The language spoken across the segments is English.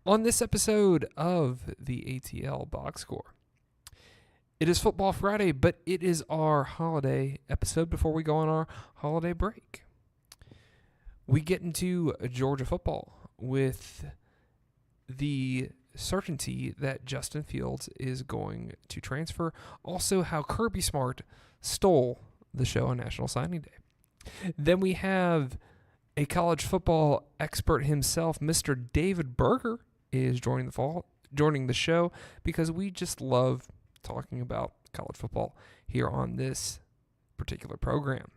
On this episode of the ATL Box Score, it is Football Friday, but it is our holiday episode before we go on our holiday break. We get into Georgia football with the certainty that Justin Fields is going to transfer. Also, how Kirby Smart stole the show on National Signing Day. Then we have a college football expert himself, Mr. David Berger, is joining the show because we just love talking about college football here on this particular program.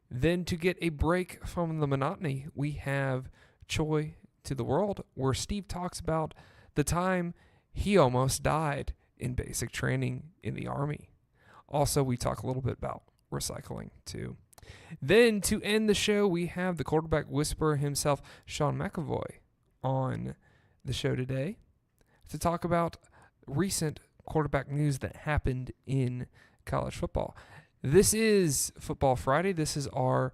Then to get a break from the monotony, we have Choi to the World, where Steve talks about the time he almost died in basic training in the Army. Also, we talk a little bit about recycling too. Then to end the show, we have the quarterback whisperer himself, Sean McAvoy, on the show today to talk about recent quarterback news that happened in college football. This is Football Friday. This is our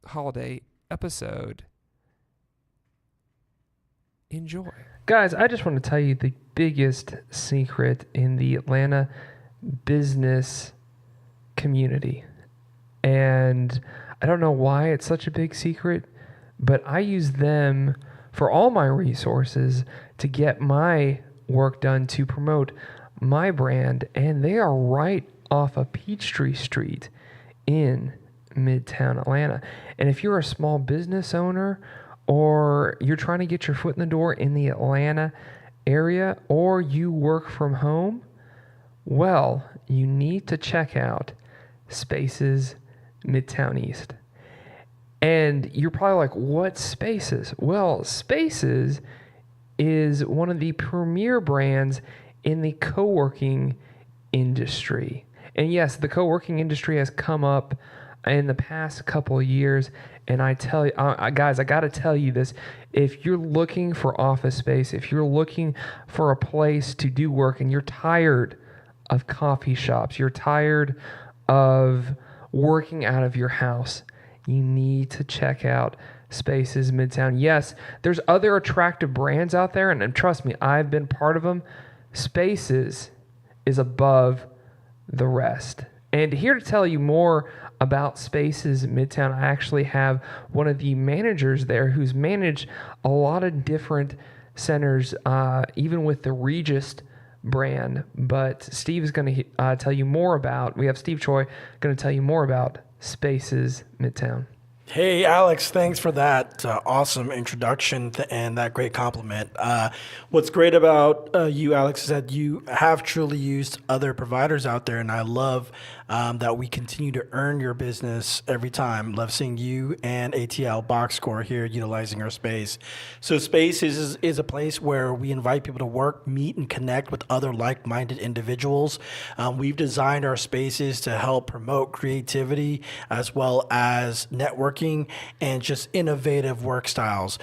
holiday episode. Enjoy. Guys, I just want to tell you the biggest secret in the Atlanta business community. And I don't know why it's such a big secret, but I use them for all my resources to get my work done to promote my brand. And they are right off of Peachtree Street in Midtown Atlanta. And if you're a small business owner or you're trying to get your foot in the door in the Atlanta area or you work from home, well, you need to check out Spaces Midtown East. And you're probably like, what Spaces? Well, Spaces is one of the premier brands in the co-working industry. And yes, the co-working industry has come up in the past couple of years. And I tell you, guys, I got to tell you this. If you're looking for office space, if you're looking for a place to do work and you're tired of coffee shops, you're tired of working out of your house, you need to check out Spaces Midtown. Yes, there's other attractive brands out there, and trust me, I've been part of them. Spaces is above the rest. And here to tell you more about Spaces Midtown, I actually have one of the managers there who's managed a lot of different centers, even with the Regis brand. But Steve is going to tell you more about, we have Steve Choi going to tell you more about Spaces Midtown. Hey, Alex, thanks for that awesome introduction and that great compliment. What's great about you, Alex, is that you have truly used other providers out there, and I love that we continue to earn your business every time. Love seeing you and ATL Box Score here utilizing our space. So Space is a place where we invite people to work, meet, and connect with other like-minded individuals. We've designed our spaces to help promote creativity as well as networking and just innovative work styles.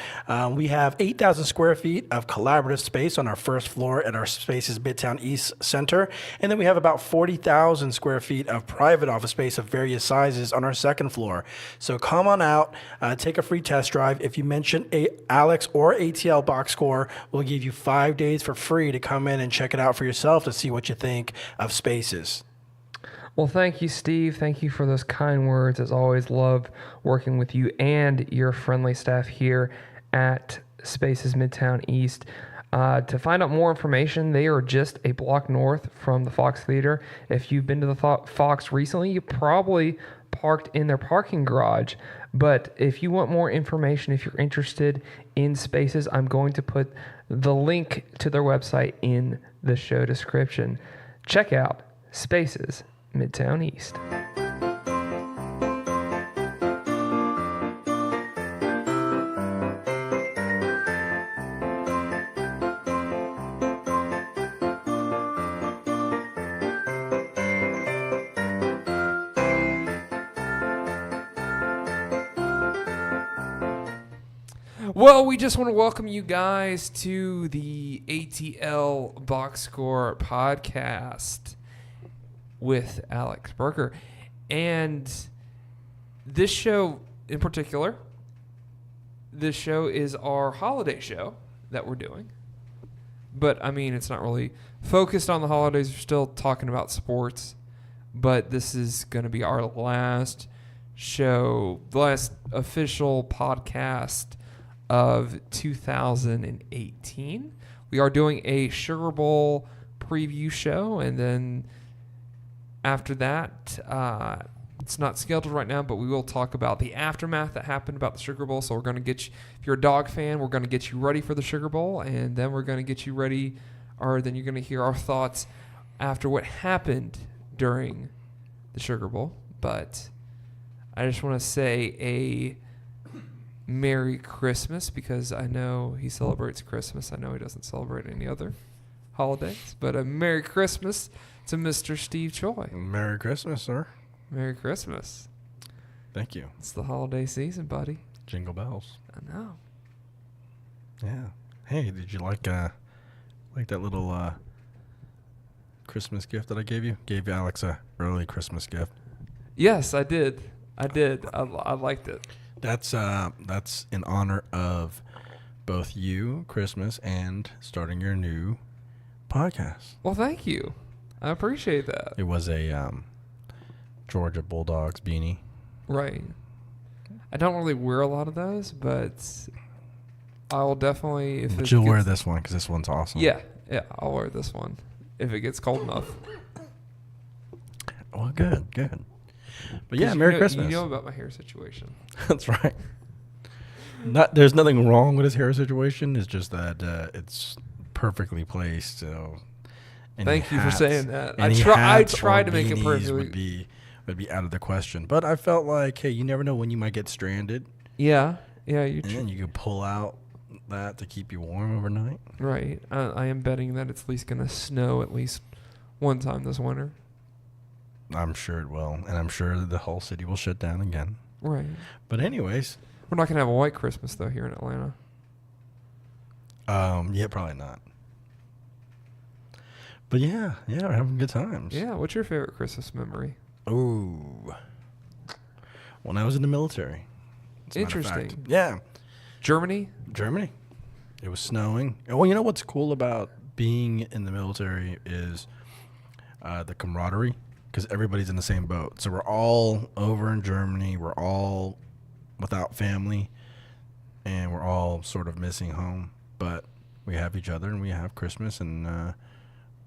We have 8,000 square feet of collaborative space on our first floor at our Spaces Midtown East Center. And then we have about 40,000 square feet of private office space of various sizes on our second floor. So come on out, take a free test drive. If you mention Alex or ATL Box Score, we'll give you 5 days for free to come in and check it out for yourself to see what you think of Spaces. Well, thank you, Steve. Thank you for those kind words. As always, love working with you and your friendly staff here at Spaces Midtown East. To find out more information, they are just a block north from the Fox Theater. If you've been to the Fox recently, you probably parked in their parking garage. But if you want more information, if you're interested in Spaces, I'm going to put the link to their website in the show description. Check out Spaces Midtown East. Well, we just want to welcome you guys to the ATL Box Score podcast with Alex Berger. And this show in particular, this show is our holiday show. that we're doing. But, I mean, it's not really focused on the holidays. We're still talking about sports. But this is going to be our last show, the last official podcast of 2018. We are doing a Sugar Bowl preview show, and then after that, it's not scheduled right now, but we will talk about the aftermath that happened about the Sugar Bowl. So we're going to get you, if you're a dog fan, we're going to get you ready for the Sugar Bowl, and then we're going to get you ready, or then you're going to hear our thoughts after what happened during the Sugar Bowl. But I just want to say a Merry Christmas, because I know he celebrates Christmas. I know he doesn't celebrate any other holidays, but a Merry Christmas to Mr. Steve Choi. Merry Christmas, sir. Merry Christmas. Thank you. It's the holiday season, buddy. Jingle bells. I know. Yeah. Hey, did you like that little Christmas gift that I gave you? Gave Alex a early Christmas gift. Yes, I did. I liked it. That's in honor of both you, Christmas, and starting your new podcast. Well, thank you. I appreciate that. It was a Georgia Bulldogs beanie. Right. I don't really wear a lot of those, but I'll definitely. But you'll wear this one because this one's awesome. Yeah, I'll wear this one if it gets cold enough. Well, good. But yeah, Merry Christmas. You know about my hair situation. That's right. There's nothing wrong with his hair situation. It's just that it's perfectly placed. So, thank you for saying that. I tried to make it perfectly. Would be out of the question. But I felt like, hey, you never know when you might get stranded. Yeah. And then you could pull out that to keep you warm overnight. Right. I am betting that it's at least going to snow at least one time this winter. I'm sure it will, and I'm sure the whole city will shut down again. Right. But anyways, we're not going to have a white Christmas though here in Atlanta. Yeah, probably not. But yeah, we're having good times. Yeah. What's your favorite Christmas memory? Ooh. When I was in the military. Interesting. Yeah. Germany. It was snowing. Well, you know what's cool about being in the military is the camaraderie, because everybody's in the same boat. So we're all over in Germany. We're all without family, and we're all sort of missing home. But we have each other, and we have Christmas, and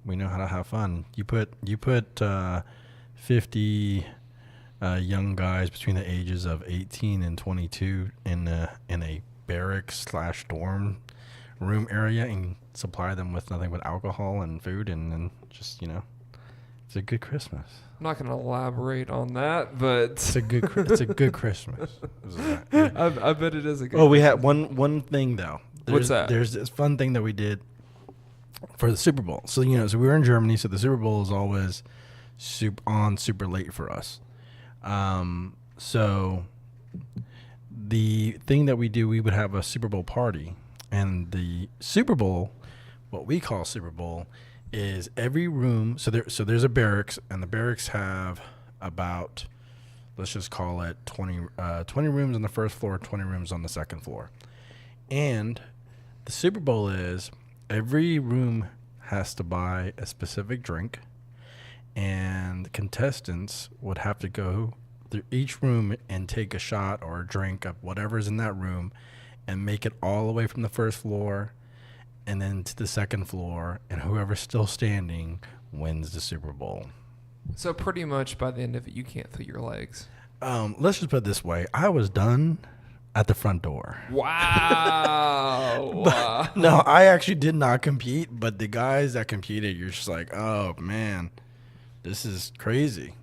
we know how to have fun. You put 50 young guys between the ages of 18 and 22 in a barracks/dorm room area and supply them with nothing but alcohol and food, and then just, it's a good Christmas. I'm not going to elaborate on that, but it's a good Christmas. I bet it is a good. Oh, we had one thing though. What's that? There's this fun thing that we did for the Super Bowl. So so we were in Germany, so the Super Bowl is always super late for us. So the thing that we do, we would have a Super Bowl party, and the Super Bowl, what we call Super Bowl, is every room. So there's a barracks, and the barracks have about, let's just call it 20 rooms on the first floor, 20 rooms on the second floor. And the Super Bowl is every room has to buy a specific drink, and contestants would have to go through each room and take a shot or a drink of whatever's in that room and make it all the way from the first floor and then to the second floor, and whoever's still standing wins the Super Bowl. So pretty much by the end of it, you can't feel your legs. Let's just put it this way. I was done at the front door. Wow. No, I actually did not compete, but the guys that competed, you're just like, oh, man, this is crazy.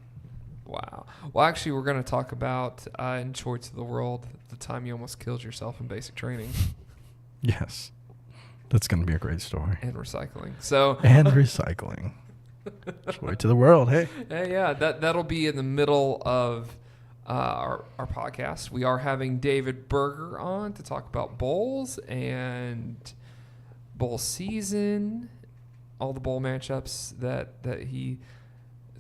Wow. Well, actually, we're going to talk about in Choice of the World, the time you almost killed yourself in basic training. Yes. That's going to be a great story. And recycling. So. And recycling. Joy to the world, hey. Yeah, that'll be in the middle of our podcast. We are having David Berger on to talk about bowls and bowl season, all the bowl matchups that he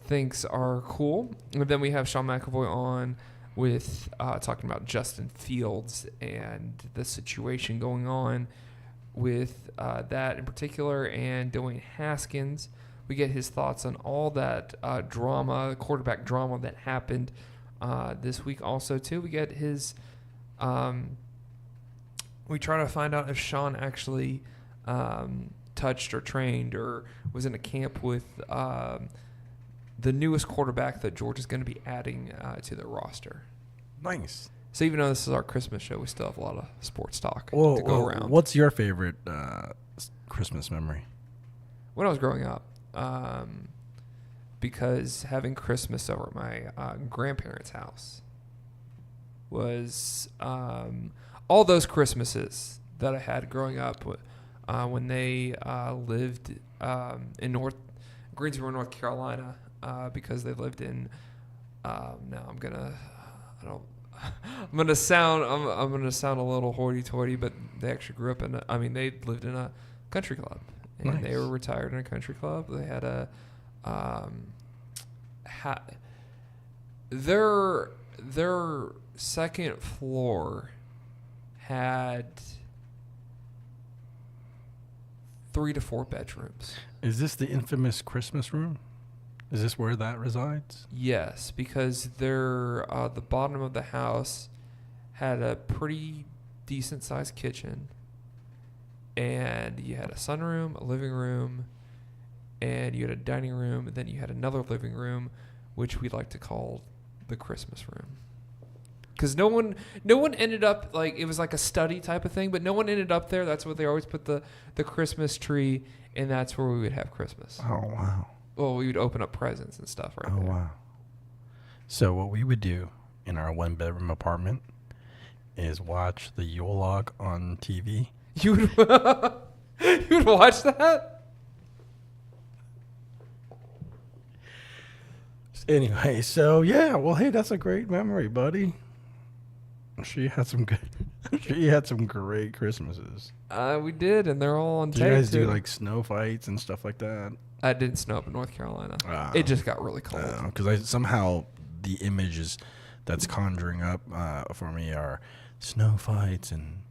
thinks are cool. And then we have Sean McAvoy on with talking about Justin Fields and the situation going on with that in particular, and Dwayne Haskins. We get his thoughts on all that drama, quarterback drama that happened this week. Also, too, we get his. We try to find out if Sean actually touched or trained or was in a camp with the newest quarterback that Georgia's going to be adding to their roster. Nice. So even though this is our Christmas show, we still have a lot of sports talk to go around. What's your favorite Christmas memory? When I was growing up, because having Christmas over at my grandparents' house was all those Christmases that I had growing up when they lived in Greensboro, North Carolina, because they lived in. Now I'm gonna sound a little hoity-toity, but they actually grew up in. They lived in a country club, and Nice. they were retired in a country club. They had a their second floor had 3 to 4 bedrooms. Is this the infamous Christmas room? Is this where that resides? Yes, because the bottom of the house had a pretty decent sized kitchen, and you had a sunroom, a living room, and you had a dining room, and then you had another living room, which we like to call the Christmas room. Because no one ended up, like, it was like a study type of thing, but no one ended up there. That's where they always put the Christmas tree, and that's where we would have Christmas. Oh, wow. Well, we would open up presents and stuff right Oh, there. wow. So what we would do in our 1-bedroom apartment is watch the Yule log on TV. You would you would watch that? Anyway, so yeah, well, hey, that's a great memory, buddy. She had some good. She had some great Christmases. We did, and they're all on Did tape. you guys do too. like snow fights and stuff like that? I didn't snow up in North Carolina. It just got really cold. Because I somehow the images that's conjuring up for me are snow fights and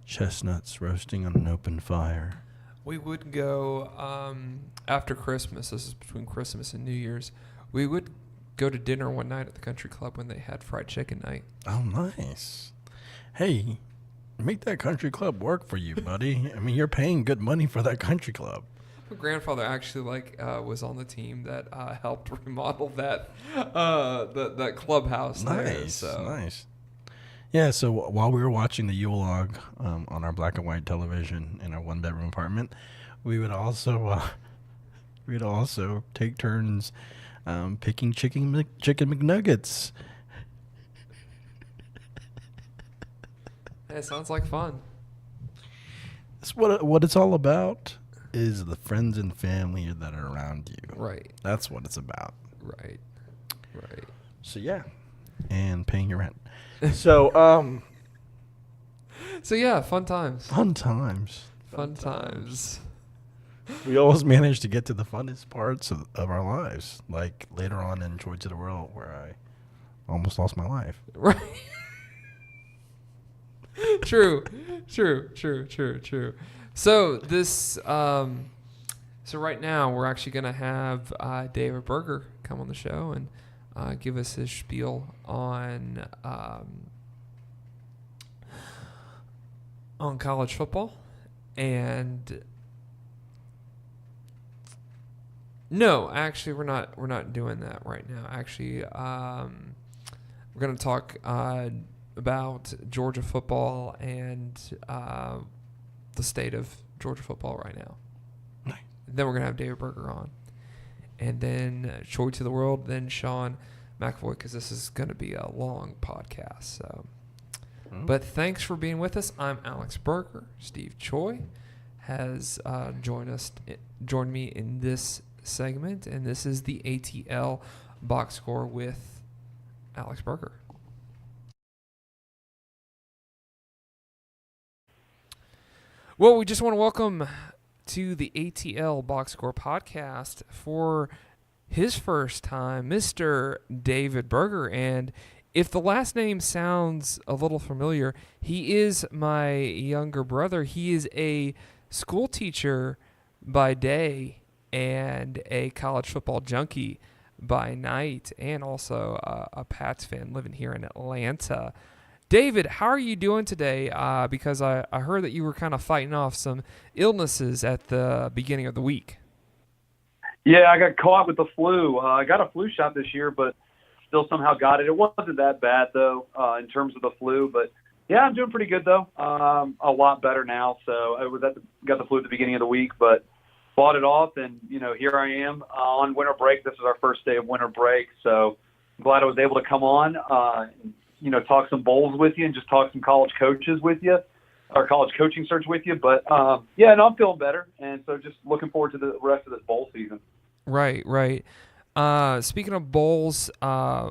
chestnuts roasting on an open fire. We would go after Christmas. This is between Christmas and New Year's. We would go to dinner one night at the country club when they had fried chicken night. Oh, nice. Hey, make that country club work for you, buddy. I mean, you're paying good money for that country club. My grandfather actually was on the team that helped remodel that that clubhouse. there, Nice, so. nice. Yeah, so while we were watching the Yule log on our black and white television in our 1-bedroom apartment, we would also take turns picking chicken McNuggets. It sounds like fun. That's what it's all about. Is the friends and family that are around you. Right, That's what it's about. right. So yeah, and paying your rent. So So yeah, fun times. fun times. Fun times. We always manage to get to the funnest parts of our lives, like later on in Joy to the World, where I almost lost my life. Right. True. So this, so right now we're actually gonna have David Berger come on the show and give us his spiel on college football, and no, actually we're not doing that right now. Actually, we're gonna talk about Georgia football and the state of Georgia football right now. Nice. Then we're going to have David Berger on. And then Joy to the World, then Sean McAvoy, because this is going to be a long podcast. So, But thanks for being with us. I'm Alex Berger. Steve Choi has joined me in this segment, and this is the ATL box score with Alex Berger. Well, we just want to welcome to the ATL Box Score podcast for his first time, Mr. David Berger. And if the last name sounds a little familiar, he is my younger brother. He is a school teacher by day and a college football junkie by night, and also a Pats fan living here in Atlanta. David, how are you doing today? Because I heard that you were kind of fighting off some illnesses at the beginning of the week. Yeah, I got caught with the flu. I got a flu shot this year, but still somehow got it. It wasn't that bad, though, in terms of the flu. But, yeah, I'm doing pretty good, though. A lot better now. So I got the flu at the beginning of the week, but fought it off. And, here I am on winter break. This is our first day of winter break. So I'm glad I was able to come on, talk some bowls with you and just talk some college coaches with you, or college coaching search with you. But, I'm feeling better. And so just looking forward to the rest of this bowl season. Right. Speaking of bowls,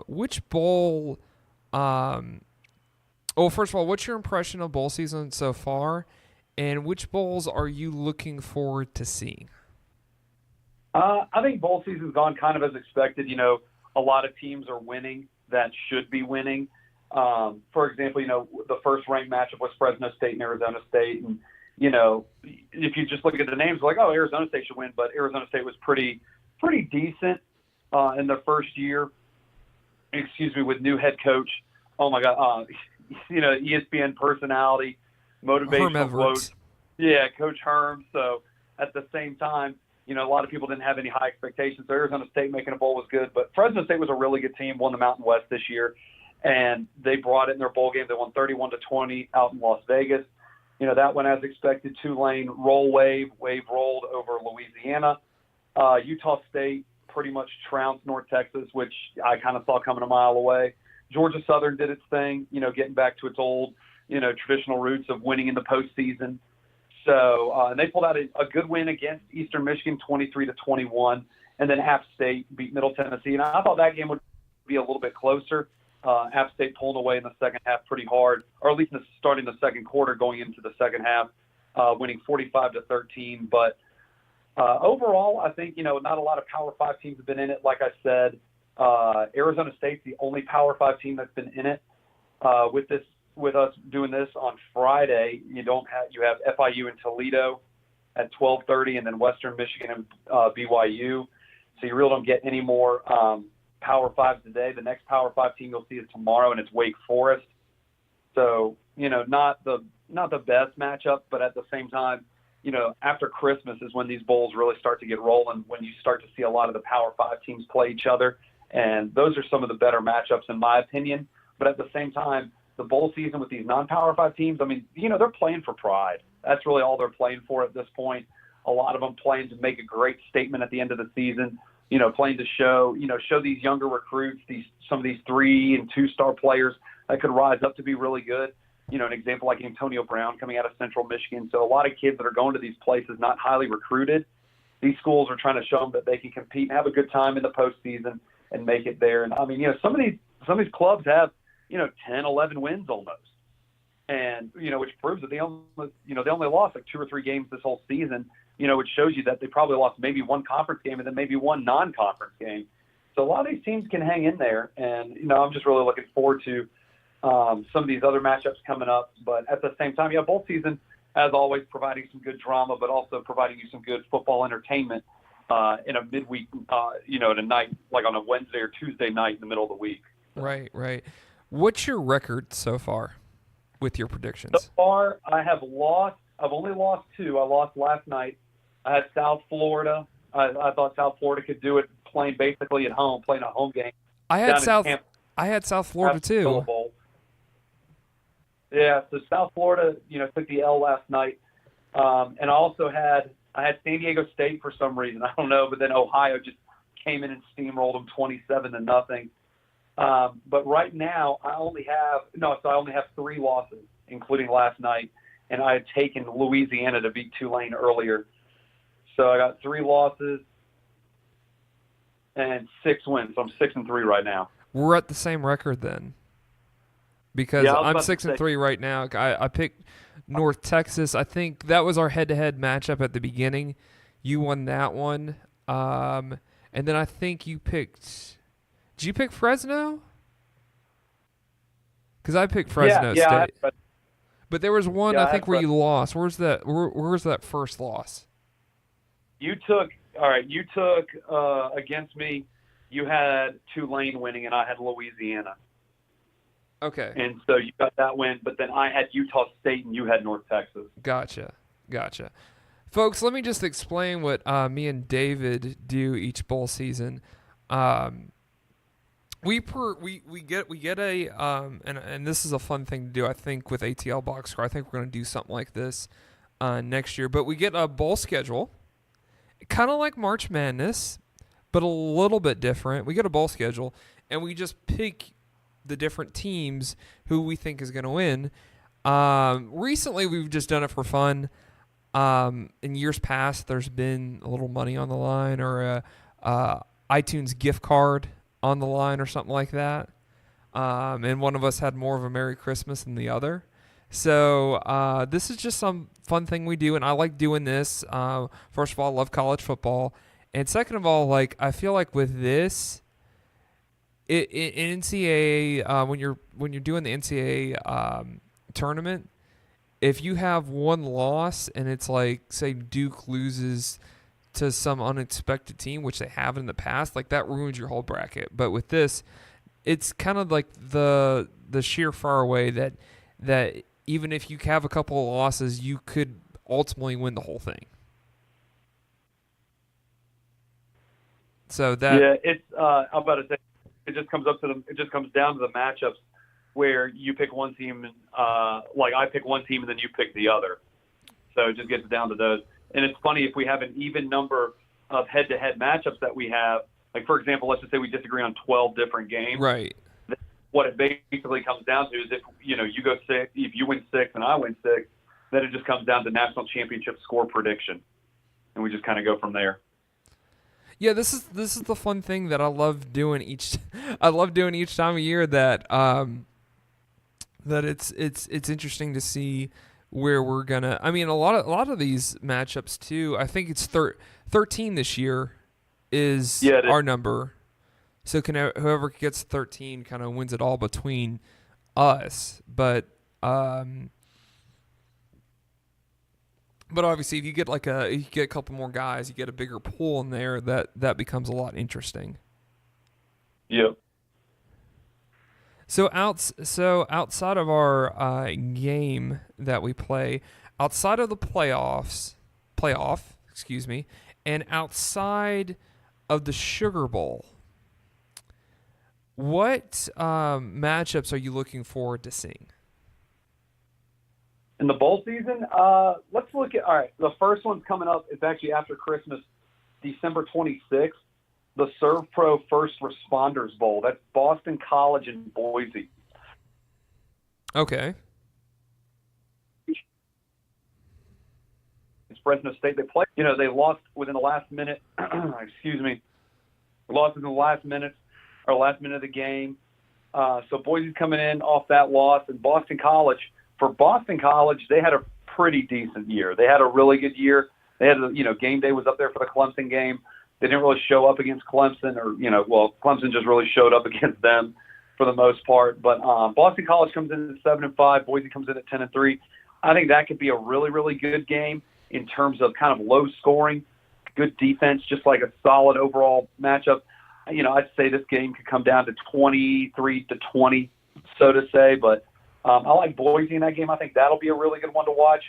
which bowl? First of all, what's your impression of bowl season so far, and which bowls are you looking forward to seeing? I think bowl season's gone kind of as expected. A lot of teams are winning that should be winning. For example, the first ranked matchup was Fresno State and Arizona State, and if you just look at the names, like, oh, Arizona State should win, but Arizona State was pretty decent in their first year. With new head coach. Oh my God, ESPN personality, motivational quote. Yeah, Coach Herm. So at the same time, a lot of people didn't have any high expectations. So Arizona State making a bowl was good, but Fresno State was a really good team. Won the Mountain West this year, and they brought it in their bowl game. They won 31-20 out in Las Vegas. That went as expected. Tulane wave rolled over Louisiana. Utah State pretty much trounced North Texas, which I kind of saw coming a mile away. Georgia Southern did its thing, getting back to its old, traditional roots of winning in the postseason. So and they pulled out a good win against Eastern Michigan, 23-21, and then App State beat Middle Tennessee. And I thought that game would be a little bit closer. App State pulled away in the second half pretty hard, or at least starting the second quarter, going into the second half, winning 45-13. But overall, I think, not a lot of Power 5 teams have been in it. Like I said, Arizona State's the only Power 5 team that's been in it. With us doing this on Friday, you have FIU and Toledo at 12:30, and then Western Michigan and BYU. So you really don't get any more Power 5s today. The next Power 5 team you'll see is tomorrow, and it's Wake Forest. So, not the best matchup, but at the same time, after Christmas is when these bowls really start to get rolling, when you start to see a lot of the Power 5 teams play each other. And those are some of the better matchups, in my opinion. But at the same time, the bowl season with these non-Power 5 teams, they're playing for pride. That's really all they're playing for at this point. A lot of them playing to make a great statement at the end of the season, playing to show these younger recruits, some of these 3- and 2-star players that could rise up to be really good. An example like Antonio Brown coming out of Central Michigan. So a lot of kids that are going to these places not highly recruited, these schools are trying to show them that they can compete and have a good time in the postseason and make it there. And some of these clubs have 10, 11 wins almost, and which proves that they only lost like 2 or 3 games this whole season. Which shows you that they probably lost maybe one conference game and then maybe one non-conference game. So a lot of these teams can hang in there, and I'm just really looking forward to some of these other matchups coming up. But at the same time, bowl season, as always, providing some good drama, but also providing you some good football entertainment in a midweek, at a night, like on a Wednesday or Tuesday night in the middle of the week. Right. What's your record so far with your predictions? So far, I've only lost 2. I lost last night. I had South Florida. I thought South Florida could do it playing basically at home, playing a home game. I had South Florida too. Yeah, so South Florida, took the L last night. And I had San Diego State for some reason. I don't know, but then Ohio just came in and steamrolled them 27-0. But right now I only have 3 losses, including last night, and I had taken Louisiana to beat Tulane earlier. So I got 3 losses and 6 wins. So I'm 6-3 right now. We're at the same record then, because I'm 6-3 right now. I picked North Texas. I think that was our head-to-head matchup at the beginning. You won that one, and then I think you picked. Did you pick Fresno? Because I picked Fresno State. But there was one Yeah, I think where you lost. Where's that? Where's that first loss? You took against me. You had Tulane winning, and I had Louisiana. Okay. And so you got that win, but then I had Utah State, and you had North Texas. Gotcha. Folks, let me just explain what me and David do each bowl season. We get a and this is a fun thing to do. I think with ATL Box Score, I think we're going to do something like this next year. But we get a bowl schedule, kind of like March Madness, but a little bit different. We get a bowl schedule, and we just pick the different teams who we think is going to win. Recently, we've just done it for fun. In years past, there's been a little money on the line or a iTunes gift card on the line or something like that. And one of us had more of a Merry Christmas than the other. So this is just some fun thing we do, and I like doing this. First of all, I love college football. And second of all, like I feel like with this, in NCAA, when you're doing the NCAA tournament, if you have one loss and it's like, say, Duke loses to some unexpected team, which they have in the past, like that ruins your whole bracket. But with this, it's kind of like the sheer far away that even if you have a couple of losses, you could ultimately win the whole thing. So that it's I'm about to say it just comes down to the matchups where you pick one team and like I pick one team and then you pick the other. So it just gets down to those. And it's funny if we have an even number of head-to-head matchups that we have. Like, for example, let's just say we disagree on 12 different games. Right. What it basically comes down to is if you go 6, if you win 6 and I win 6, then it just comes down to national championship score prediction, and we just kind of go from there. Yeah, this is the fun thing that I love doing each time of year that that it's interesting to see where we're gonna. I mean, a lot of these matchups too. I think it's 13 this year is our number. So whoever gets 13 kind of wins it all between us. But obviously, if you get a couple more guys, you get a bigger pool in there. That becomes a lot interesting. Yep. So outside of our game that we play, outside of the playoff, and outside of the Sugar Bowl, what matchups are you looking forward to seeing? In the bowl season, let's look at, all right, the first one's coming up. It's actually after Christmas, December 26th, the ServPro First Responders Bowl. That's Boston College and Boise. Okay. It's Fresno State. They play, they lost within the last minute. Lost in the last minute of the game. So Boise's coming in off that loss, and Boston College. For Boston College, they had a pretty decent year. They had a really good year. They had, game day was up there for the Clemson game. They didn't really show up against Clemson, Clemson just really showed up against them for the most part. But Boston College comes in at 7-5. Boise comes in at 10-3. I think that could be a really, really good game in terms of kind of low scoring, good defense, just like a solid overall matchup. I'd say this game could come down to 23-20, so to say, but I like Boise in that game. I think that'll be a really good one to watch.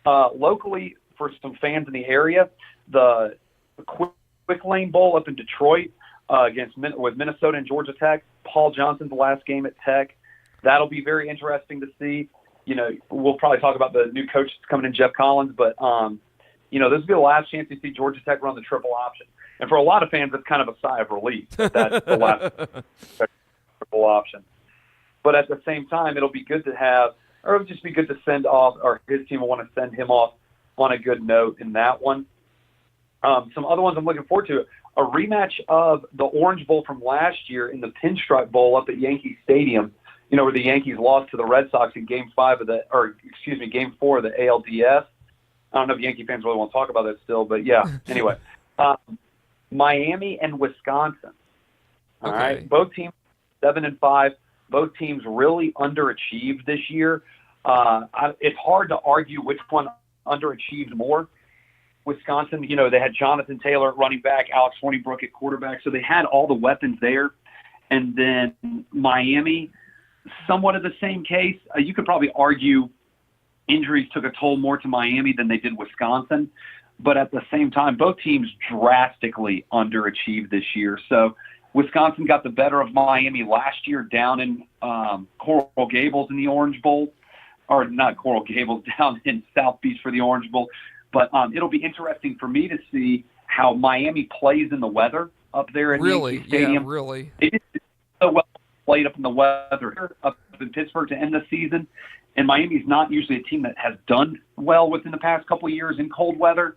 Locally, for some fans in the area, the Quick Lane Bowl up in Detroit with Minnesota and Georgia Tech. Paul Johnson's last game at Tech. That'll be very interesting to see. We'll probably talk about the new coach that's coming in, Jeff Collins, but this will be the last chance to see Georgia Tech run the triple option. And for a lot of fans, it's kind of a sigh of relief that that's the last triple option. But at the same time, it'll be good to have, or it'll just be good to send off, or his team will want to send him off on a good note in that one. Some other ones I'm looking forward to, a rematch of the Orange Bowl from last year in the Pinstripe Bowl up at Yankee Stadium, where the Yankees lost to the Red Sox in Game 4 of the ALDS. I don't know if Yankee fans really want to talk about that still, but yeah. Anyway, Miami and Wisconsin. All right, both teams 7-5. Both teams really underachieved this year. It's hard to argue which one underachieved more. Wisconsin, they had Jonathan Taylor at running back, Alex Hornibrook at quarterback, so they had all the weapons there. And then Miami, somewhat of the same case. You could probably argue injuries took a toll more to Miami than they did Wisconsin. But at the same time, both teams drastically underachieved this year. So Wisconsin got the better of Miami last year down in Coral Gables in the Orange Bowl. Or not Coral Gables, down in South Beach for the Orange Bowl. But it'll be interesting for me to see how Miami plays in the weather up there at Yankee Stadium. Yeah, really. It is so well played up in the weather here up in Pittsburgh to end the season. And Miami's not usually a team that has done well within the past couple of years in cold weather.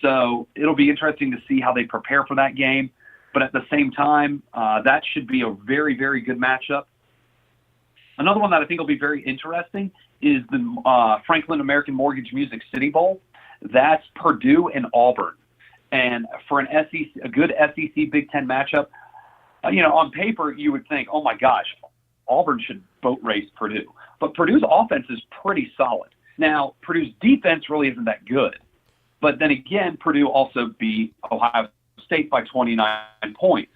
So it'll be interesting to see how they prepare for that game. But at the same time, that should be a very, very good matchup. Another one that I think will be very interesting is the Franklin American Mortgage Music City Bowl. That's Purdue and Auburn. And for an SEC, a good SEC Big Ten matchup, on paper you would think, oh my gosh, Auburn should boat race Purdue. But Purdue's offense is pretty solid. Now, Purdue's defense really isn't that good. But then again, Purdue also beat Ohio State by 29 points.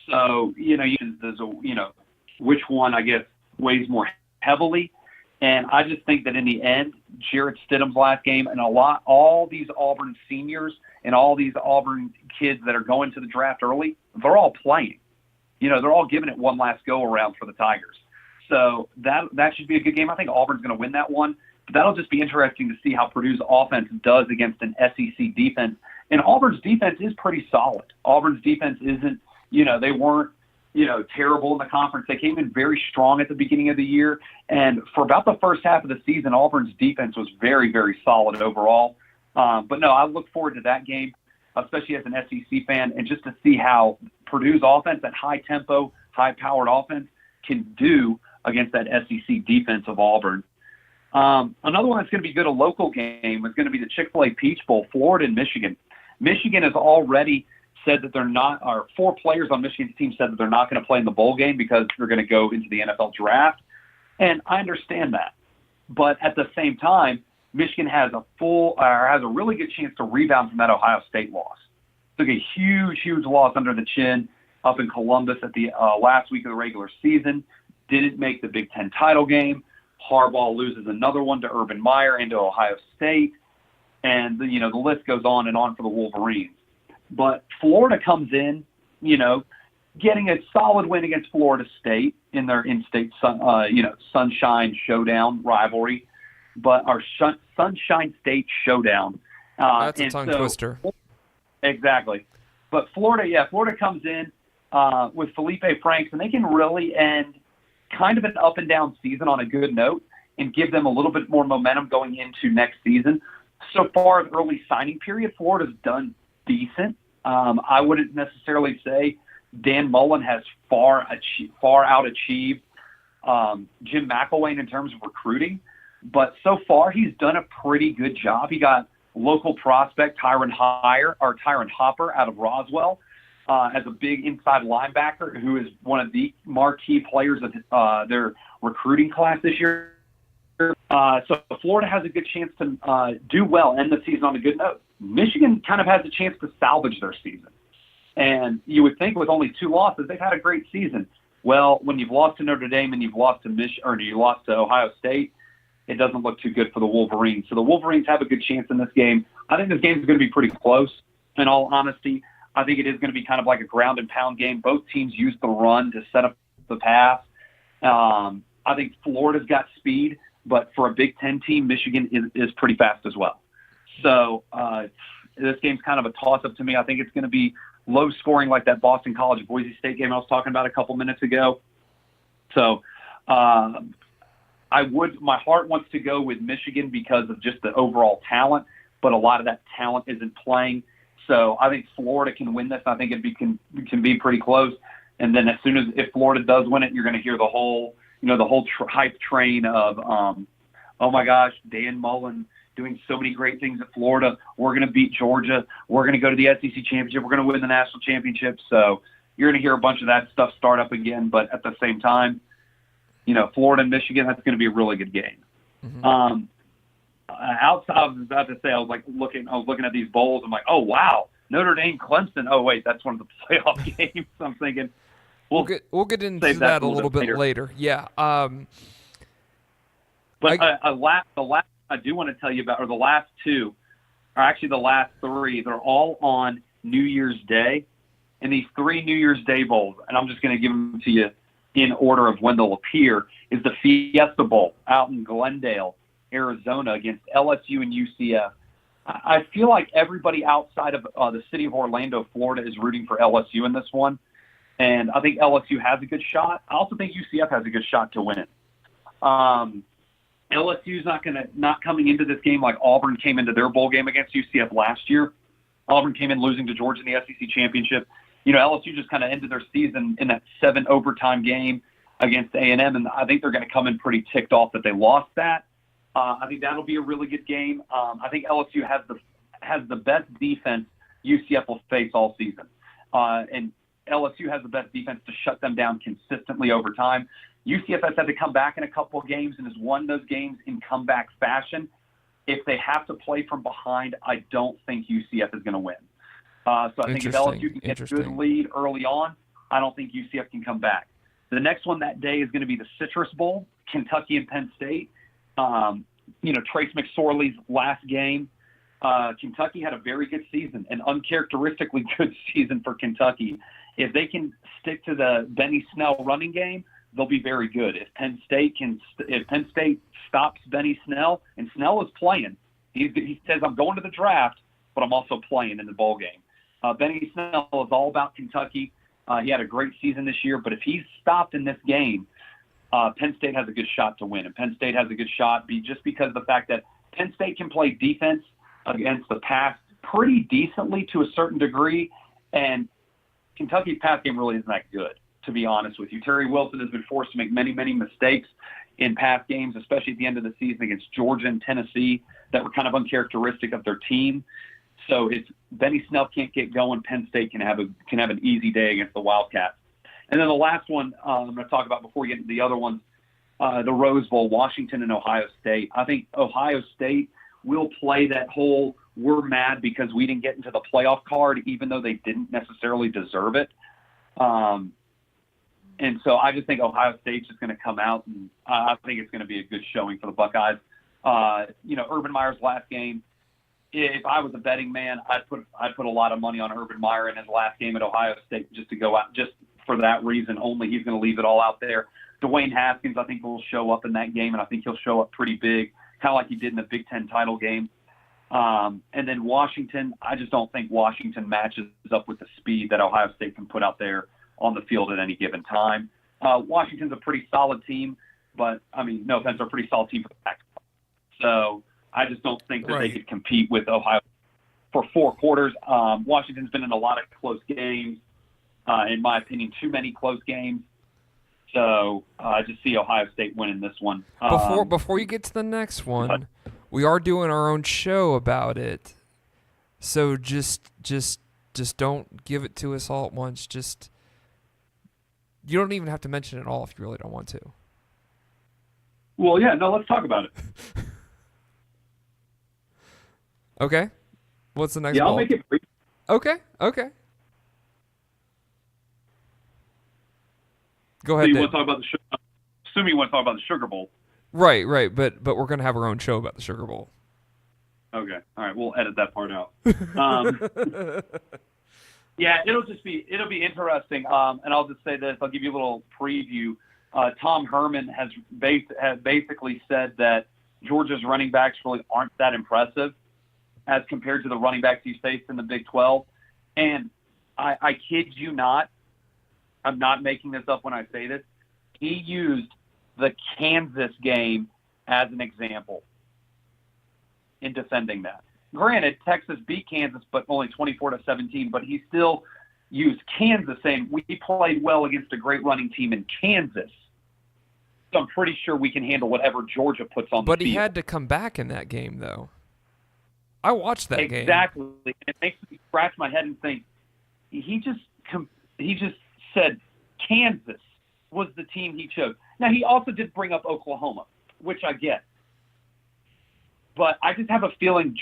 So, which one, I guess, weighs more heavily. And I just think that in the end, Jarrett Stidham's last game and all these Auburn seniors and all these Auburn kids that are going to the draft early, they're all playing. They're all giving it one last go around for the Tigers. So that should be a good game. I think Auburn's going to win that one. But that'll just be interesting to see how Purdue's offense does against an SEC defense. And Auburn's defense is pretty solid. Auburn's defense isn't, they weren't, terrible in the conference. They came in very strong at the beginning of the year. And for about the first half of the season, Auburn's defense was very, very solid overall. But no, I look forward to that game, especially as an SEC fan, and just to see how Purdue's offense, that high-tempo, high-powered offense, can do against that SEC defense of Auburn. Another one that's going to be good, a local game, is going to be the Chick-fil-A Peach Bowl, Florida and Michigan. Michigan has already said that they're not, or 4 players on Michigan's team said that they're not going to play in the bowl game because they're going to go into the NFL draft. And I understand that. But at the same time, Michigan has a really good chance to rebound from that Ohio State loss. Took a huge, huge loss under the chin up in Columbus at the last week of the regular season. Didn't make the Big Ten title game. Harbaugh loses another one to Urban Meyer and to Ohio State. And, the list goes on and on for the Wolverines. But Florida comes in, getting a solid win against Florida State in their in-state, Sunshine Showdown rivalry. But our Sunshine State Showdown. That's a tongue twister. Exactly. But Florida comes in with Felipe Franks, and they can really end kind of an up and down season on a good note and give them a little bit more momentum going into next season. So far, the early signing period, Florida's done decent. I wouldn't necessarily say Dan Mullen has far out-achieved Jim McElwain in terms of recruiting, but so far he's done a pretty good job. He got local prospect Tyron Hopper out of Roswell as a big inside linebacker who is one of the marquee players of their recruiting class this year. So Florida has a good chance to do well, end the season on a good note. Michigan kind of has a chance to salvage their season. And you would think with only 2 losses, they've had a great season. Well, when you've lost to Notre Dame and you've lost to you lost to Ohio State, it doesn't look too good for the Wolverines. So the Wolverines have a good chance in this game. I think this game is going to be pretty close, in all honesty. I think it is going to be kind of like a ground and pound game. Both teams use the run to set up the pass. I think Florida's got speed, but for a Big Ten team, Michigan is pretty fast as well. So this game's kind of a toss-up to me. I think it's going to be low scoring like that Boston College-Boise State game I was talking about a couple minutes ago. So my heart wants to go with Michigan because of just the overall talent, but a lot of that talent isn't playing. So I think Florida can win this. I think it can be pretty close. And then as soon as if Florida does win it, you're going to hear the whole hype train of, oh my gosh, Dan Mullen doing so many great things at Florida. We're going to beat Georgia. We're going to go to the SEC championship. We're going to win the national championship. So you're going to hear a bunch of that stuff start up again. But at the same time, Florida and Michigan, that's going to be a really good game. Outside, I was about to say, I was looking at these bowls. I'm like, oh wow, Notre Dame, Clemson. Oh wait, that's one of the playoff games. I'm thinking, We'll get into save that a little bit later. Yeah. But the last I do want to tell you about, or the last two, or actually the last three, they're all on New Year's Day. And these 3 New Year's Day bowls, and I'm just going to give them to you in order of when they'll appear, is the Fiesta Bowl out in Glendale, Arizona, against LSU and UCF. I feel like everybody outside of the city of Orlando, Florida, is rooting for LSU in this one. And I think LSU has a good shot. I also think UCF has a good shot to win it. LSU's not coming into this game like Auburn came into their bowl game against UCF last year. Auburn came in losing to Georgia in the SEC championship. LSU just kind of ended their season in that 7 overtime game against A&M, and I think they're going to come in pretty ticked off that they lost that. I think that'll be a really good game. I think LSU has the best defense UCF will face all season, and LSU has the best defense to shut them down consistently over time. UCF has had to come back in a couple of games and has won those games in comeback fashion. If they have to play from behind, I don't think UCF is going to win. So I think if LSU can get a good lead early on, I don't think UCF can come back. The next one that day is going to be the Citrus Bowl, Kentucky and Penn State. Trace McSorley's last game. Kentucky had a very good season, an uncharacteristically good season for Kentucky. If they can stick to the Benny Snell running game, they'll be very good. If Penn State stops Benny Snell, and Snell is playing, he says, I'm going to the draft, but I'm also playing in the bowl game. Benny Snell is all about Kentucky. He had a great season this year, but if he's stopped in this game, Penn State has a good shot to win. And Penn State has a good shot just because of the fact that Penn State can play defense against the pass pretty decently to a certain degree, and Kentucky's pass game really isn't that good, to be honest with you. Terry Wilson has been forced to make many, many mistakes in pass games, especially at the end of the season against Georgia and Tennessee, that were kind of uncharacteristic of their team. So if Benny Snell can't get going, Penn State can have an easy day against the Wildcats. And then the last one I'm going to talk about before we get into the other ones, the Rose Bowl, Washington and Ohio State. I think Ohio State will play that whole we're mad because we didn't get into the playoff card, even though they didn't necessarily deserve it. And so I just think Ohio State's just going to come out, and I think it's going to be a good showing for the Buckeyes. Urban Meyer's last game, if I was a betting man, I'd put a lot of money on Urban Meyer in his last game at Ohio State just to go out, just for that reason only. He's going to leave it all out there. Dwayne Haskins, I think, will show up in that game, and I think he'll show up pretty big, kind of like he did in the Big Ten title game. And then Washington, I just don't think Washington matches up with the speed that Ohio State can put out there on the field at any given time. Washington's a pretty solid team, but, no offense, they're a pretty solid team for the Pac. So I just don't think that they could compete with Ohio for 4 quarters. Washington's been in a lot of close games. In my opinion, too many close games. So I just see Ohio State winning this one. Before you get to the next one, we are doing our own show about it. So just don't give it to us all at once. You don't even have to mention it all if you really don't want to. Well, yeah, no, let's talk about it. Okay. What's the next ball? I'll make it brief. Okay. Go ahead. So you want to talk about assuming you want to talk about the Sugar Bowl. Right. But we're going to have our own show about the Sugar Bowl. Okay. All right. We'll edit that part out. Yeah, it'll be interesting. And I'll just say this. I'll give you a little preview. Tom Herman has basically said that Georgia's running backs really aren't that impressive as compared to the running backs he's faced in the Big 12. And I kid you not, I'm not making this up when I say this, he used the Kansas game as an example in defending that. Granted, Texas beat Kansas, but only 24-17, but he still used Kansas, saying we played well against a great running team in Kansas. So I'm pretty sure we can handle whatever Georgia puts on the field. But he had to come back in that game, though. I watched that game. Exactly. It makes me scratch my head and think, he just said Kansas was the team he chose. Now, he also did bring up Oklahoma, which I get. But I just have a feeling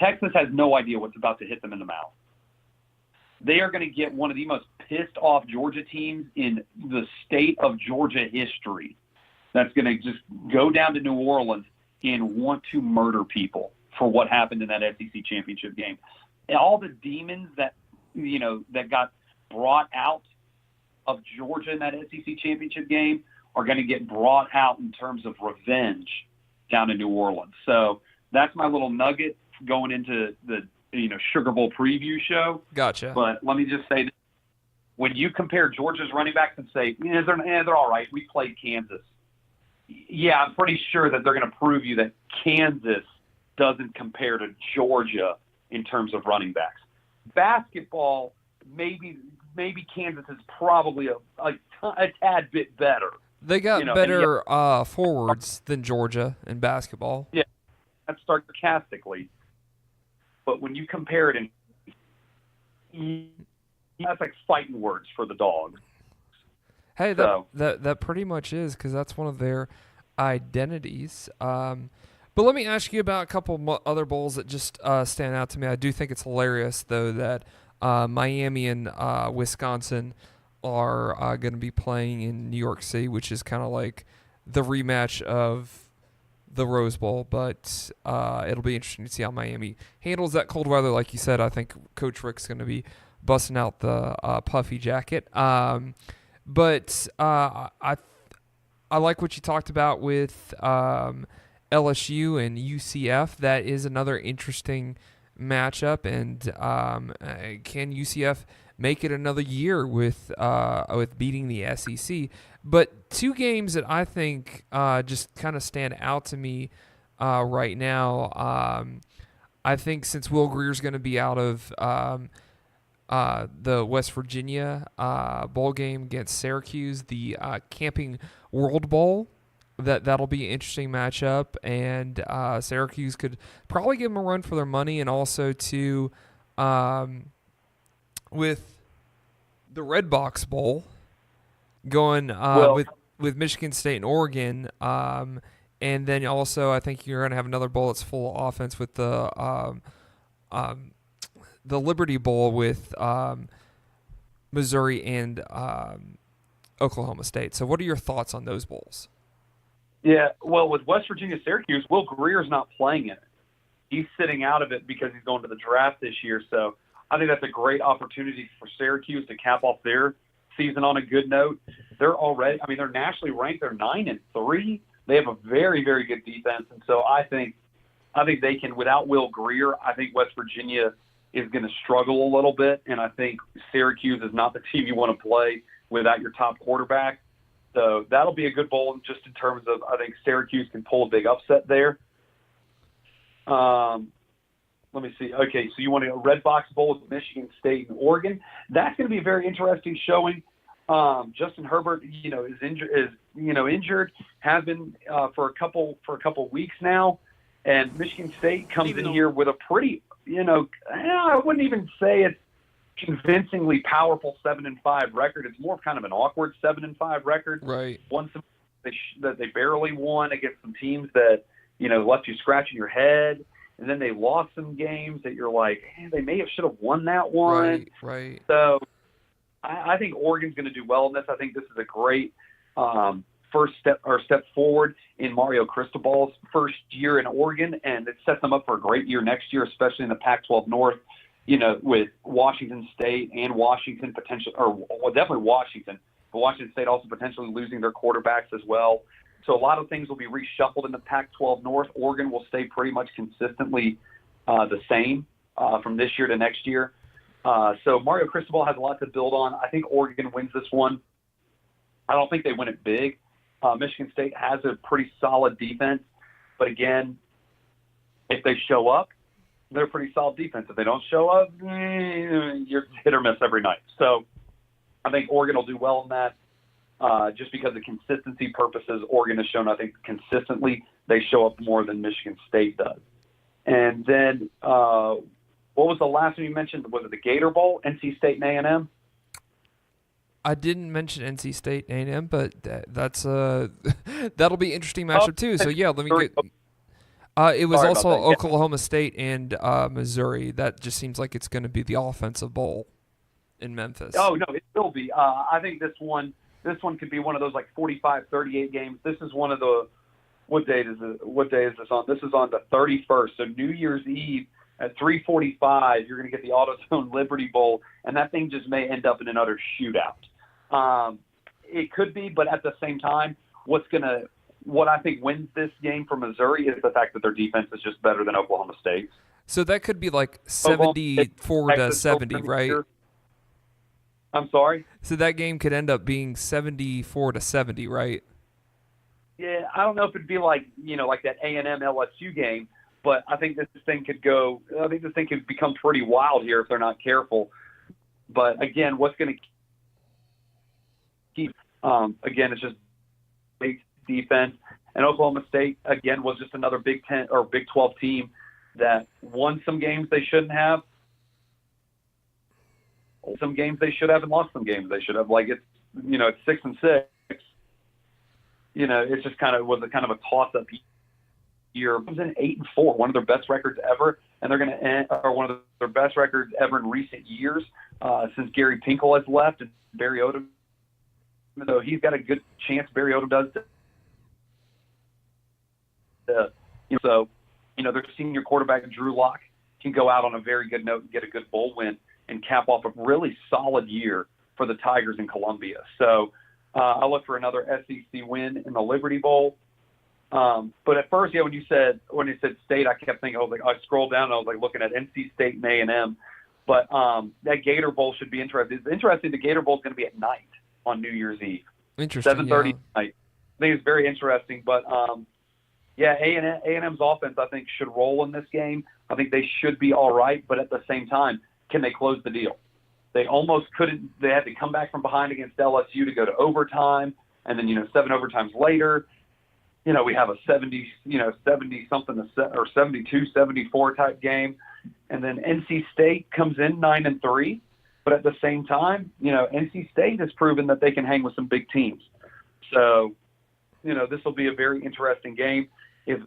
Texas has no idea what's about to hit them in the mouth. They are going to get one of the most pissed off Georgia teams in the state of Georgia history. That's going to just go down to New Orleans and want to murder people for what happened in that SEC championship game. And all the demons that got brought out of Georgia in that SEC championship game are going to get brought out in terms of revenge down in New Orleans. So that's my little nugget going into the Sugar Bowl preview show. Gotcha. But let me just say this. When you compare Georgia's running backs and say, they're all right, we played Kansas. Yeah, I'm pretty sure that they're going to prove you that Kansas doesn't compare to Georgia in terms of running backs. Basketball, maybe Kansas is probably a tad bit better. They got better forwards than Georgia in basketball. Yeah, that's sarcastically. But when you compare it, that's like fighting words for the dogs. Hey, that pretty much is, because that's one of their identities. But let me ask you about a couple other bowls that just stand out to me. I do think it's hilarious, though, that Miami and Wisconsin are going to be playing in New York City, which is kind of like the rematch of the Rose Bowl. But it'll be interesting to see how Miami handles that cold weather. Like you said, I think Coach Rick's going to be busting out the puffy jacket. But I like what you talked about with LSU and UCF. That is another interesting matchup. And can UCF make it another year with beating the SEC? But two games that I think just kind of stand out to me right now. I think since Will Greer's going to be out of the West Virginia bowl game against Syracuse, the Camping World Bowl, that'll be an interesting matchup, and Syracuse could probably give them a run for their money, and also to with the Red Box Bowl going with Michigan State and Oregon, and then also I think you're going to have another bowl that's full of offense with the Liberty Bowl with Missouri and Oklahoma State. So what are your thoughts on those bowls? Yeah, well, with West Virginia Syracuse, Will Greer's not playing in it. He's sitting out of it because he's going to the draft this year. So I think that's a great opportunity for Syracuse to cap off their season on a good note. They're nationally ranked. They're 9-3. They have a very, very good defense. And so I think they can, without Will Greer, I think West Virginia is going to struggle a little bit. And I think Syracuse is not the team you want to play without your top quarterback. So that'll be a good bowl just in terms of, I think Syracuse can pull a big upset there. Let me see. Okay, so you want a Red Box Bowl with Michigan State and Oregon. That's going to be a very interesting showing. Justin Herbert, is injured, has been for a couple weeks now, and Michigan State comes in here with a pretty, I wouldn't even say it's convincingly powerful 7-5 record. It's more kind of an awkward 7-5 record. Right. Won some that they barely won against some teams that left you scratching your head, and then they lost some games that you're like, they should have won that one. Right. So I think Oregon's going to do well in this. I think this is a great first step forward in Mario Cristobal's first year in Oregon, and it sets them up for a great year next year, especially in the Pac-12 North. With Washington State and Washington definitely Washington, but Washington State also potentially losing their quarterbacks as well. So a lot of things will be reshuffled in the Pac-12 North. Oregon will stay pretty much consistently the same from this year to next year. So Mario Cristobal has a lot to build on. I think Oregon wins this one. I don't think they win it big. Michigan State has a pretty solid defense, but again, if they show up, they're a pretty solid defense. If they don't show up, you're hit or miss every night. So I think Oregon will do well in that. Just because of consistency purposes, Oregon has shown, I think, consistently they show up more than Michigan State does. And then what was the last one you mentioned? Was it the Gator Bowl, NC State and A&M? I didn't mention NC State and A&M, but that's that'll be an interesting matchup too. So yeah, let me get. It was Sorry also about that. Yeah. Oklahoma State and Missouri. That just seems like it's going to be the offensive bowl in Memphis. Oh no, it will be. I think this one could be one of those like 45-38 games. This is one of the what day is this on? This is on the 31st. So New Year's Eve at 3:45, you're going to get the AutoZone Liberty Bowl, and that thing just may end up in another shootout. It could be, but at the same time, what I think wins this game for Missouri is the fact that their defense is just better than Oklahoma State's. So that could be like 74 to 70, right? I'm sorry? So that game could end up being 74 to 70, right? Yeah, I don't know if it'd be like, like that A&M LSU game, but I think this thing could become pretty wild here if they're not careful. But again, what's going to keep, it's just big defense. And Oklahoma State, again, was just another Big 10 or Big 12 team that won some games they shouldn't have. Some games they should have and lost some games they should have. Like it's 6-6. It's just was a toss-up year. It was in 8-4, one of their best records ever, and they're going to end, or one of their best records ever in recent years since Gary Pinkel has left and Barry Odom. So he's got a good chance. Barry Odom does. Their senior quarterback Drew Lock can go out on a very good note and get a good bowl win and cap off a really solid year for the Tigers in Columbia. So I look for another SEC win in the Liberty Bowl. But at first, when you said state, I kept thinking, I scrolled down and I was like looking at NC State and A&M. But that Gator Bowl should be interesting. It's interesting. The Gator Bowl is going to be at night on New Year's Eve. Interesting. 7:30 at night. I think it's very interesting. But A&M's offense I think should roll in this game. I think they should be all right. But at the same time, can they close the deal? They almost couldn't. They had to come back from behind against LSU to go to overtime, and then 7 overtimes later, we have a 70 something or 72-74 type game, and then NC State comes in 9-3, but at the same time, NC State has proven that they can hang with some big teams. So, this will be a very interesting game. If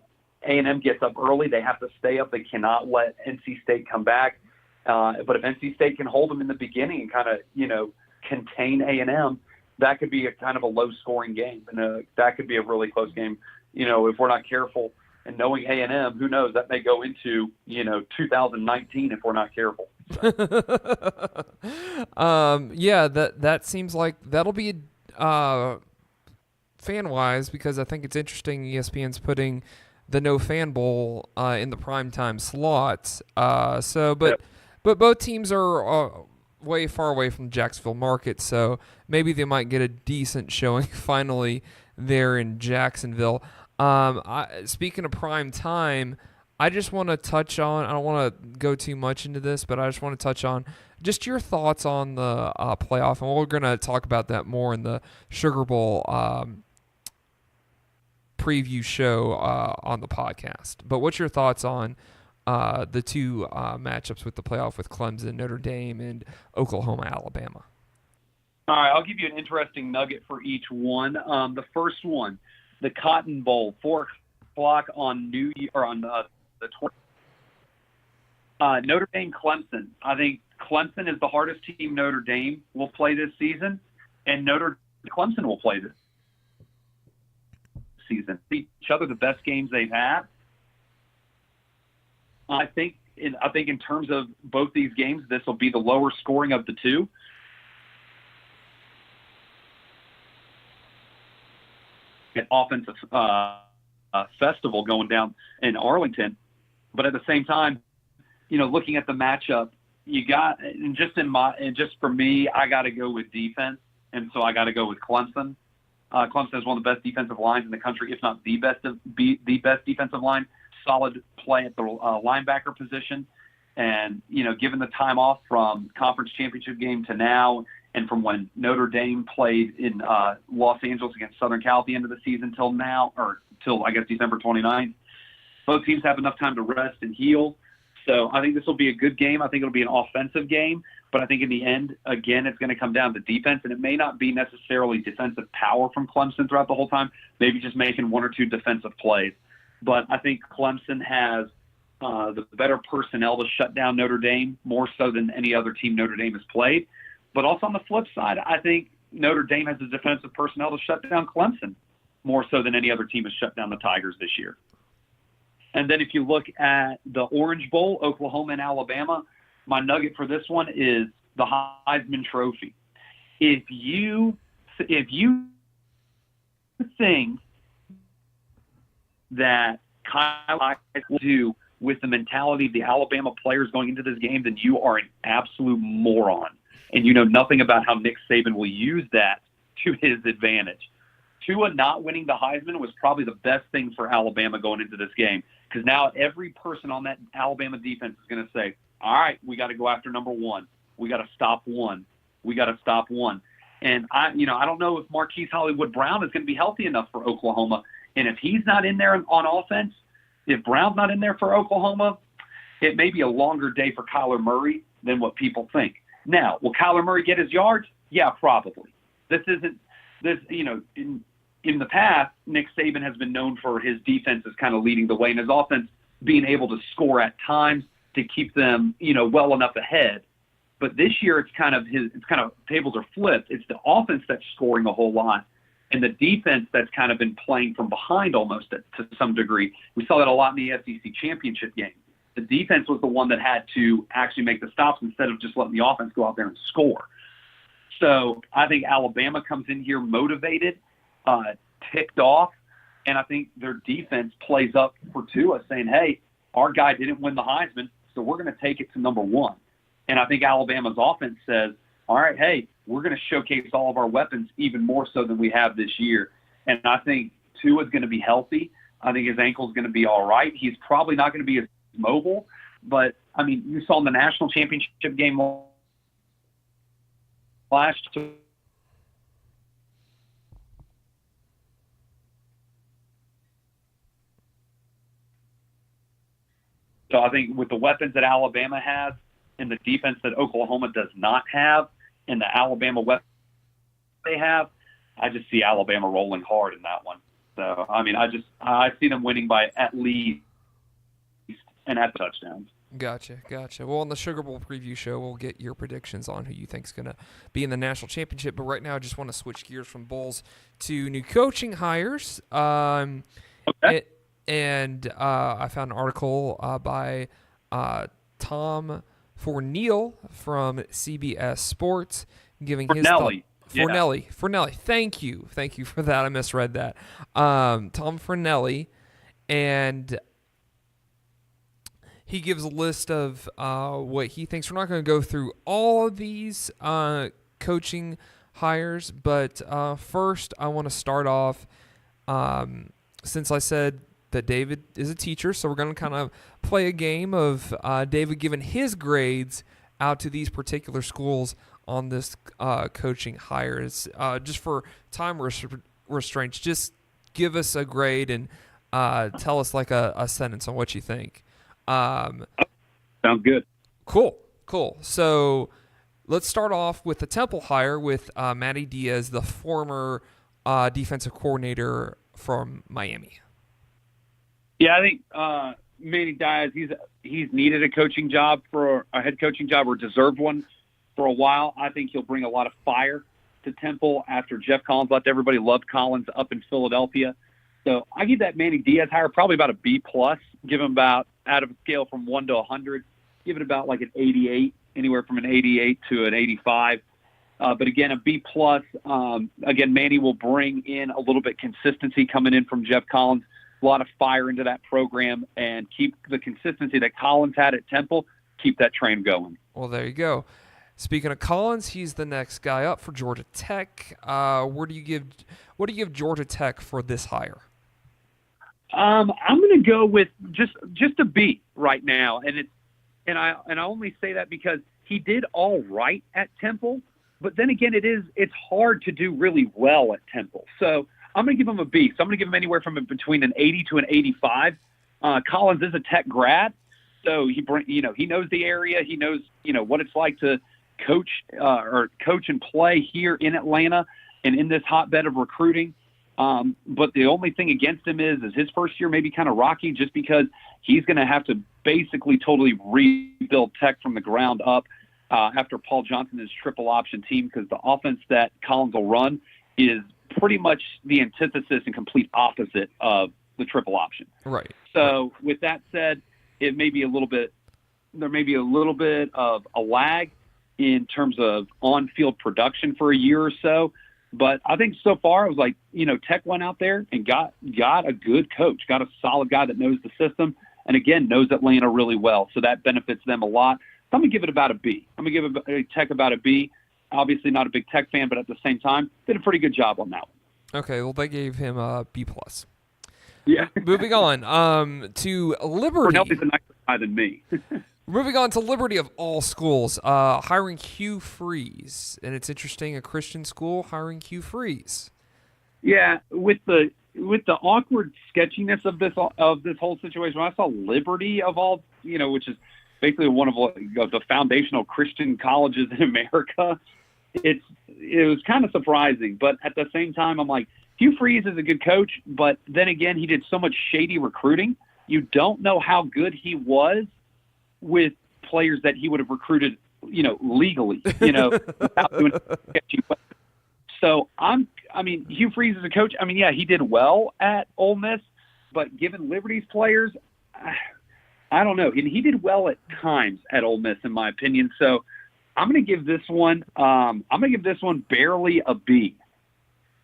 A&M gets up early, they have to stay up. They cannot let NC State come back. But if NC State can hold them in the beginning and kind of, contain A&M, that could be a kind of a low-scoring game, and that could be a really close game. If we're not careful, and knowing A&M, who knows, that may go into 2019 if we're not careful. That seems like that'll be fan-wise, because I think it's interesting. ESPN's putting the No Fan Bowl in the primetime slots. But both teams are way far away from the Jacksonville market, so maybe they might get a decent showing finally there in Jacksonville. Speaking of prime time, I just want to touch on, I don't want to go too much into this, but I just want to touch on just your thoughts on the playoff, and we're going to talk about that more in the Sugar Bowl preview show on the podcast. But what's your thoughts on the two matchups with the playoff with Clemson, Notre Dame, and Oklahoma, Alabama? All right, I'll give you an interesting nugget for each one. The first one, the Cotton Bowl, 4 o'clock on New Year, or on the 20th. Notre Dame, Clemson. I think Clemson is the hardest team Notre Dame will play this season, and Clemson will play this season. Each other the best games they've had. I think in terms of both these games, this will be the lower scoring of the two. An offensive festival going down in Arlington, but at the same time, looking at the matchup, just for me, I got to go with defense, and so I got to go with Clemson. Clemson has one of the best defensive lines in the country, if not the best defensive line. Solid play at the linebacker position, and given the time off from conference championship game to now, and from when Notre Dame played in Los Angeles against Southern Cal at the end of the season till now, or till I guess December 29th, both teams have enough time to rest and heal. So I think this will be a good game. I think it'll be an offensive game, but I think in the end, again, it's going to come down to defense, and it may not be necessarily defensive power from Clemson throughout the whole time, maybe just making one or two defensive plays. but I think Clemson has the better personnel to shut down Notre Dame more so than any other team Notre Dame has played. But also on the flip side, I think Notre Dame has the defensive personnel to shut down Clemson more so than any other team has shut down the Tigers this year. And then if you look at the Orange Bowl, Oklahoma and Alabama, my nugget for this one is the Heisman Trophy. If you think that Kyle will do with the mentality of the Alabama players going into this game, then you are an absolute moron. And you know nothing about how Nick Saban will use that to his advantage. Tua not winning the Heisman was probably the best thing for Alabama going into this game, because now every person on that Alabama defense is going to say, all right, we got to go after number one. We got to stop one. We got to stop one. And I don't know if Marquise Hollywood Brown is going to be healthy enough for Oklahoma. And if he's not in there on offense, if Brown's not in there for Oklahoma, it may be a longer day for Kyler Murray than what people think. Now, will Kyler Murray get his yards? Yeah, probably. In the past, Nick Saban has been known for his defenses kind of leading the way and his offense being able to score at times to keep them, well enough ahead. But this year, it's kind of tables are flipped. It's the offense that's scoring a whole lot, and the defense that's kind of been playing from behind almost to some degree. We saw that a lot in the SEC championship game. The defense was the one that had to actually make the stops instead of just letting the offense go out there and score. So I think Alabama comes in here motivated, ticked off, and I think their defense plays up for Tua, saying, hey, our guy didn't win the Heisman, so we're going to take it to number one. And I think Alabama's offense says, all right, hey, we're going to showcase all of our weapons even more so than we have this year. And I think Tua's going to be healthy. I think his ankle's going to be all right. He's probably not going to be as mobile, but, I mean, you saw in the national championship game last year. So I think with the weapons that Alabama has and the defense that Oklahoma does not have and the Alabama weapons they have, I just see Alabama rolling hard in that one. So, I mean, I see them winning by at least and at touchdowns. Gotcha. Well, on the Sugar Bowl preview show, we'll get your predictions on who you think's going to be in the national championship. But right now, I just want to switch gears from bowls to new coaching hires. Okay. I found an article by Tom Fornelli from CBS Sports giving his thought. Fornelli. Thank you for that. I misread that. Tom Fornelli, and he gives a list of what he thinks. We're not going to go through all of these coaching hires, but first I want to start off, since I said that David is a teacher, so we're going to kind of play a game of David giving his grades out to these particular schools on this coaching hires. Just for time restraints, just give us a grade and tell us like a sentence on what you think. Sounds good. Cool. So let's start off with the Temple hire with Matty Diaz, the former defensive coordinator from Miami. Yeah, I think Manny Diaz, he's needed a coaching job for a head coaching job, or deserved one for a while. I think he'll bring a lot of fire to Temple after Jeff Collins left. Everybody loved Collins up in Philadelphia. So I give that Manny Diaz hire probably about a B+. Give him about, out of a scale from 1 to 100, give it about like an 88, anywhere from an 88 to an 85. But again, a B+. Again, Manny will bring in a little bit consistency coming in from Jeff Collins. A lot of fire into that program and keep the consistency that Collins had at Temple, keep that train going. Well, there you go. Speaking of Collins, he's the next guy up for Georgia Tech. What do you give Georgia Tech for this hire? I'm going to go with just a B right now, and I only say that because he did all right at Temple, but then again, it's hard to do really well at Temple. So I'm going to give him a B. So I'm going to give him anywhere from between an 80 to an 85. Collins is a Tech grad, so he knows the area. He knows what it's like to coach and play here in Atlanta and in this hotbed of recruiting. But the only thing against him is his first year may be kind of rocky just because he's going to have to basically totally rebuild Tech from the ground up after Paul Johnson is triple option team, because the offense that Collins will run is pretty much the antithesis and complete opposite of the triple option. Right. So with that said, there may be a little bit of a lag in terms of on-field production for a year or so. But I think so far it was like, Tech went out there and got a good coach, got a solid guy that knows the system, and again, knows Atlanta really well. So that benefits them a lot. So I'm going to give it about a B. I'm going to give Tech about a B. Obviously not a big Tech fan, but at the same time, did a pretty good job on that one. Okay, well, they gave him a B+. Yeah. Moving on to Liberty. Cornelius is a nicer guy than me. Moving on to Liberty of all schools, hiring Hugh Freeze. And it's interesting, a Christian school hiring Hugh Freeze. Yeah, with the awkward sketchiness of this whole situation, when I saw Liberty of all, which is basically one of the foundational Christian colleges in America, it was kind of surprising. But at the same time, I'm like, Hugh Freeze is a good coach, but then again, he did so much shady recruiting. You don't know how good he was with players that he would have recruited, legally, without doing sketchy. So Hugh Freeze is a coach. Yeah, he did well at Ole Miss, but given Liberty's players, I don't know. And he did well at times at Ole Miss, in my opinion. So I'm going to give this one. Barely a B.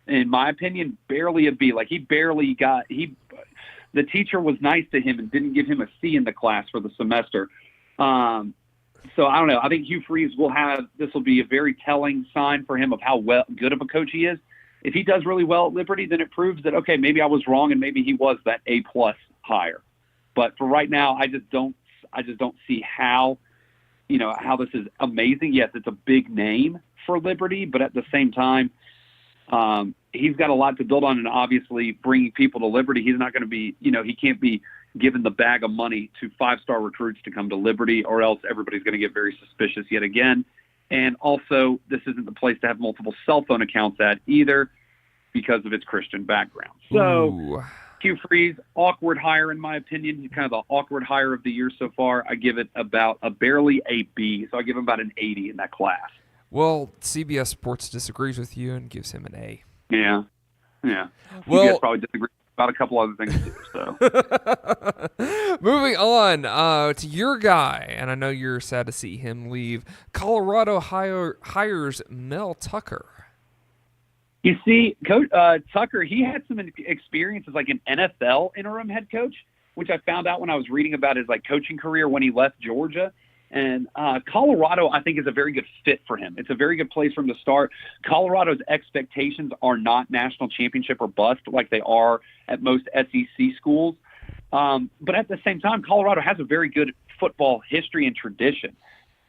In my opinion, barely a B. Like the teacher was nice to him and didn't give him a C in the class for the semester. So I don't know. I think Hugh Freeze this will be a very telling sign for him of how good of a coach he is. If he does really well at Liberty, then it proves that, okay, maybe I was wrong and maybe he was that A+ higher. But for right now, I just don't see how this is amazing. Yes, it's a big name for Liberty, but at the same time, he's got a lot to build on, and obviously bringing people to Liberty, he's not going to be, he can't be given the bag of money to 5-star recruits to come to Liberty, or else everybody's going to get very suspicious yet again. And also, this isn't the place to have multiple cell phone accounts at either because of its Christian background. So, Ooh. Hugh Freeze, awkward hire in my opinion. He's kind of the awkward hire of the year so far. I give it about barely a B, so I give him about an 80 in that class. Well, CBS Sports disagrees with you and gives him an A. Yeah. Well, CBS probably disagrees about a couple other things too. So, moving on to your guy, and I know you're sad to see him leave. Colorado hires Mel Tucker. You see, Coach Tucker, he had some experience as like an NFL interim head coach, which I found out when I was reading about his coaching career when he left Georgia. And Colorado, I think, is a very good fit for him. It's a very good place for him to start. Colorado's expectations are not national championship or bust like they are at most SEC schools. But at the same time, Colorado has a very good football history and tradition.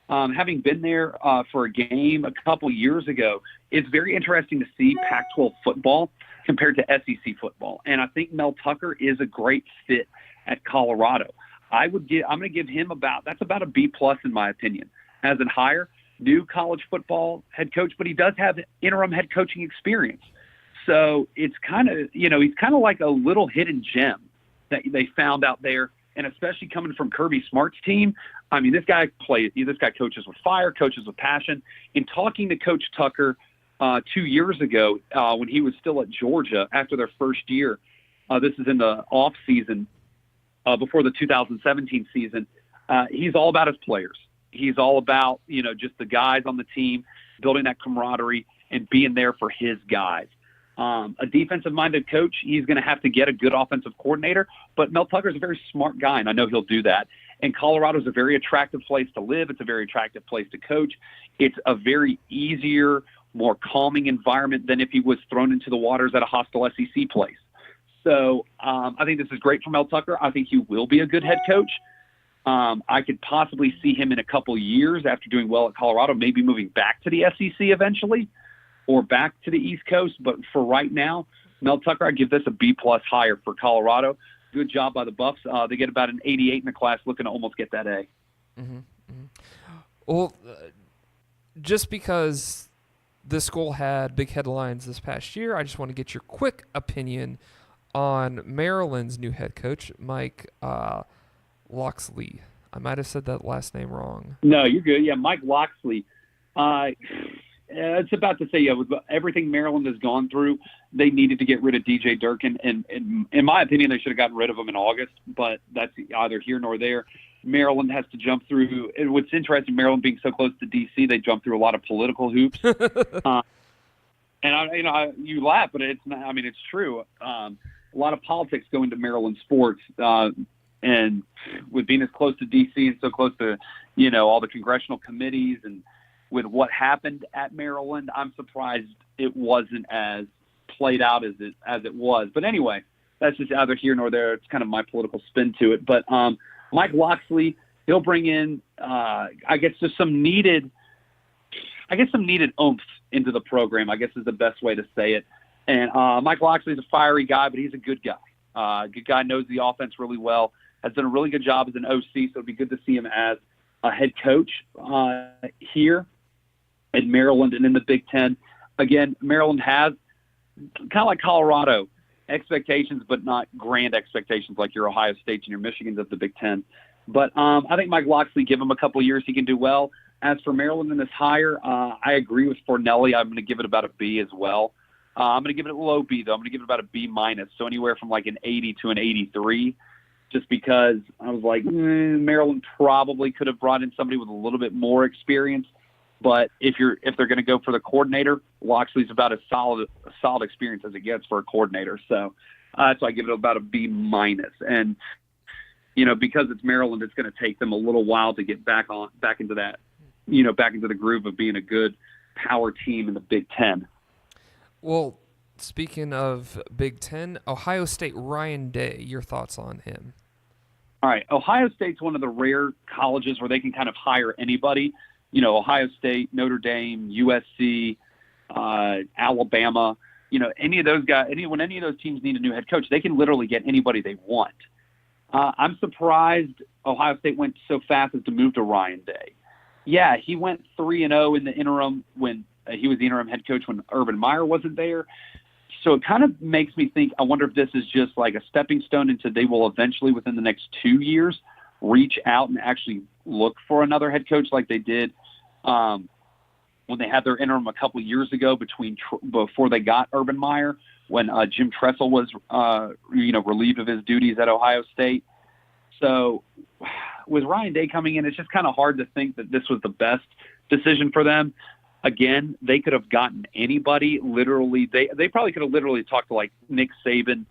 Having been there for a game a couple years ago, it's very interesting to see Pac-12 football compared to SEC football. And I think Mel Tucker is a great fit at Colorado. I'm going to give him about a B+ in my opinion. As a hire, new college football head coach, but he does have interim head coaching experience. So it's kind of, he's kind of like a little hidden gem that they found out there. And especially coming from Kirby Smart's team, this guy coaches with fire, coaches with passion. In talking to Coach Tucker 2 years ago when he was still at Georgia after their first year, this is in the off season before the 2017 season, he's all about his players. He's all about, just the guys on the team, building that camaraderie and being there for his guys. A defensive-minded coach, he's going to have to get a good offensive coordinator, but Mel Tucker's a very smart guy, and I know he'll do that. And Colorado's a very attractive place to live. It's a very attractive place to coach. It's a very easier, more calming environment than if he was thrown into the waters at a hostile SEC place. So I think this is great for Mel Tucker. I think he will be a good head coach. I could possibly see him in a couple years after doing well at Colorado, maybe moving back to the SEC eventually or back to the East Coast. But for right now, Mel Tucker, I give this a B+ higher for Colorado. Good job by the Buffs. They get about an 88 in the class, looking to almost get that A. Mm-hmm. Well, just because this school had big headlines this past year. I just want to get your quick opinion on Maryland's new head coach, Mike Locksley. I might have said that last name wrong. No, you're good. Yeah, Mike Locksley. It's about to say, yeah, with everything Maryland has gone through, they needed to get rid of DJ Durkin. And in my opinion, they should have gotten rid of him in August, but that's either here nor there. Maryland has to jump through. And what's interesting, Maryland being so close to D.C., they jump through a lot of political hoops. You laugh, but it's not. I mean, it's true. A lot of politics go into Maryland sports, and with being as close to D.C. and so close to, all the congressional committees, and with what happened at Maryland, I'm surprised it wasn't as played out as it was. But anyway, that's just either here nor there. It's kind of my political spin to it. But Mike Locksley, he'll bring in, I guess, just some needed oomph into the program, I guess is the best way to say it. And Mike Locksley's a fiery guy, but he's a good guy. Good guy, knows the offense really well, has done a really good job as an OC, so it'd be good to see him as a head coach here in Maryland and in the Big Ten. Again, Maryland has, kind of like Colorado, expectations, but not grand expectations like your Ohio States and your Michigans of the Big Ten. But I think Mike Locksley, give him a couple of years, he can do well. As for Maryland in this hire, I agree with Fornelli. I'm going to give it about a B as well. I'm going to give it a low B, though. I'm going to give it about a B minus, so anywhere from like an 80 to an 83, just because I was like, Maryland probably could have brought in somebody with a little bit more experience. But if they're going to go for the coordinator, Locksley's about as solid experience as it gets for a coordinator. So I give it about a B minus. And because it's Maryland, it's going to take them a little while to get back into that, back into the groove of being a good power team in the Big Ten. Well, speaking of Big Ten, Ohio State, Ryan Day, your thoughts on him? All right. Ohio State's one of the rare colleges where they can kind of hire anybody. Ohio State, Notre Dame, USC, Alabama, any of those guys, when any of those teams need a new head coach, they can literally get anybody they want. I'm surprised Ohio State went so fast as to move to Ryan Day. Yeah, he went 3-0 in the interim when he was the interim head coach when Urban Meyer wasn't there. So it kind of makes me think, I wonder if this is just like a stepping stone into they will eventually, within the next 2 years, reach out and actually look for another head coach like they did when they had their interim a couple of years ago before they got Urban Meyer, when Jim Tressel was relieved of his duties at Ohio State. So with Ryan Day coming in, it's just kind of hard to think that this was the best decision for them. Again, they could have gotten anybody. Literally, they probably could have literally talked to like Nick Saban,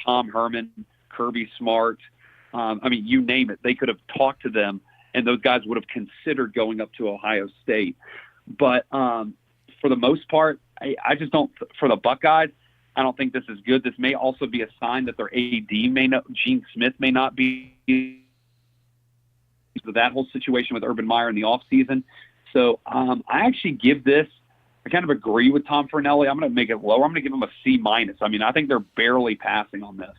Tom Herman, Kirby Smart. You name it. They could have talked to them, and those guys would have considered going up to Ohio State. But for the most part, I just don't. For the Buckeyes, I don't think this is good. This may also be a sign that their AD Gene Smith may not be. That whole situation with Urban Meyer in the offseason. So I actually give this. I kind of agree with Tom Fornelli. I'm going to make it lower. I'm going to give them a C minus. I think they're barely passing on this.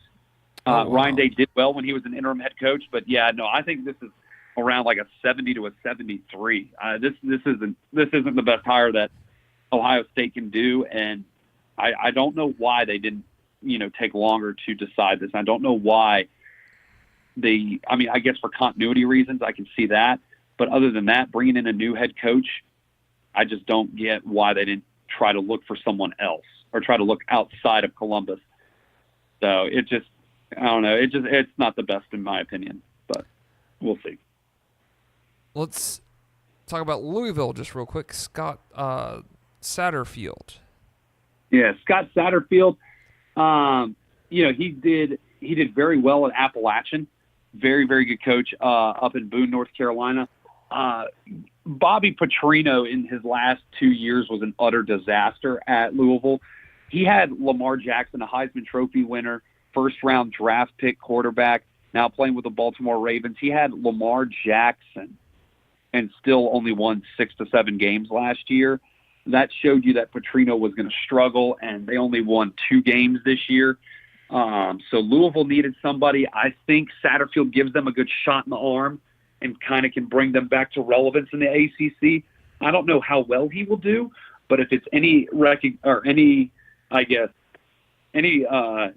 Wow. Ryan Day did well when he was an interim head coach, but yeah, no, I think this is around like a 70 to a 73. This isn't the best hire that Ohio State can do, and I don't know why they didn't take longer to decide this. I don't know why I guess for continuity reasons I can see that, but other than that, bringing in a new head coach, I just don't get why they didn't try to look for someone else or try to look outside of Columbus. So it just, I don't know. It's not the best in my opinion, but we'll see. Let's talk about Louisville just real quick. Scott Satterfield. Yeah, Scott Satterfield. He did very well at Appalachian. Very, very good coach up in Boone, North Carolina. Bobby Petrino in his last 2 years was an utter disaster at Louisville. He had Lamar Jackson, a Heisman Trophy winner, first-round draft pick quarterback, now playing with the Baltimore Ravens. He had Lamar Jackson and still only won 6 to 7 games last year. That showed you that Petrino was going to struggle, and they only won 2 games this year. So Louisville needed somebody. I think Satterfield gives them a good shot in the arm and kind of can bring them back to relevance in the ACC. I don't know how well he will do, But if it's any I guess, any oh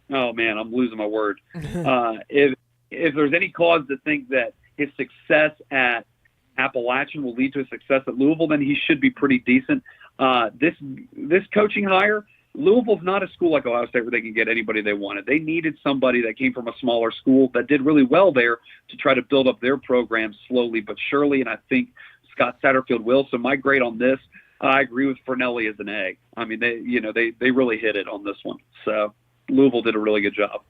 man, I'm losing my word. If there's any cause to think that his success at Appalachian will lead to his success at Louisville, then he should be pretty decent. This coaching hire, Louisville's not a school like Ohio State where they can get anybody they wanted. They needed somebody that came from a smaller school that did really well there to try to build up their program slowly but surely, and I think Scott Satterfield will. So my grade on this, I agree with Fornelli as an A. I mean, they really hit it on this one. So Louisville did a really good job.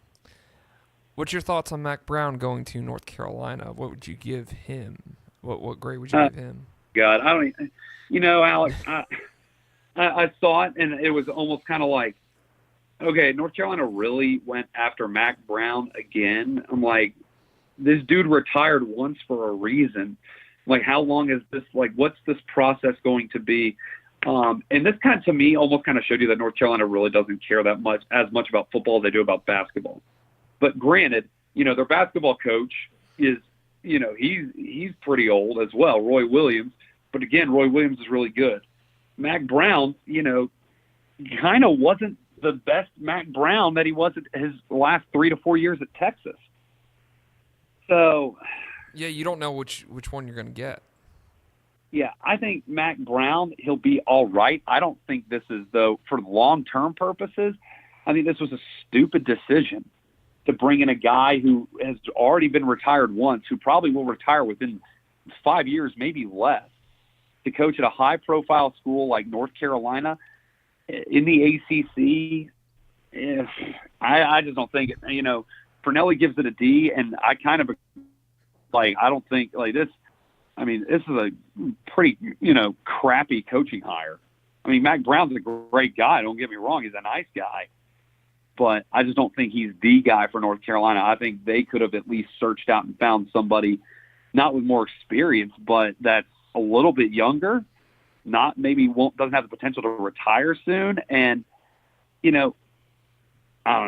What's your thoughts on Mack Brown going to North Carolina? What would you give him? What grade would you give him? God, I don't. Alex, I saw it, and it was almost kind of like, okay, North Carolina really went after Mack Brown again. I'm like, this dude retired once for a reason. Like, how long is this? Like, what's this process going to be? And this kind of, to me, almost kind of showed you that North Carolina really doesn't care as much about football as they do about basketball. But granted, their basketball coach is, he's pretty old as well, Roy Williams. But again, Roy Williams is really good. Mack Brown, kind of wasn't the best Mack Brown that he was at his last 3 to 4 years at Texas. So, yeah, you don't know which one you're going to get. Yeah, I think Mack Brown, he'll be all right. I don't think this is, though, for long-term purposes, I think this was a stupid decision to bring in a guy who has already been retired once, who probably will retire within 5 years, maybe less, to coach at a high-profile school like North Carolina in the ACC. I just don't think it. Fornelli gives it a D, and I kind of I don't think this. I mean, this is a pretty crappy coaching hire. I mean, Mack Brown's a great guy. Don't get me wrong; he's a nice guy, but I just don't think he's the guy for North Carolina. I think they could have at least searched out and found somebody, not with more experience, but that's a little bit younger, not maybe doesn't have the potential to retire soon. And, I don't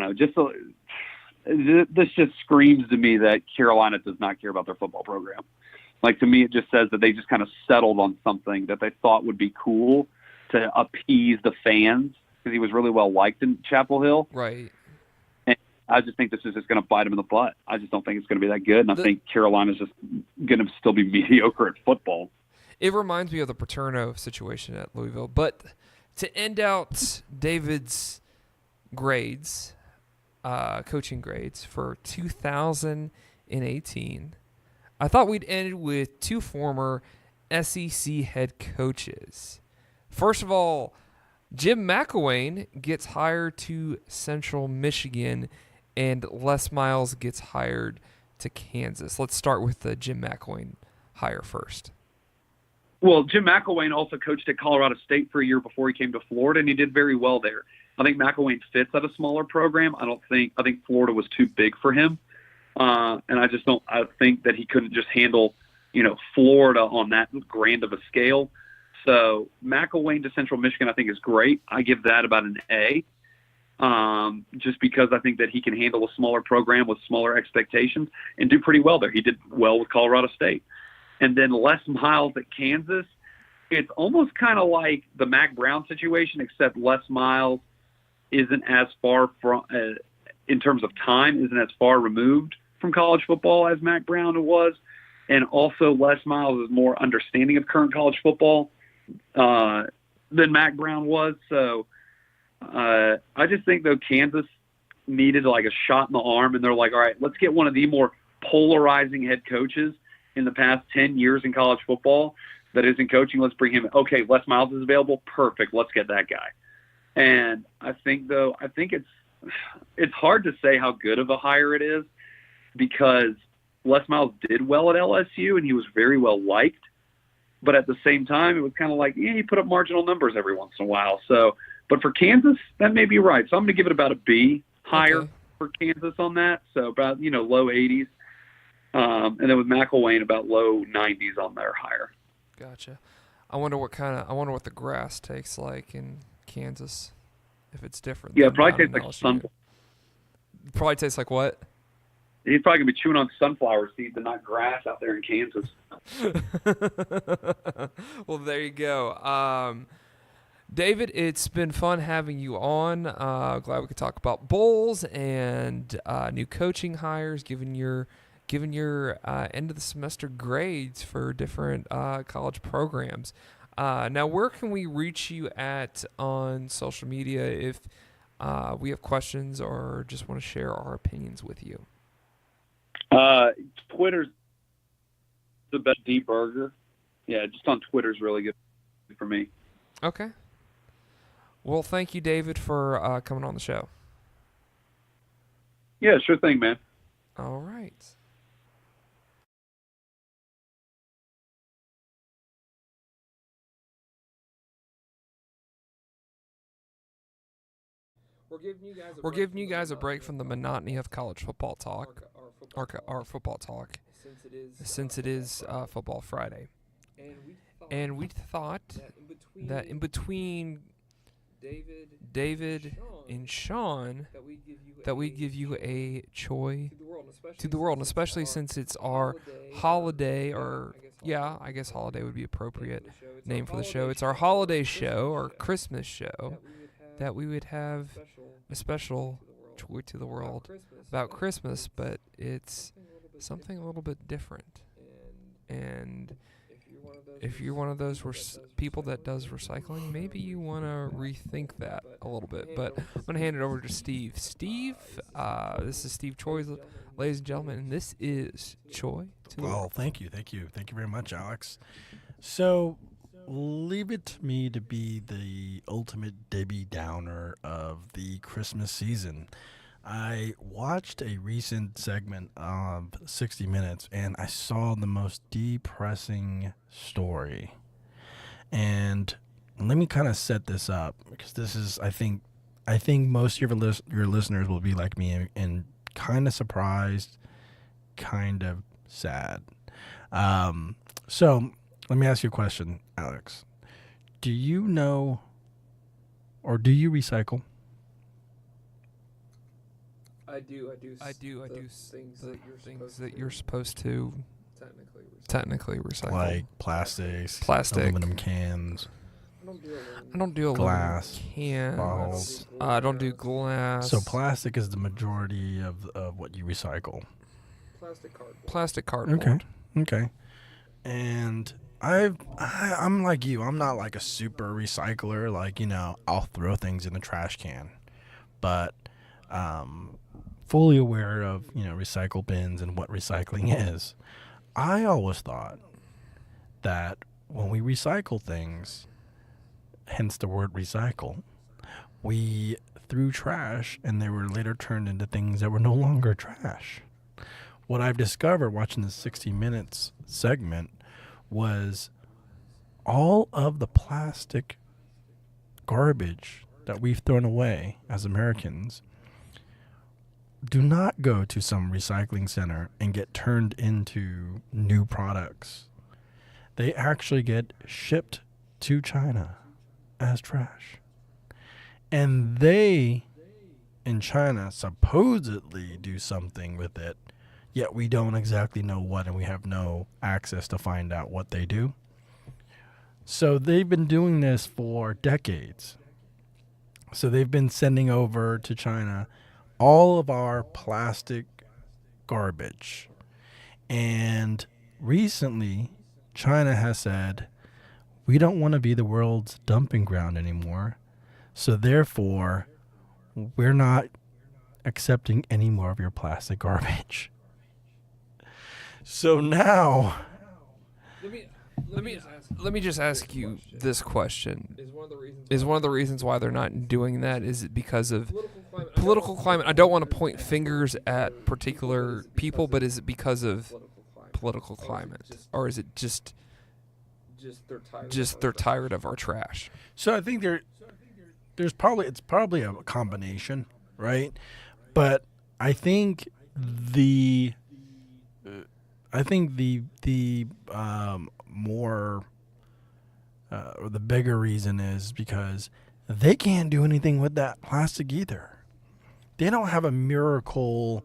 know, this just screams to me that Carolina does not care about their football program. Like, to me, it just says that they just kind of settled on something that they thought would be cool to appease the fans because he was really well liked in Chapel Hill. Right. And I just think this is just going to bite him in the butt. I just don't think it's going to be that good. And I think Carolina's just going to still be mediocre at football. It reminds me of the Paterno situation at Louisville. But to end out David's grades, coaching grades for 2018, I thought we'd end with two former SEC head coaches. First of all, Jim McElwain gets hired to Central Michigan, and Les Miles gets hired to Kansas. Let's start with the Jim McElwain hire first. Well, Jim McElwain also coached at Colorado State for a year before he came to Florida, and he did very well there. I think McElwain fits at a smaller program. I think Florida was too big for him. And I think that he couldn't just handle, Florida on that grand of a scale. So McElwain to Central Michigan, I think, is great. I give that about an A, just because I think that he can handle a smaller program with smaller expectations and do pretty well there. He did well with Colorado State. And then Les Miles at Kansas, it's almost kind of like the Mack Brown situation, except Les Miles isn't as far from, in terms of time, isn't as far removed from college football as Mack Brown was. And also Les Miles is more understanding of current college football than Mack Brown was. So I just think, though, Kansas needed like a shot in the arm, and they're like, all right, let's get one of the more polarizing head coaches in the past 10 years in college football that isn't coaching. Let's bring him. Okay, Les Miles is available. Perfect. Let's get that guy. And I think it's hard to say how good of a hire it is, because Les Miles did well at LSU and he was very well liked. But at the same time, it was kind of like, he put up marginal numbers every once in a while. So, but for Kansas, that may be right. So I'm going to give it about a B higher for Kansas on that. So about, low 80s. And then with McElwain, about low 90s on their hire. Gotcha. I wonder what the grass tastes like in Kansas, if it's different. Yeah, it probably tastes like Sun Bowl. Probably tastes like what? He's probably gonna be chewing on sunflower seeds and not grass out there in Kansas. Well, there you go. David, it's been fun having you on. Glad we could talk about bowls and new coaching hires, given your end of the semester grades for different college programs. Now, where can we reach you at on social media if we have questions or just want to share our opinions with you? Twitter's the best. D Burger. Yeah, just on Twitter's really good for me. Okay. Well, thank you, David, for coming on the show. Yeah, sure thing, man. All right. We're giving you guys a break from the monotony of college football talk, our football talk, since it is Football Friday. And we thought that in between David and Sean, that we give you a Choi to the world, and especially since it's our holiday, or yeah, I guess holiday would be appropriate name for the show. It's our holiday show, or Christmas show, that we would have a special Choi to the world about Christmas, but it's something a little bit different. And if you're one of those people that does recycling, maybe you want to rethink that a little bit. But I'm going to hand it over to Steve. Steve, this is Steve Choi, ladies and gentlemen, and this is Choi to the Well, world. thank you very much, Alex. So, leave it to me to be the ultimate Debbie Downer of the Christmas season. I watched a recent segment of 60 Minutes, and I saw the most depressing story. And let me kind of set this up, because this is, I think most of your listeners will be like me and kind of surprised, kind of sad. So let me ask you a question, Alex. Do you know, or do you recycle? I do. Things that you're supposed to technically recycle. Like plastics, Plastic. aluminum cans. I don't do Glass, cans. bottles. I don't do glass. So plastic is the majority of what you recycle. Plastic cardboard. Okay. And I'm like you. I'm not like a super recycler. Like, I'll throw things in the trash can. But fully aware of, recycle bins and what recycling is. I always thought that when we recycle things, hence the word recycle, we threw trash and they were later turned into things that were no longer trash. What I've discovered watching the 60 Minutes segment was all of the plastic garbage that we've thrown away as Americans do not go to some recycling center and get turned into new products. They actually get shipped to China as trash. And they, in China, supposedly do something with it, yet we don't exactly know what, and we have no access to find out what they do. So they've been doing this for decades. So they've been sending over to China all of our plastic garbage. And recently, China has said, we don't want to be the world's dumping ground anymore. So therefore, we're not accepting any more of your plastic garbage. So now, Let me just ask you this question. Is one of the reasons why they're not doing that, is it because of political climate? I don't want to point fingers at particular people, but is it because of political climate, or is it just they're tired of our trash? so I think it's probably a combination, right? But I think the bigger reason is because they can't do anything with that plastic either. They don't have a miracle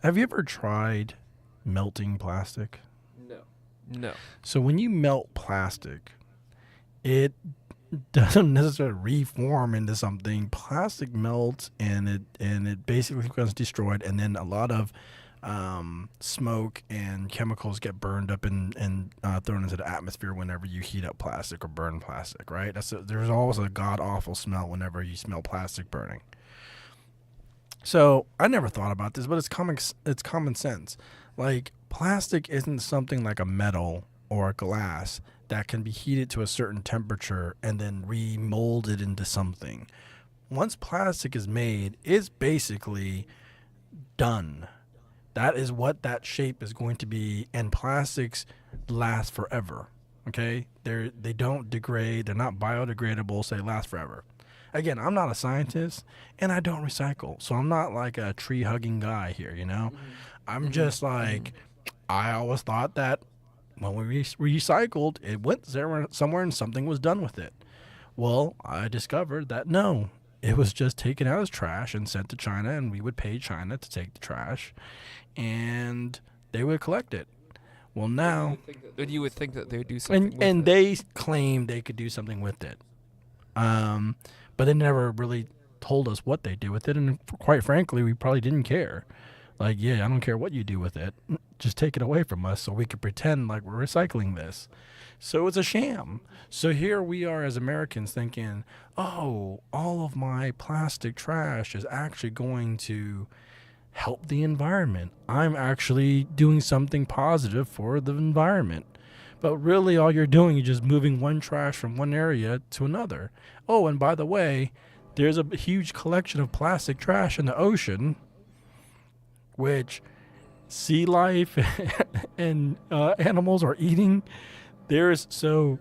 Have you ever tried melting plastic? No. So when you melt plastic, it doesn't necessarily reform into something. Plastic melts and it basically becomes destroyed, and then a lot of smoke and chemicals get burned up and thrown into the atmosphere whenever you heat up plastic or burn plastic, right? There's always a god awful smell whenever you smell plastic burning. So I never thought about this, but it's common sense. Like, plastic isn't something like a metal or a glass that can be heated to a certain temperature and then remolded into something. Once plastic is made, it's basically done. That is what that shape is going to be, and plastics last forever. Okay? They don't degrade, they're not biodegradable, so they last forever. Again, I'm not a scientist and I don't recycle. So I'm not like a tree hugging guy here, you know? I'm just like, I always thought that when we recycled, it went somewhere and something was done with it. Well, I discovered that no, it was just taken out as trash and sent to China, and we would pay China to take the trash and they would collect it. Well, now, But you would think that they would do something with and it. they claimed they could do something with it. But they never really told us what they did with it, and quite frankly, we probably didn't care. Like, yeah, I don't care what you do with it. Just take it away from us so we could pretend like we're recycling this. So it's a sham. So here we are as Americans thinking, oh, all of my plastic trash is actually going to help the environment. I'm actually doing something positive for the environment. But really all you're doing is just moving one trash from one area to another. Oh, and by the way, there's a huge collection of plastic trash in the ocean, which sea life and animals are eating. So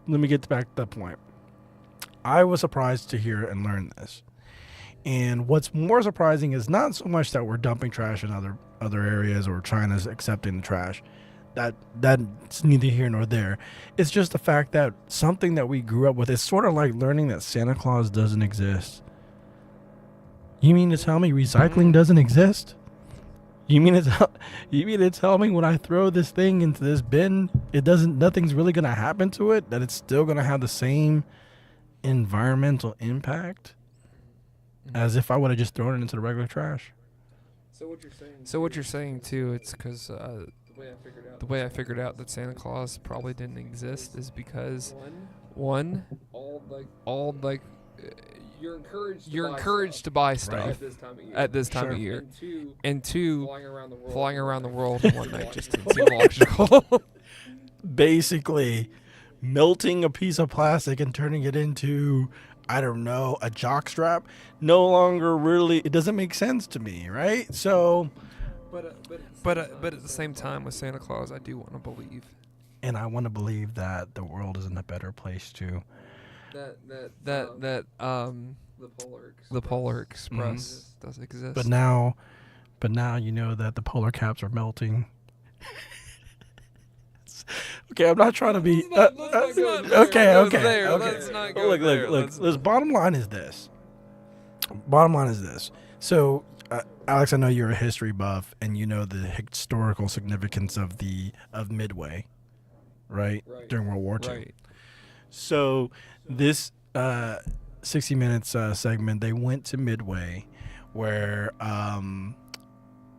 let me get back to that point. I was surprised to hear and learn this. And what's more surprising is not so much that we're dumping trash in other areas or China's accepting the trash. That's neither here nor there. It's just the fact that something that we grew up with is sort of like learning that Santa Claus doesn't exist. You mean to tell me recycling doesn't exist? You mean to tell me when I throw this thing into this bin, nothing's really gonna happen to it? That it's still gonna have the same environmental impact as if I would have just thrown it into the regular trash? So what you're saying too, it's because the way I figured out that Santa Claus probably didn't exist is because one, all like you're encouraged to buy stuff at this time of year, and two, flying around the world in one night just didn't seem logical. Basically, melting a piece of plastic and turning it into, I don't know, a jock strap no longer really, it doesn't make sense to me, right? So, But at the same time, with Santa Claus, I do want to believe. and I want to believe that the world is in a better place too. The Polar Express does exist. But now you know that the polar caps are melting. Okay, I'm not trying to be. Okay. Look. This bottom line is this. So, Alex, I know you're a history buff, and you know the historical significance of Midway, right? During World War II. Right. So, this 60 Minutes segment, they went to Midway, where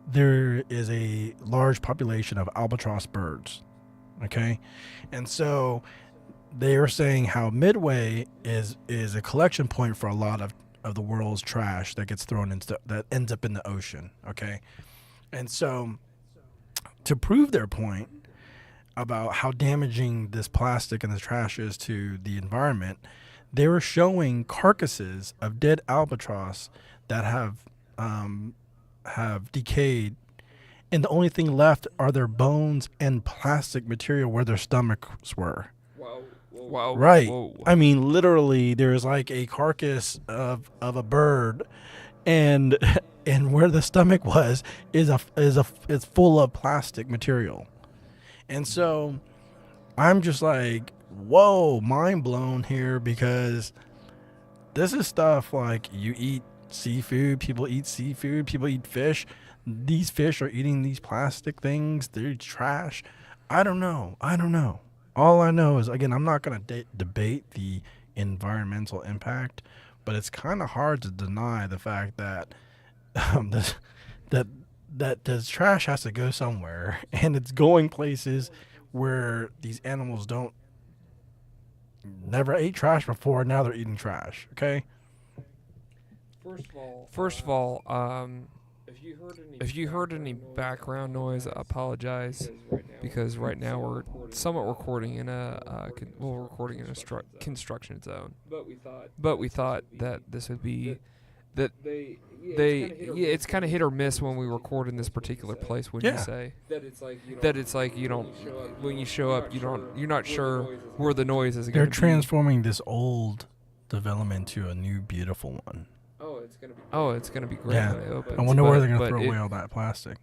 there is a large population of albatross birds. Okay, and so they are saying how Midway is a collection point for a lot of the world's trash that gets thrown into that ends up in the ocean. Okay, and so to prove their point about how damaging this plastic and the trash is to the environment, they were showing carcasses of dead albatross that have decayed, and the only thing left are their bones and plastic material where their stomachs were. Wow. Right. Whoa. I mean, literally, there's like a carcass of a bird, and where the stomach was is full of plastic material, and so I'm just like, whoa, mind blown here, because this is stuff like you eat seafood. People eat seafood. People eat fish. These fish are eating these plastic things. They're trash. I don't know. All I know is, again, I'm not going to debate the environmental impact, but it's kind of hard to deny the fact that that this trash has to go somewhere, and it's going places where these animals never ate trash before. Now they're eating trash. Okay. First of all, if you heard any background noise, I apologize, because right now we're somewhat recording in a construction zone. But we thought that this would be it's kind of hit or miss when we record in this particular place. When you say that it's like you don't, when you show up, you're not sure where the noise is going to be. They're transforming this old development to a new beautiful one. Oh, it's gonna be great Yeah. when it opens. I wonder where they're going to but throw it- away all that plastic.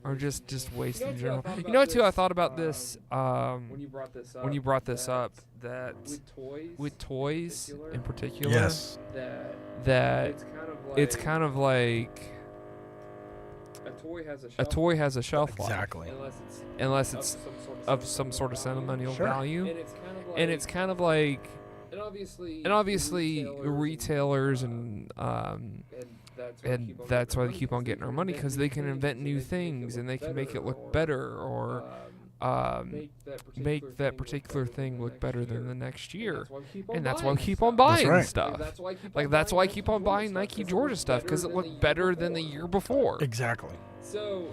Or just waste in general. You know, too, I thought about this when you brought this up, that with toys in particular, Yes. that it's kind of like a toy has a shelf life, Exactly. unless it's of some sort of sentimental Sure. value, and it's kind of like, and obviously retailers and that's why they keep on getting our money, because they can invent new things and they can make it look better, or make that particular thing look better than the next year, and that's why we keep on buying right. stuff. Like that's why I keep on buying Nike Georgia stuff, because it looked better than the year before. Exactly. So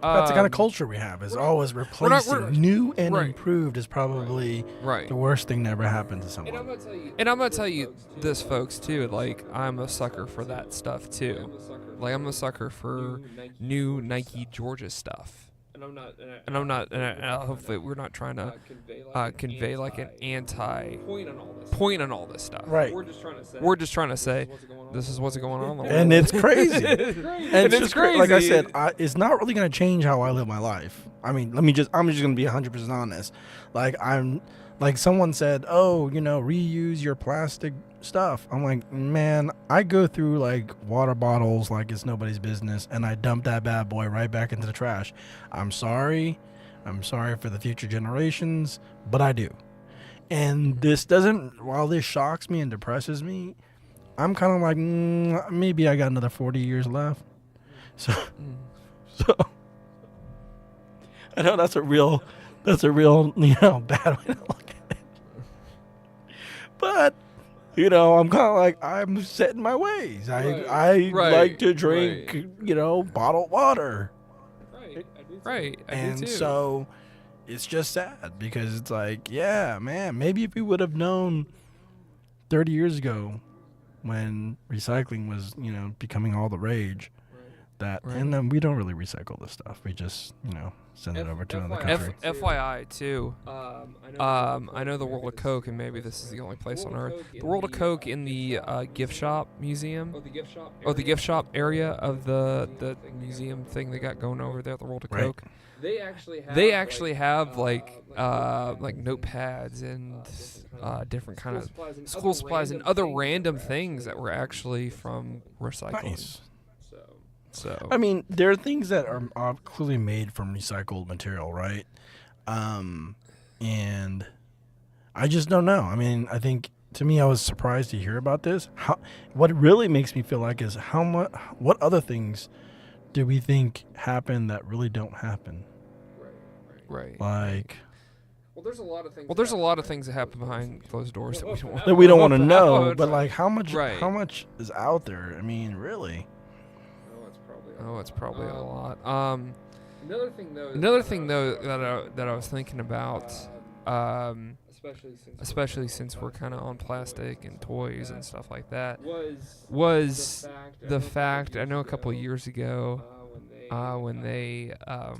That's the kind of culture we have. Is always replacing. New and right. improved is probably right. the worst thing that ever happened to someone. And I'm gonna tell you this, folks, too. Like, I'm a sucker for that stuff too. Like, I'm a sucker for new Nike Georgia stuff. And I'm not. And hopefully, we're not trying to convey like an anti point on all this stuff. Right. We're just trying to say this is what's going on in the world. And it's crazy. And it's just crazy. Like I crazy. said, it's not really going to change how I live my life. I mean, I'm just going to be 100% honest. Like someone said, oh, reuse your plastic stuff. I'm like, man, I go through like water bottles like it's nobody's business, and I dump that bad boy right back into the trash. I'm sorry for the future generations, but I do. And while this shocks me and depresses me, I'm kind of like, maybe I got another 40 years left. So I know that's a real bad way to look at it. But I'm kind of like, I'm set in my ways. I like to drink, bottled water. Right. I do And too. so it's just sad, because it's like, yeah, man, maybe if we would have known 30 years ago when recycling was, becoming all the rage, and then we don't really recycle this stuff. We just, send it over to another country. FYI too. I know the World of Coke, and maybe this is the only place on Earth. The World of Coke in the gift shop museum, the gift shop area of the museum thing they got going over there at the World of Right. Coke. They actually have like notepads and different kind of school supplies and other random things that were actually from recycling. Nice. So I mean, there are things that are clearly made from recycled material, right? And I just don't know. I mean, I think, to me, I was surprised to hear about this. What really makes me feel like is what other things do we think happen that really don't happen? right. Like, Well, there's a lot of things that happen behind closed doors that we don't want. that we don't want to know, about. but like, how much Right. is out there? I mean, really? Oh, it's probably a lot. Another thing though that I was thinking about, especially since we're kind of on plastic and toys and stuff like that, was the fact. I know a couple of years ago, when they, I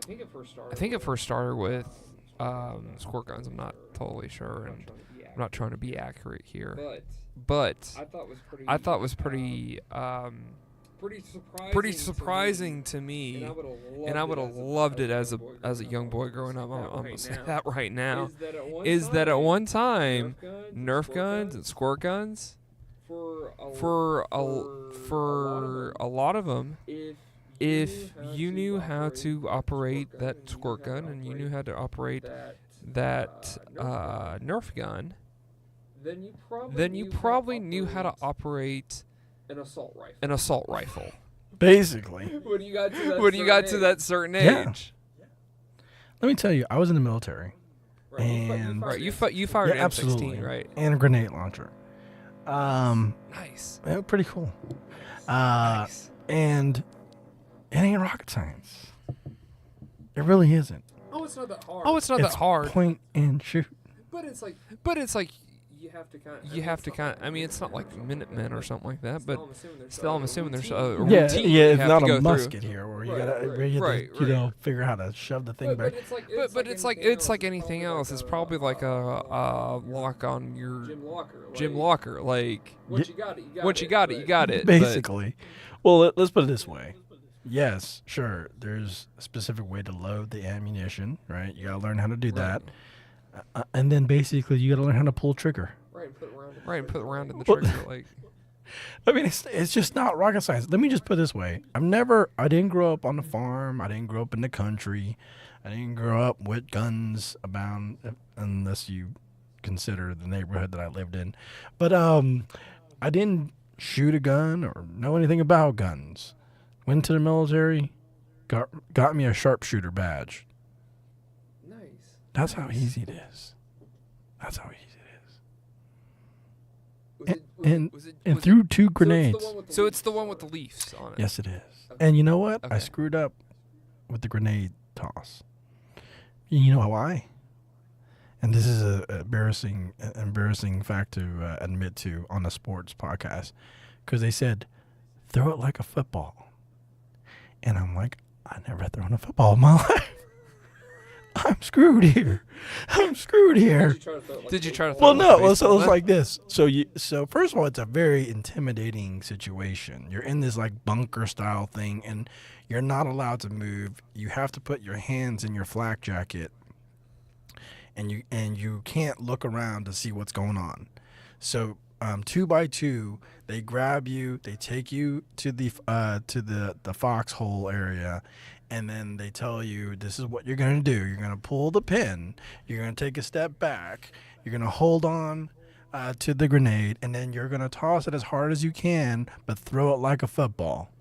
think it first started with squirt guns. I'm not totally sure, and I'm not trying to be accurate here, but I thought was pretty pretty surprising to me. And I would have loved it as a young boy growing up. I'm gonna say that right now. Is that at one time, Nerf guns and squirt guns, for a lot of them, if you knew how to operate that squirt gun and you knew how to operate that Nerf gun, then you probably knew how to operate an assault rifle. Basically. When you got to that, When you got to that certain Yeah. age. Let me tell you, I was in the military. And Right, you fired yeah, an absolutely. M16, right? And a grenade launcher. Nice. Pretty cool. Nice. And it ain't rocket science. It really isn't. Oh, it's not that hard. Oh, it's not that hard. Point and shoot. But it's like you have to kind of. I mean, it's not like Minutemen or something like that, but still, I'm assuming there's a Yeah, routine yeah, you it's have not to a go musket through. here where you Right, gotta, right. where you Right, have to, you know, figure out how to shove the thing back. But it's like anything else. It's probably like a lock on your gym locker. Like Once you got it, you got once it. you got it, you got it. Basically. Well, let's put it this way. Yes, sure. There's a specific way to load the ammunition, right? You gotta learn how to do that, and then basically you gotta learn how to pull trigger. Right, and put it around. Right, and put it around in the Well, trigger. Like I mean, it's just not rocket science. Let me just put it this way. I didn't grow up on the farm. I didn't grow up in the country. I didn't grow up with guns abound, unless you consider the neighborhood that I lived in. But I didn't shoot a gun or know anything about guns. Went to the military, got me a sharpshooter badge. Nice. That's how easy it is. That's how easy it is. And threw two grenades. so, it's the one with the leaves on it. Yes, it is. And you know what? I Okay. screwed up with the grenade toss. You know why? And this is a embarrassing fact to admit to on a sports podcast, because they said, throw it like a football. And I'm like, I never thrown a football in my life. I'm screwed here. I'm screwed here. Did you try to throw Well, it no. like Well, so baseball it's then? like this. So first of all, it's a very intimidating situation. You're in this like bunker style thing, and you're not allowed to move. You have to put your hands in your flak jacket, and you can't look around to see what's going on. So 2 by 2, they grab you, they take you to the foxhole area. And then they tell you, this is what you're going to do. You're going to pull the pin. You're going to take a step back. You're going to hold on to the grenade. And then you're going to toss it as hard as you can, but throw it like a football.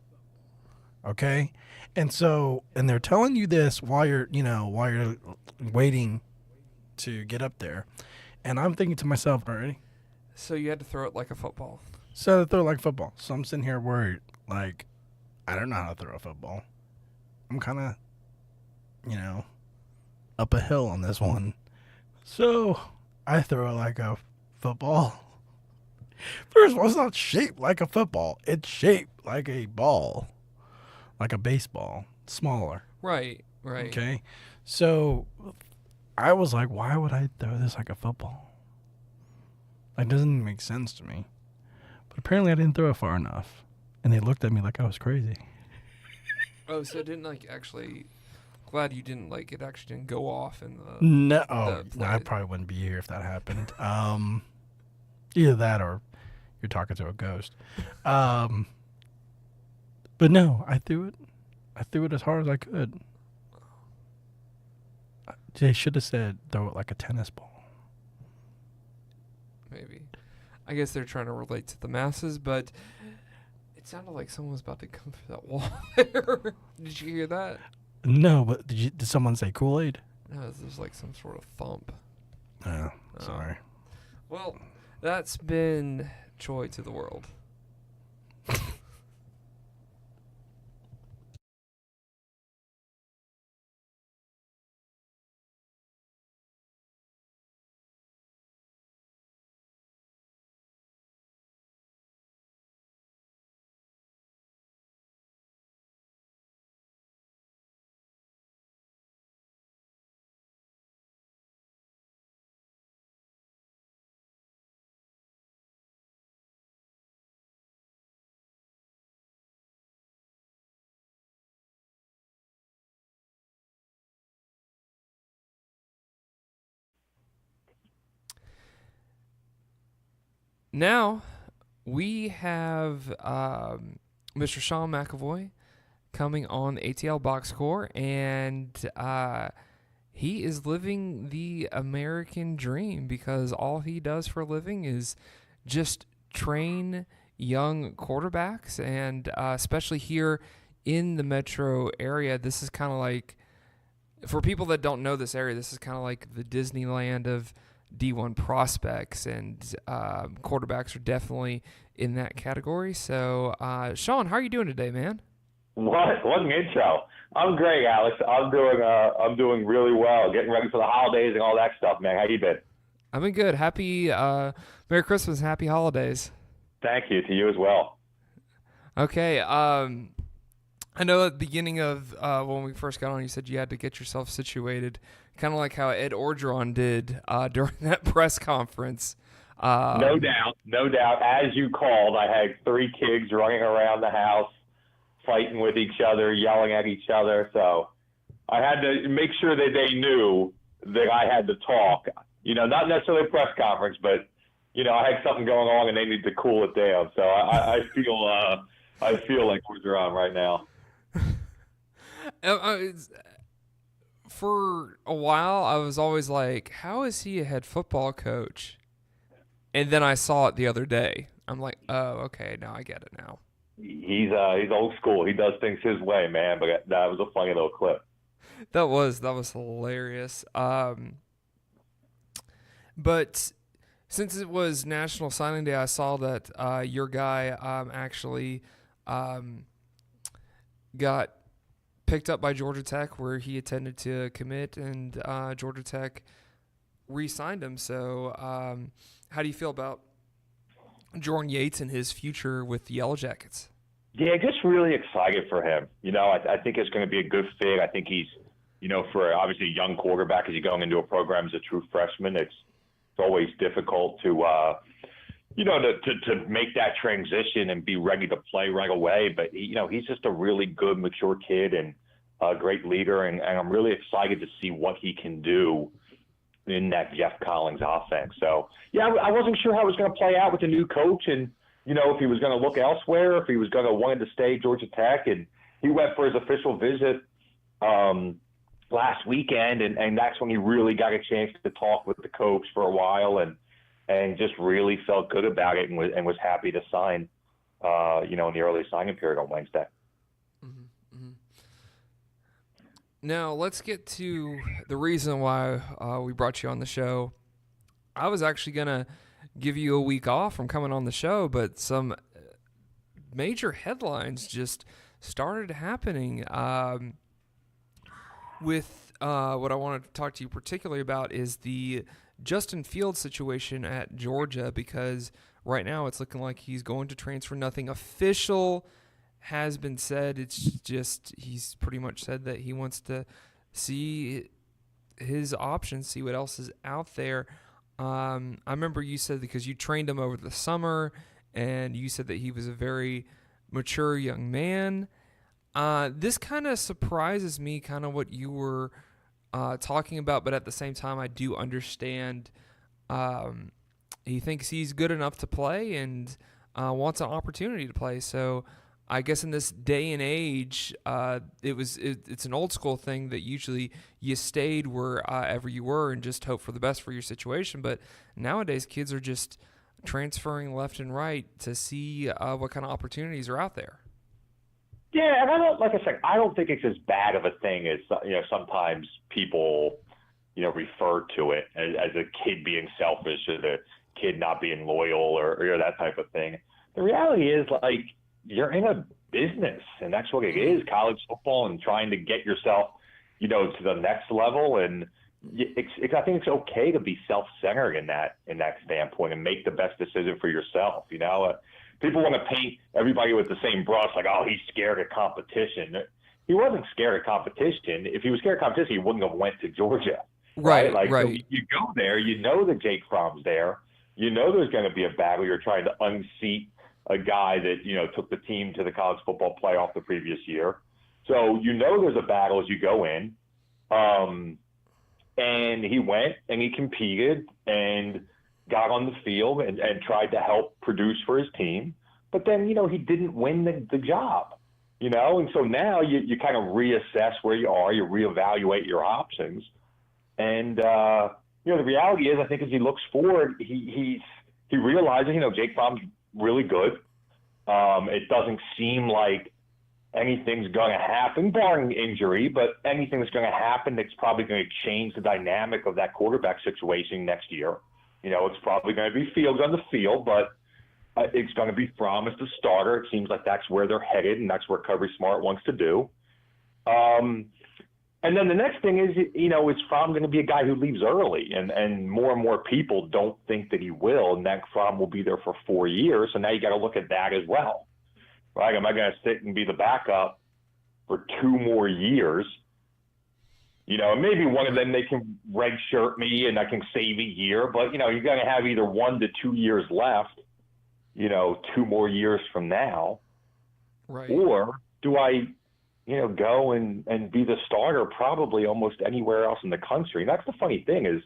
Okay? And they're telling you this while you're waiting to get up there. And I'm thinking to myself, already. So you had to throw it like a football. So they throw it like football. So I'm sitting here worried. Like, I don't know how to throw a football. I'm kind of, up a hill on this one. So I throw it like a football. First of all, it's not shaped like a football. It's shaped like a ball, like a baseball, smaller. Right. Okay. So I was like, why would I throw this like a football? It doesn't make sense to me. But apparently I didn't throw it far enough. And they looked at me like I was crazy. Oh, so it didn't actually. Glad you didn't it actually didn't go off in the. No, the I play. probably wouldn't be here if that happened. Either that or you're talking to a ghost. But no, I threw it. I threw it as hard as I could. They should have said throw it like a tennis ball. Maybe. I guess they're trying to relate to the masses, but it sounded like someone was about to come through that wall there. Did you hear that? No, but did someone say Kool-Aid? No, there's some sort of thump. Oh, sorry. Well, that's been joy to the world. Now we have Mr. Sean McAvoy coming on the ATL Box Score, and he is living the American dream because all he does for a living is just train young quarterbacks, and especially here in the metro area, this is kind of like, for people that don't know this area, this is kind of like the Disneyland of D1 prospects, and quarterbacks are definitely in that category. So, Sean, how are you doing today, man? What an intro! I'm great, Alex. I'm doing really well. Getting ready for the holidays and all that stuff, man. How you been? I've been good. Happy Merry Christmas, Happy Holidays. Thank you to you as well. Okay. I know at the beginning of when we first got on, you said you had to get yourself situated, kind of like how Ed Orgeron did during that press conference. No doubt. As you called, I had 3 kids running around the house, fighting with each other, yelling at each other. So I had to make sure that they knew that I had to talk. Not necessarily a press conference, but I had something going on and they needed to cool it down. So I feel like Orgeron right now. For a while, I was always like, how is he a head football coach? And then I saw it the other day. I'm like, oh, okay, now I get it now. He's old school. He does things his way, man. But that was a funny little clip. That was hilarious. But since it was National Signing Day, I saw that your guy actually got picked up by Georgia Tech, where he intended to commit, and Georgia Tech re-signed him. So how do you feel about Jordan Yates and his future with the Yellow Jackets? Yeah, just really excited for him. I think it's going to be a good fit. I think he's, for obviously a young quarterback as he's going into a program as a true freshman, it's always difficult to make that transition and be ready to play right away. But, he's just a really good, mature kid and a great leader. And I'm really excited to see what he can do in that Jeff Collins offense. So, yeah, I wasn't sure how it was going to play out with the new coach and, if he was going to look elsewhere, if he was going to want to stay at Georgia Tech. And he went for his official visit last weekend, and that's when he really got a chance to talk with the coach for a while and just really felt good about it and was happy to sign, in the early signing period on Wednesday. Mm-hmm, mm-hmm. Now, let's get to the reason why we brought you on the show. I was actually going to give you a week off from coming on the show, but some major headlines just started happening. With what I wanted to talk to you particularly about is the Justin Fields situation at Georgia, because right now it's looking like he's going to transfer. Nothing official has been said. It's just he's pretty much said that he wants to see his options, see what else is out there. I remember you said, because you trained him over the summer, and you said that he was a very mature young man. This kind of surprises me, kind of what you were talking about, but at the same time, I do understand he thinks he's good enough to play and wants an opportunity to play. So I guess in this day and age, it's an old school thing that usually you stayed wherever you were and just hope for the best for your situation. But nowadays, kids are just transferring left and right to see what kind of opportunities are out there. Yeah, and like I said, I don't think it's as bad of a thing as sometimes people refer to it as a kid being selfish or the kid not being loyal or that type of thing. The reality is, like, you're in a business, and that's what it is, college football, and trying to get yourself, to the next level. And I think it's okay to be self-centered in that standpoint and make the best decision for yourself. People want to paint everybody with the same brush, like, oh, he's scared of competition. He wasn't scared of competition. If he was scared of competition, he wouldn't have went to Georgia. Right. So you go there, that Jake Fromm's there. There's going to be a battle. You're trying to unseat a guy that, took the team to the college football playoff the previous year. So, there's a battle as you go in. And he went and he competed, and, got on the field and tried to help produce for his team. But then, he didn't win the job, And so now you kind of reassess where you are, you reevaluate your options. And, the reality is, I think as he looks forward, he realizes, Jake Fromm's really good. It doesn't seem like anything's going to happen, barring injury, but anything that's going to happen that's probably going to change the dynamic of that quarterback situation next year. It's probably going to be Fields on the field, but it's going to be Fromm as the starter. It seems like that's where they're headed, and that's where Kirby Smart wants to do. And then the next thing is, is Fromm going to be a guy who leaves early? And more people don't think that he will, and that Fromm will be there for 4 years. So now you got to look at that as well, right? Am I going to sit and be the backup for 2 more years? And maybe one of them they can redshirt me and I can save a year, but you're going to have either 1 to 2 years left, 2 more years from now, Right. Or do I go and be the starter probably almost anywhere else in the country? And that's the funny thing is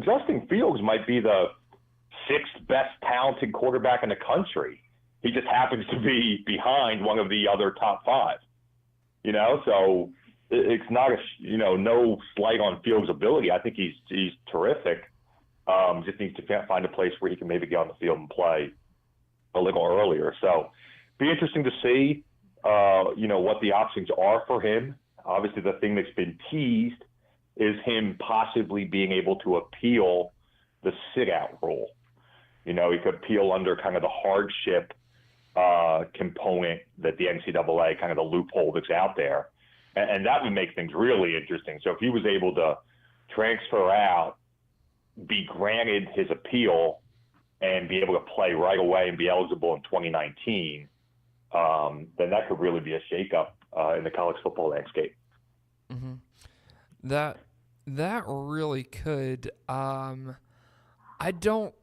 Justin Fields might be the 6th best talented quarterback in the country. He just happens to be behind one of the other top 5, so it's not no slight on Fields' ability. I think he's terrific. Just needs to find a place where he can maybe get on the field and play a little earlier. So be interesting to see what the options are for him. Obviously, the thing that's been teased is him possibly being able to appeal the sit-out rule. He could appeal under kind of the hardship component that the NCAA, kind of the loophole that's out there. And that would make things really interesting. So if he was able to transfer out, be granted his appeal, and be able to play right away and be eligible in 2019, then that could really be a shakeup in the college football landscape. Mm-hmm. That really could. I don't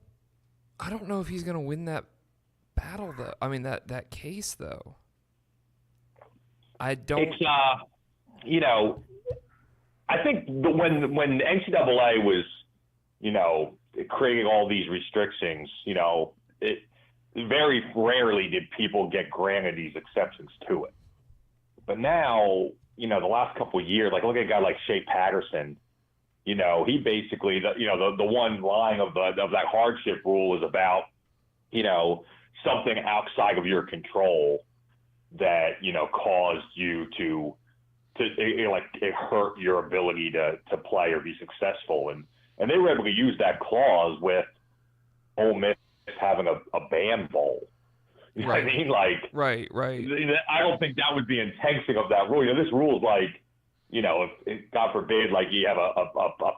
know if he's going to win that battle though. I mean that case though. I don't. It's I think when NCAA was creating all these restrictions, it very rarely did people get granted these exceptions to it. But now, the last couple of years, like look at a guy like Shea Patterson. He basically the one line of that hardship rule is about something outside of your control that caused you to it hurt your ability to play or be successful, and they were able to use that clause with Ole Miss having a band bowl. You know what I mean? Like, right. I don't think that was the intention of that rule. This rule is like, if God forbid, like you have a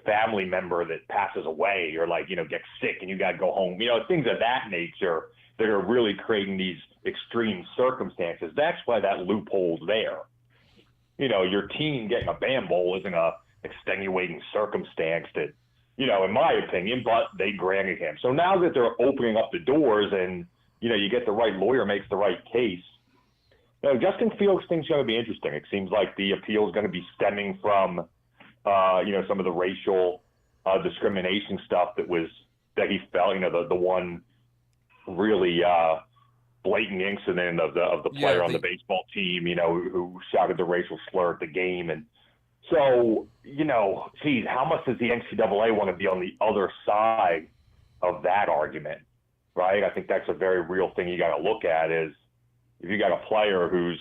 family member that passes away or like, gets sick and you got to go home, things of that nature that are really creating these extreme circumstances. That's why that loophole's there. Your team getting a band bowl isn't a extenuating circumstance that, in my opinion, but they granted him. So now that they're opening up the doors and, you get the right lawyer makes the right case, Justin Fields thing's going to be interesting. It seems like the appeal is going to be stemming from, some of the racial discrimination stuff that he felt, the one really blatant incident of the player on the baseball team, who shouted the racial slur at the game. And so, how much does the NCAA want to be on the other side of that argument, right? I think that's a very real thing you got to look at is if you got a player who's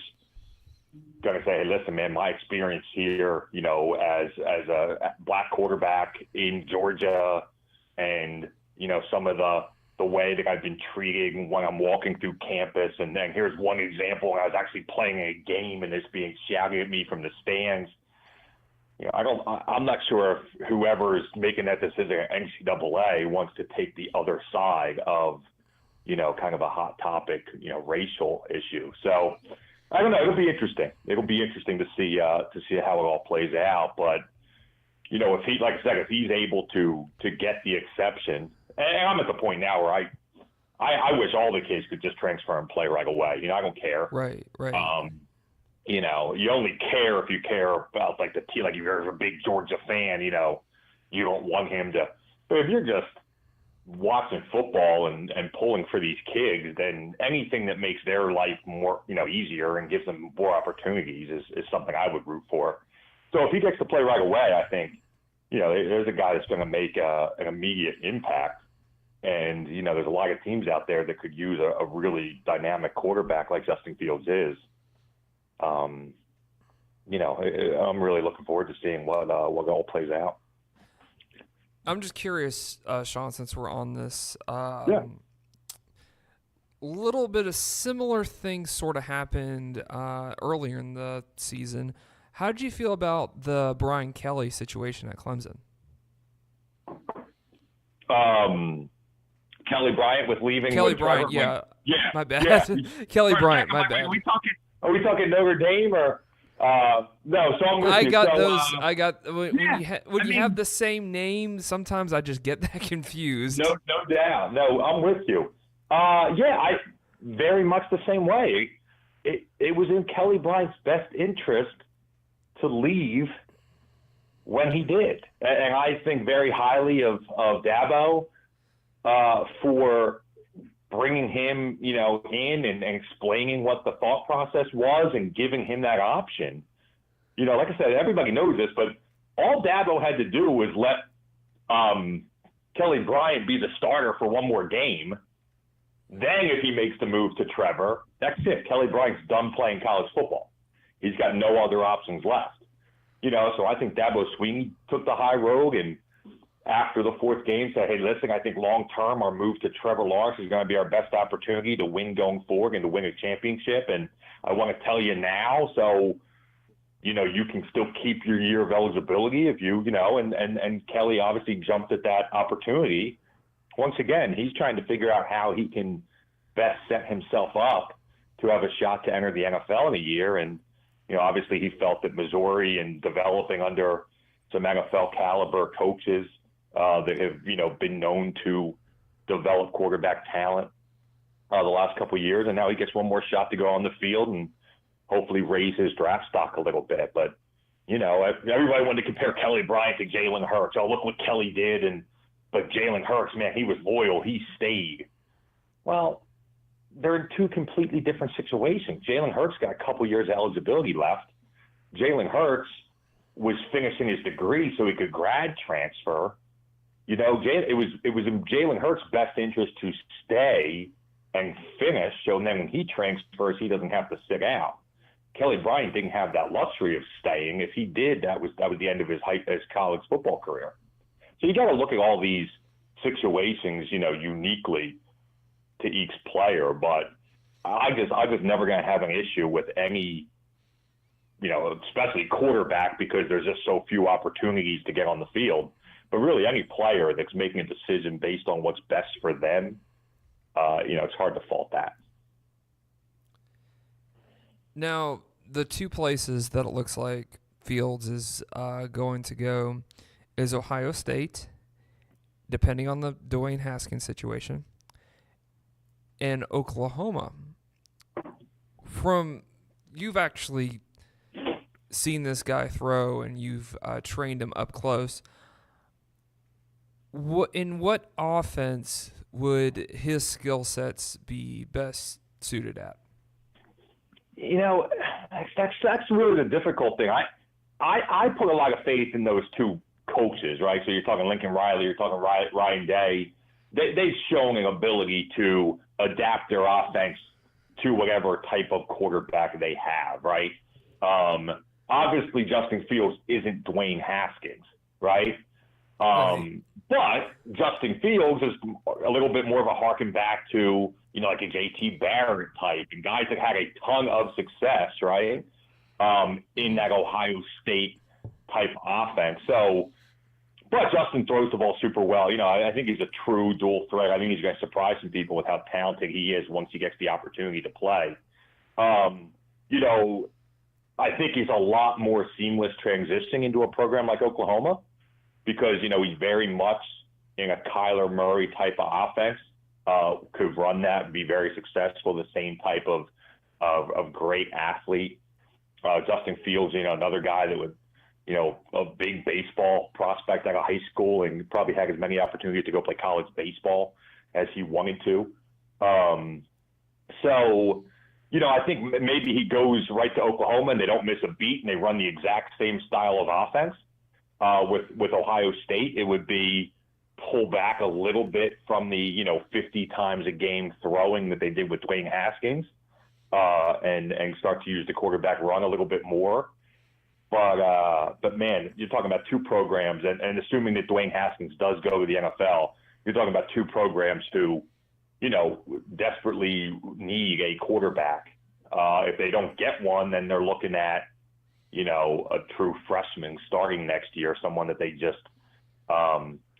going to say, hey, listen, man, my experience here, as a black quarterback in Georgia and, some of the way that I've been treated when I'm walking through campus. And then here's one example. I was actually playing a game and it's being shouted at me from the stands. I'm not sure if whoever is making that decision at NCAA wants to take the other side of, kind of a hot topic, racial issue. So I don't know. It'll be interesting. It'll be interesting to see how it all plays out. But, if he, like I said, if he's able to get the exception, and I'm at the point now where I wish all the kids could just transfer and play right away. I don't care. Right. You only care if you care about like the team. Like if you're a big Georgia fan, you don't want him to. But if you're just, watching football and pulling for these kids, then anything that makes their life more, easier and gives them more opportunities is something I would root for. So if he gets to play right away, I think, there's a guy that's going to make an immediate impact. And, there's a lot of teams out there that could use a really dynamic quarterback like Justin Fields is. I'm really looking forward to seeing what all plays out. I'm just curious, Sean, since we're on this. Little bit of similar things sort of happened earlier in the season. How did you feel about the Brian Kelly situation at Clemson? Kelly Bryant with leaving. Kelly Bryant, yeah. My bad. Yeah. Kelly Bryant, my bad. Are we talking Notre Dame or? No, so I'm with you. When you have the same name, sometimes I just get that confused. No doubt. No, I'm with you. I very much the same way. It was in Kelly Bryant's best interest to leave when he did. And I think very highly of Dabo for bringing him, in and explaining what the thought process was and giving him that option. Like I said, everybody knows this, but all Dabo had to do was let Kelly Bryant be the starter for one more game. Then if he makes the move to Trevor, that's it. Kelly Bryant's done playing college football. He's got no other options left. So I think Dabo Swinney took the high road and after the fourth game said, hey, listen, I think long-term our move to Trevor Lawrence is going to be our best opportunity to win going forward and to win a championship. And I want to tell you now, so, you can still keep your year of eligibility if and Kelly obviously jumped at that opportunity. Once again, he's trying to figure out how he can best set himself up to have a shot to enter the NFL in a year. And, obviously he felt that Missouri and developing under some NFL caliber coaches that have, been known to develop quarterback talent the last couple of years. And now he gets one more shot to go on the field and hopefully raise his draft stock a little bit. But, everybody wanted to compare Kelly Bryant to Jalen Hurts. Oh, look what Kelly did. But Jalen Hurts, man, he was loyal. He stayed. Well, they're in two completely different situations. Jalen Hurts got a couple years of eligibility left. Jalen Hurts was finishing his degree so he could grad transfer. It was in Jalen Hurts' best interest to stay and finish, so then when he transfers, he doesn't have to sit out. Kelly Bryant didn't have that luxury of staying. If he did, that was the end of his college football career. So you got to look at all these situations, uniquely to each player. But I just never going to have an issue with any, especially quarterback because there's just so few opportunities to get on the field. But really, any player that's making a decision based on what's best for them, it's hard to fault that. Now, the two places that it looks like Fields is going to go is Ohio State, depending on the Dwayne Haskins situation, and Oklahoma. You've actually seen this guy throw and you've trained him up close. In what offense would his skill sets be best suited at? That's really the difficult thing. I put a lot of faith in those two coaches, right? So you're talking Lincoln Riley, you're talking Ryan Day. They've shown an ability to adapt their offense to whatever type of quarterback they have, right? Obviously, Justin Fields isn't Dwayne Haskins, right? But Justin Fields is a little bit more of a harken back to, like a JT Barrett type and guys that had a ton of success, right? In that Ohio State type offense. So, but Justin throws the ball super well. I think he's a true dual threat. I think he's going to surprise some people with how talented he is once he gets the opportunity to play. I think he's a lot more seamless transitioning into a program like Oklahoma because, he's very much in a Kyler Murray type of offense, could run that and be very successful, the same type of great athlete. Justin Fields, another guy that would a big baseball prospect out of high school and probably had as many opportunities to go play college baseball as he wanted to. So, I think maybe he goes right to Oklahoma and they don't miss a beat and they run the exact same style of offense. With Ohio State, it would be pull back a little bit from the 50 times a game throwing that they did with Dwayne Haskins, and start to use the quarterback run a little bit more. But man, you're talking about two programs, and assuming that Dwayne Haskins does go to the NFL, you're talking about two programs who, desperately need a quarterback. If they don't get one, then they're looking at, a true freshman starting next year, someone that they just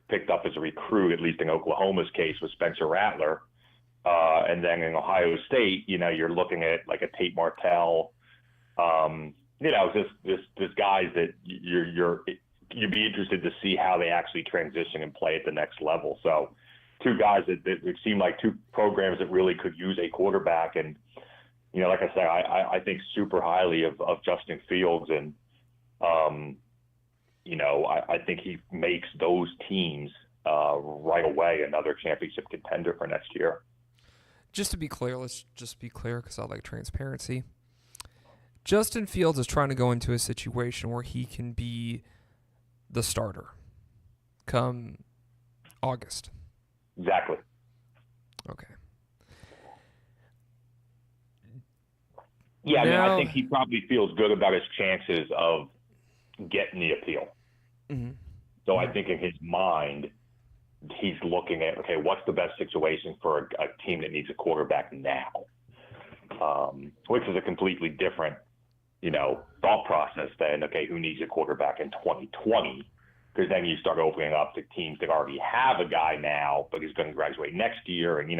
picked up as a recruit, at least in Oklahoma's case with Spencer Rattler. And then in Ohio State, you're looking at like a Tate Martell, just guys that you'd be interested to see how they actually transition and play at the next level. So two guys that seem like two programs that really could use a quarterback. And, like I said, I think super highly of Justin Fields. And, I think he makes those teams right away another championship contender for next year. Just to be clear, let's just be clear because I like transparency. Justin Fields is trying to go into a situation where he can be the starter come August. Exactly. Okay. Yeah, now, I think he probably feels good about his chances of getting the appeal. Mm-hmm. So I think in his mind, he's looking at, okay, what's the best situation for a team that needs a quarterback now? Which is a completely different, thought process than, okay, who needs a quarterback in 2020? Because then you start opening up to teams that already have a guy now, but he's going to graduate next year. And,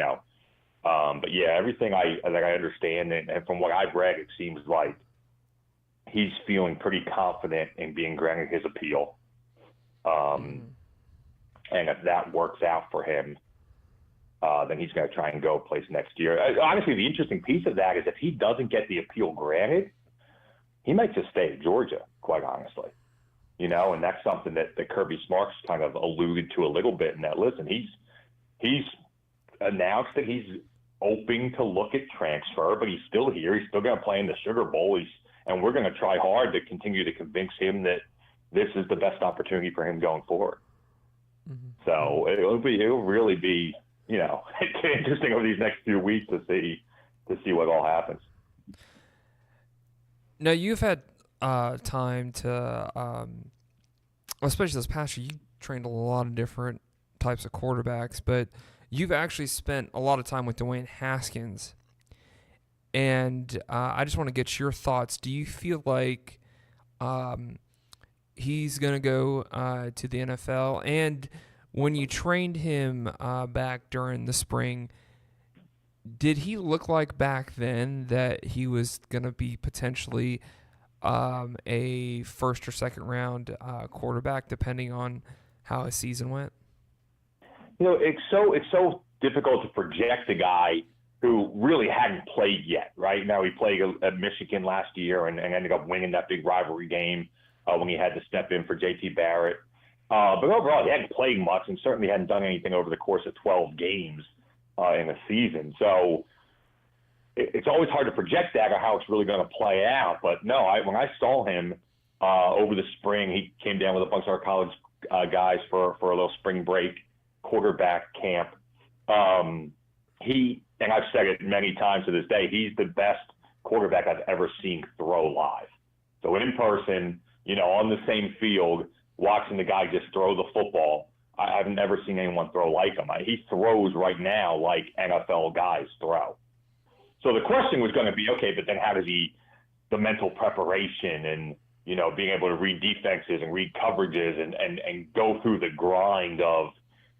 but yeah, everything I understand, and from what I've read, it seems like he's feeling pretty confident in being granted his appeal. And if that works out for him, then he's going to try and go place next year. Honestly, the interesting piece of that is if he doesn't get the appeal granted, he might just stay at Georgia, quite honestly. And that's something that Kirby Smart's kind of alluded to a little bit in that. Listen, he's announced that he's open to look at transfer, but he's still here. He's still going to play in the Sugar Bowl. And we're going to try hard to continue to convince him that this is the best opportunity for him going forward. Mm-hmm. So it'll really be, interesting over these next few weeks to see what all happens. Now you've had time to, especially this past year, you trained a lot of different types of quarterbacks, but you've actually spent a lot of time with Dwayne Haskins. And I just want to get your thoughts. Do you feel like he's going to go to the NFL? And when you trained him back during the spring, did he look like back then that he was going to be potentially a first or second round quarterback, depending on how his season went? It's so difficult to project a guy who really hadn't played yet, right? Now he played at Michigan last year and ended up winning that big rivalry game when he had to step in for J.T. Barrett. But overall, he hadn't played much and certainly hadn't done anything over the course of 12 games in a season. So it's always hard to project that or how it's really going to play out. But no, when I saw him over the spring, he came down with a bunch of our college guys for a little spring break quarterback camp. And I've said it many times to this day, he's the best quarterback I've ever seen throw live. So in person, on the same field, watching the guy just throw the football, I've never seen anyone throw like him. He throws right now like NFL guys throw. So the question was going to be, okay, but then how does the mental preparation and, being able to read defenses and read coverages and go through the grind of,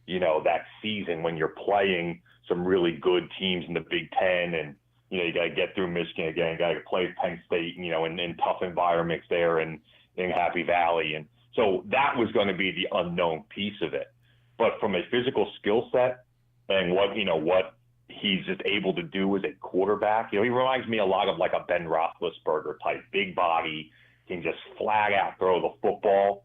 that season when you're playing some really good teams in the Big Ten and, you got to get through Michigan again, you got to play Penn State, in tough environments there in Happy Valley. And so that was going to be the unknown piece of it. But from a physical skill set and what he's just able to do as a quarterback, he reminds me a lot of like a Ben Roethlisberger type, big body, can just flat out throw the football,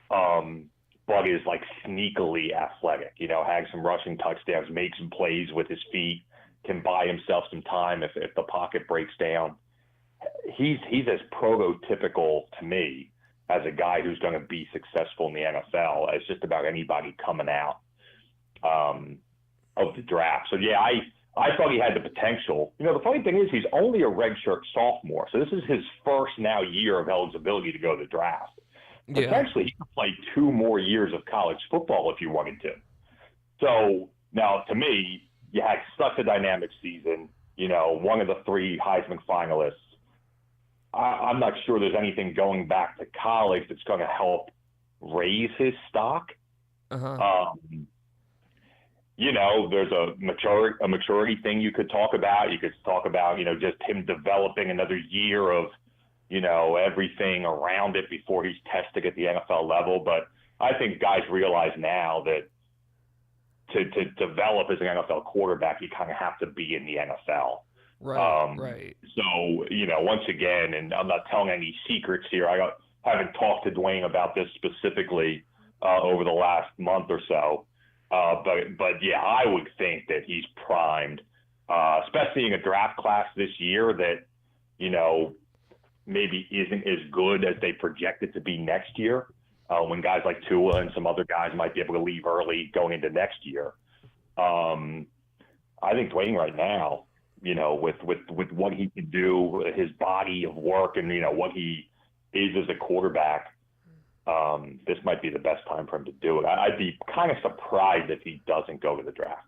but is like sneakily athletic. Has some rushing touchdowns, makes some plays with his feet, can buy himself some time if the pocket breaks down. He's as prototypical to me as a guy who's going to be successful in the NFL as just about anybody coming out of the draft. So yeah, I thought he had the potential. The funny thing is he's only a redshirt sophomore, so this is his first now year of eligibility to go to the draft. Yeah. Potentially he could play 2 more years of college football if you wanted to. So now to me, you had such a dynamic season, one of the 3 Heisman finalists. I'm not sure there's anything going back to college that's going to help raise his stock. Uh-huh. There's a maturity thing you could talk about. You could talk about, just him developing another year of, everything around it before he's tested at the NFL level. But I think guys realize now that to develop as an NFL quarterback, you kind of have to be in the NFL. Right, right. So, once again, and I'm not telling any secrets here. I haven't talked to Dwayne about this specifically over the last month or so. But yeah, I would think that he's primed, especially in a draft class this year that, maybe isn't as good as they project it to be next year, when guys like Tua and some other guys might be able to leave early going into next year. I think Dwayne right now, with what he can do, his body of work and, what he is as a quarterback, this might be the best time for him to do it. I'd be kind of surprised if he doesn't go to the draft.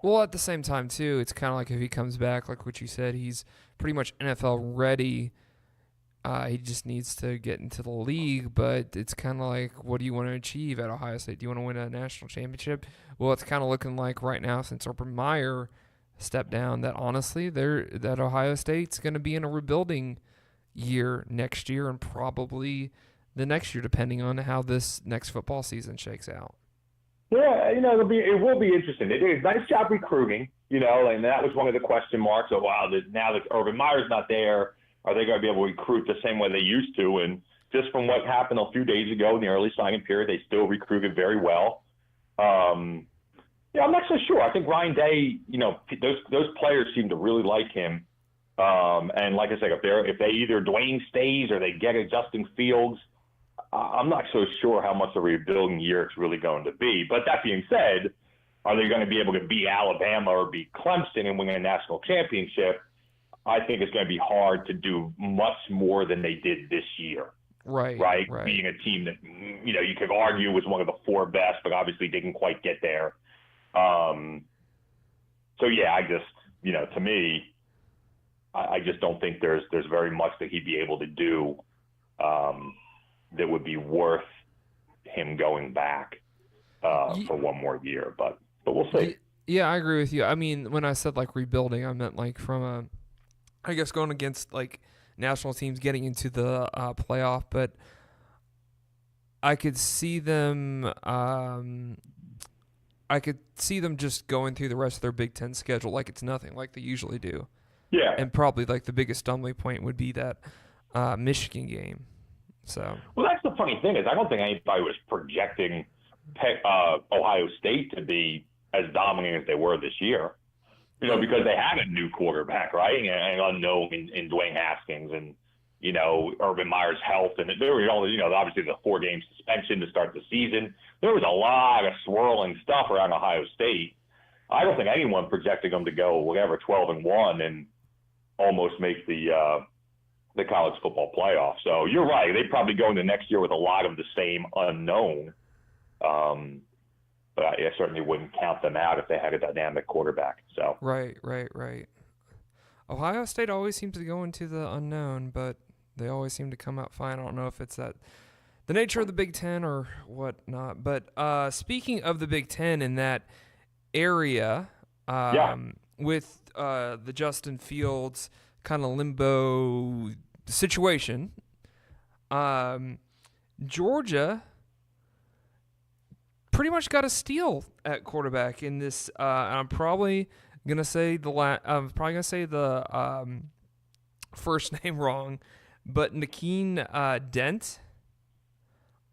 Well, at the same time, too, it's kind of like if he comes back, like what you said, he's pretty much NFL ready. He just needs to get into the league, but it's kind of like, what do you want to achieve at Ohio State? Do you want to win a national championship? Well, it's kind of looking like right now, since Urban Meyer stepped down, that honestly, that Ohio State's going to be in a rebuilding year next year and probably the next year, depending on how this next football season shakes out. Yeah, it will be interesting. They did a nice job recruiting, and that was one of the question marks. So, wow, now that Urban Meyer's not there, are they going to be able to recruit the same way they used to? And just from what happened a few days ago in the early signing period, they still recruited very well. I'm not so sure. I think Ryan Day, those players seem to really like him. And like I said, if they either Dwayne stays or they get a Justin Fields, I'm not so sure how much of a rebuilding year it's really going to be. But that being said, are they going to be able to beat Alabama or beat Clemson and win a national championship? I think it's going to be hard to do much more than they did this year. Right. Being a team that, you could argue was one of the 4 best, but obviously didn't quite get there. So, yeah, I just, to me, I just don't think there's very much that he'd be able to do that would be worth him going back for one more year. But we'll see. Yeah, I agree with you. I mean, when I said like rebuilding, I meant like from I guess going against like national teams getting into the playoff, but I could see them. I could see them just going through the rest of their Big Ten schedule like it's nothing, like they usually do. Yeah. And probably like the biggest stumbling point would be that Michigan game. So. Well, that's the funny thing is I don't think anybody was projecting Ohio State to be as dominant as they were this year. Because they had a new quarterback, right, and unknown in Dwayne Haskins, and Urban Meyer's health, and there was all obviously the 4-game suspension to start the season. There was a lot of swirling stuff around Ohio State. I don't think anyone projected them to go 12-1 and almost make the college football playoff. So you're right; they probably go into next year with a lot of the same unknown. But I certainly wouldn't count them out if they had a dynamic quarterback. So Right. Ohio State always seems to go into the unknown, but they always seem to come out fine. I don't know if it's the nature of the Big Ten or whatnot. But speaking of the Big Ten in that area, with the Justin Fields kind of limbo situation, Georgia pretty much got a steal at quarterback in this. I'm probably gonna say the first name wrong, but Nakeem Dent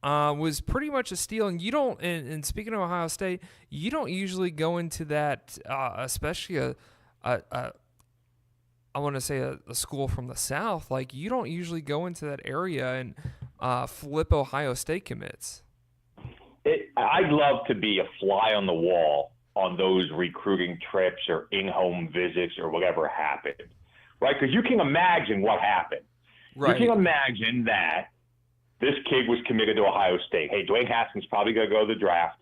was pretty much a steal. And you don't, and speaking of Ohio State, you don't usually go into that, especially I want to say a school from the South. Like, you don't usually go into that area and flip Ohio State commits. I'd love to be a fly on the wall on those recruiting trips or in-home visits or whatever happened, right? Because you can imagine what happened. Right. You can imagine that this kid was committed to Ohio State. Hey, Dwayne Haskins probably going to go to the draft.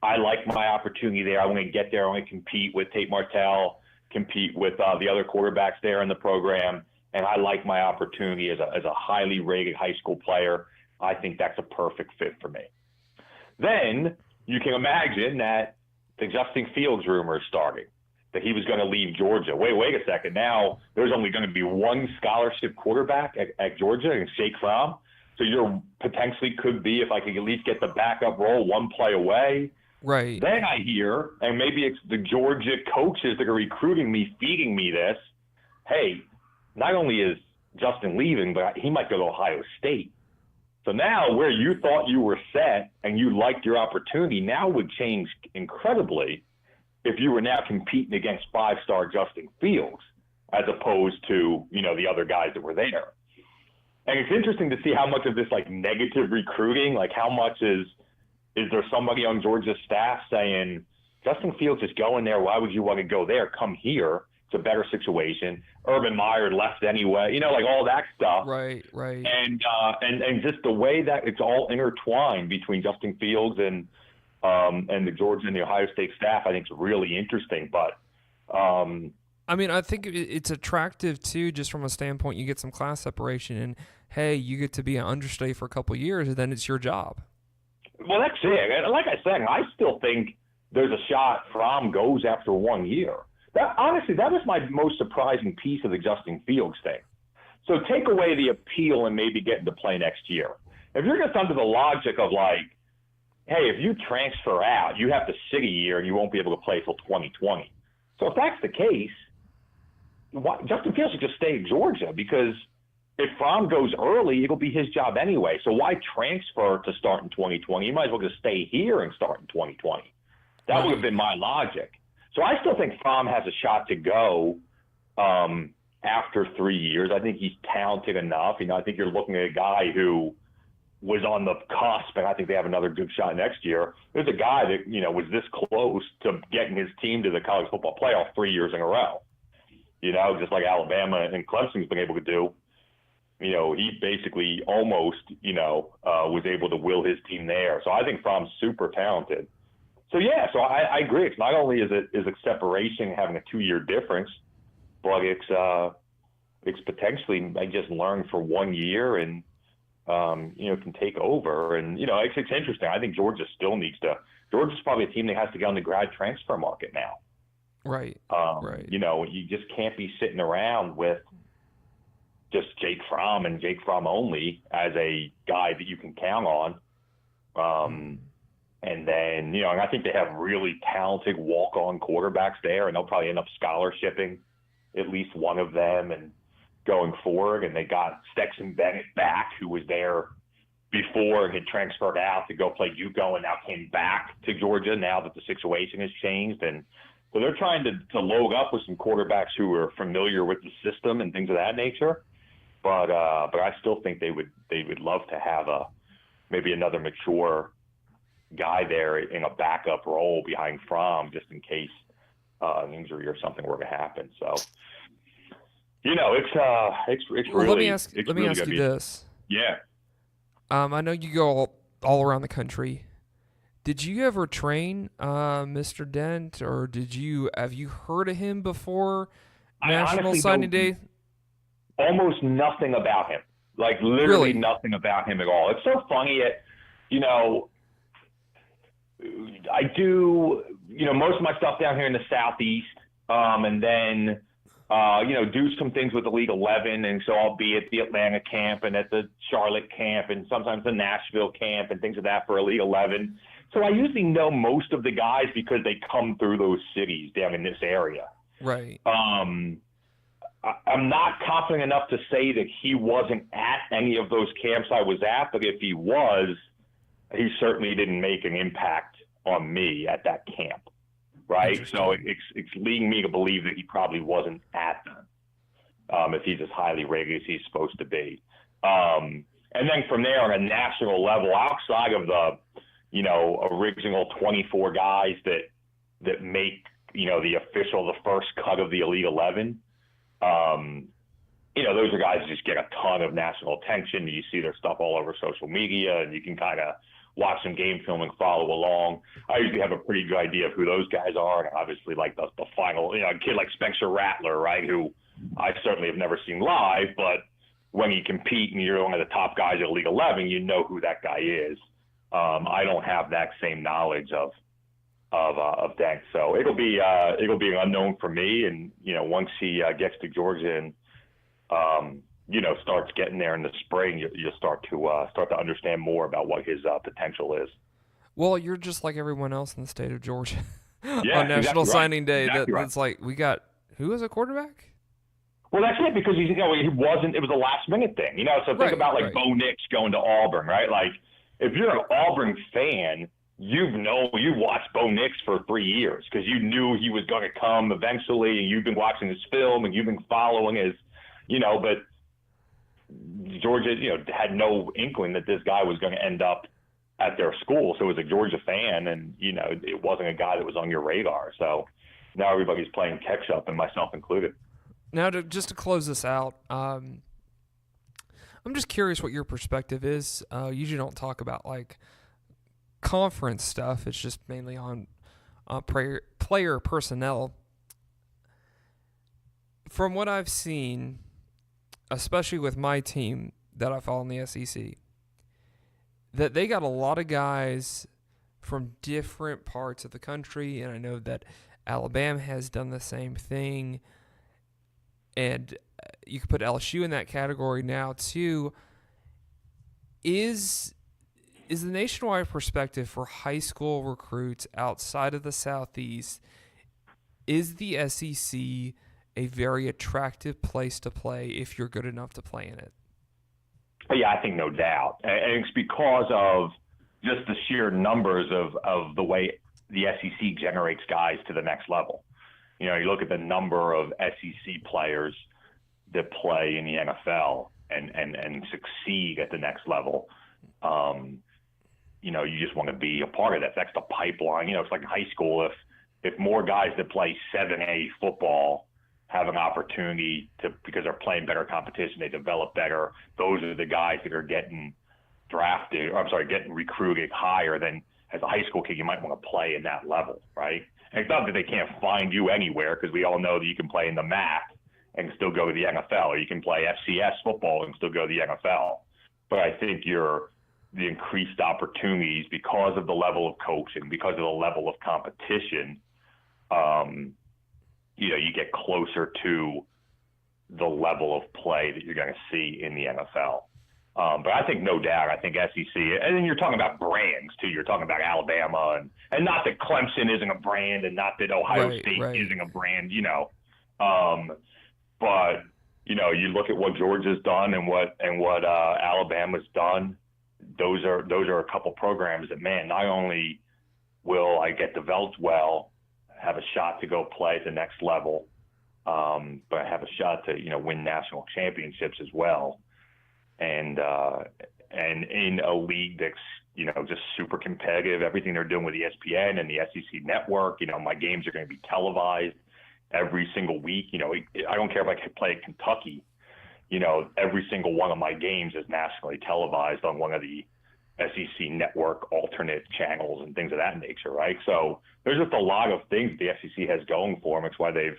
I like my opportunity there. I'm going to get there. I'm going to compete with Tate Martell, compete with the other quarterbacks there in the program, and I like my opportunity as a highly rated high school player. I think that's a perfect fit for me. Then you can imagine that the Justin Fields rumor is starting, that he was going to leave Georgia. Wait a second. Now there's only going to be one scholarship quarterback at Georgia, and Jake Fromm. So you're potentially could be, if I could at least get the backup role, one play away. Right. Then I hear, and maybe it's the Georgia coaches that are recruiting me, feeding me this, hey, not only is Justin leaving, but he might go to Ohio State. So now where you thought you were set and you liked your opportunity now would change incredibly if you were now competing against five-star Justin Fields as opposed to, the other guys that were there. And it's interesting to see how much of this negative recruiting, how much is there somebody on Georgia's staff saying, Justin Fields is going there. Why would you want to go there? Come here. It's a better situation. Urban Meyer left anyway. All that stuff. Right. And just the way that it's all intertwined between Justin Fields and the Georgia and the Ohio State staff, I think is really interesting. But I think it's attractive too, just from a standpoint, you get some class separation, and hey, you get to be an understudy for a couple of years, and then it's your job. Well, that's it. Like I said, I still think there's a shot Fromm goes after 1 year. Honestly, that was my most surprising piece of the Justin Fields thing. So take away the appeal and maybe get into play next year. If you're just under the logic of hey, if you transfer out, you have to sit a year and you won't be able to play till 2020. So if that's the case, Justin Fields should just stay at Georgia, because if Fromm goes early, it'll be his job anyway. So why transfer to start in 2020? You might as well just stay here and start in 2020. That would have been my logic. So I still think Fromm has a shot to go after 3 years. I think he's talented enough. I think you're looking at a guy who was on the cusp, and I think they have another good shot next year. There's a guy that, was this close to getting his team to the college football playoff 3 years in a row. Just like Alabama and Clemson's been able to do. He basically almost, was able to will his team there. So I think Fromm's super talented. So, yeah, so I agree. It's not only is it separation, having a 2 year difference, but it's potentially I just learn for 1 year and, can take over. And, it's interesting. I think Georgia still needs to – Georgia's probably a team that has to get on the grad transfer market now. Right. Right. You just can't be sitting around with just Jake Fromm and Jake Fromm only as a guy that you can count on. And then, and I think they have really talented walk-on quarterbacks there, and they'll probably end up scholarshiping at least one of them and going forward. And they got Stetson Bennett back, who was there before and had transferred out to go play JUCO and now came back to Georgia now that the situation has changed. And so they're trying to load up with some quarterbacks who are familiar with the system and things of that nature. But I still think they would love to have maybe another mature guy there in a backup role behind Fromm, just in case an injury or something were to happen. So, it's well, really. Let me ask you this. Yeah. I know you go all around the country. Did you ever train Mr. Dent, or have you heard of him before National Signing Day? Almost nothing about him. Literally Really? Nothing about him at all. It's so funny. I do, most of my stuff down here in the Southeast, and then, do some things with the League 11. And so I'll be at the Atlanta camp and at the Charlotte camp and sometimes the Nashville camp and things of that for a League 11. So I usually know most of the guys because they come through those cities down in this area. Right. I'm not confident enough to say that he wasn't at any of those camps I was at, but if he was, he certainly didn't make an impact on me at that camp, right? So it's leading me to believe that he probably wasn't at them, if he's as highly rated as he's supposed to be. And then from there on a national level, outside of the, original 24 guys that make, the first cut of the Elite 11, those are guys that just get a ton of national attention. You see their stuff all over social media, and you can kind of watch some game film and follow along. I usually have a pretty good idea of who those guys are, and obviously like the final, a kid like Spencer Rattler, right, who I certainly have never seen live, but when you compete and you're one of the top guys at Elite 11, you know who that guy is. I don't have that same knowledge of Dank, so it'll be an unknown for me. And once he gets to Georgia and starts getting there in the spring, you start to understand more about what his potential is. Well, you're just like everyone else in the state of Georgia Yeah, on National Signing Day. Exactly right. That's like, we got who is a quarterback? Well, that's it, because he wasn't. It was a last minute thing, So think about Bo Nix going to Auburn, right? Like, if you're an Auburn fan, you watched Bo Nix for 3 years because you knew he was going to come eventually, and you've been watching his film and you've been following his, but Georgia, had no inkling that this guy was going to end up at their school. So as a Georgia fan, and it wasn't a guy that was on your radar. So now everybody's playing catch up, and myself included. Now, just to close this out, I'm just curious what your perspective is. Usually don't talk about like conference stuff. It's just mainly on player personnel. From what I've seen, especially with my team that I follow in the SEC, that they got a lot of guys from different parts of the country, and I know that Alabama has done the same thing. And you could put LSU in that category now too. Is the nationwide perspective for high school recruits outside of the Southeast, is the SEC a very attractive place to play if you're good enough to play in it? Yeah, I think no doubt. And it's because of just the sheer numbers of the way the SEC generates guys to the next level. You look at the number of SEC players that play in the NFL and succeed at the next level. You just want to be a part of that. That's the pipeline. It's like in high school. If more guys that play 7A football have an opportunity because they're playing better competition, they develop better. Those are the guys that are getting getting recruited higher than as a high school kid. You might want to play in that level, right? And it's not that they can't find you anywhere, because we all know that you can play in the MAC and still go to the NFL, or you can play FCS football and still go to the NFL. But I think the increased opportunities because of the level of coaching, because of the level of competition, you get closer to the level of play that you're going to see in the NFL. But I think no doubt, I think SEC, and then you're talking about brands too. You're talking about Alabama, and not that Clemson isn't a brand, and not that Ohio State isn't a brand, but you look at what Georgia's done and what Alabama's done. Those are a couple programs that, man, not only will I get developed well, have a shot to go play at the next level, but I have a shot to win national championships as well. And in a league that's just super competitive, everything they're doing with ESPN and the SEC network, my games are going to be televised every single week. I don't care if I play at Kentucky, every single one of my games is nationally televised on one of the SEC network alternate channels and things of that nature, right? So there's just a lot of things the SEC has going for them. It's why they've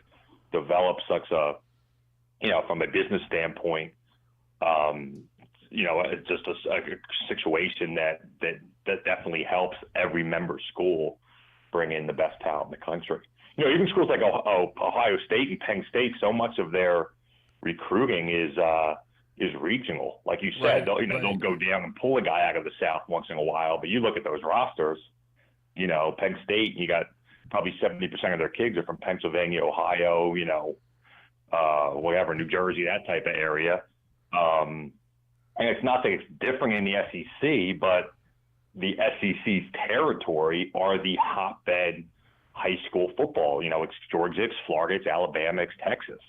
developed such a, from a business standpoint, it's just a situation that definitely helps every member school bring in the best talent in the country. Even schools like Ohio State and Penn State, so much of their recruiting is regional. Like you said, they'll go down and pull a guy out of the South once in a while. But you look at those rosters, Penn State, you got probably 70% of their kids are from Pennsylvania, Ohio, whatever, New Jersey, that type of area. And it's not that it's different in the SEC, but the SEC's territory are the hotbed high school football. It's Georgia, it's Florida, it's Alabama, it's Texas.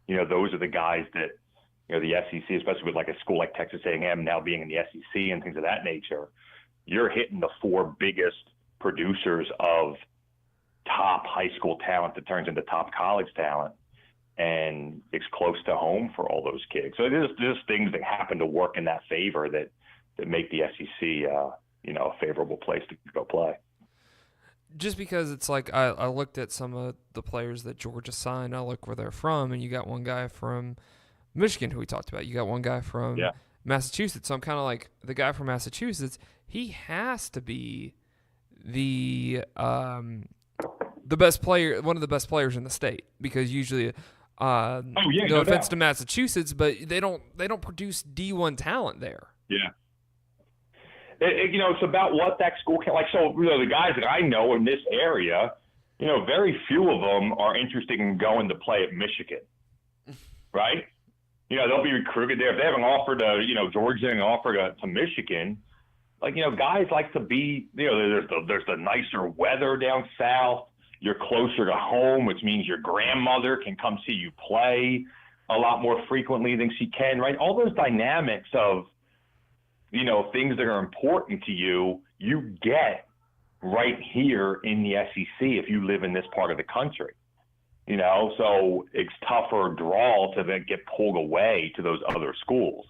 Those are the guys that, the SEC, especially with like a school like Texas A&M now being in the SEC and things of that nature, you're hitting the 4 biggest producers of top high school talent that turns into top college talent. And it's close to home for all those kids. So there's things that happen to work in that favor that make the SEC, a favorable place to go play. Just because it's like I looked at some of the players that Georgia signed, I look where they're from, and you got one guy from Michigan who we talked about. You got one guy from Massachusetts. So I'm kind of like, the guy from Massachusetts, he has to be the best player, one of the best players in the state, because usually no offense to Massachusetts, but they don't produce D1 talent there. Yeah. It's about what that school can, like, so, the guys that I know in this area, very few of them are interested in going to play at Michigan, right? They'll be recruited there. If they have an offer to, Georgia and an offer to Michigan, like, guys like to be, there's the nicer weather down south. You're closer to home, which means your grandmother can come see you play a lot more frequently than she can, right? All those dynamics of, things that are important to you, you get right here in the SEC if you live in this part of the country. So it's tougher draw to then get pulled away to those other schools.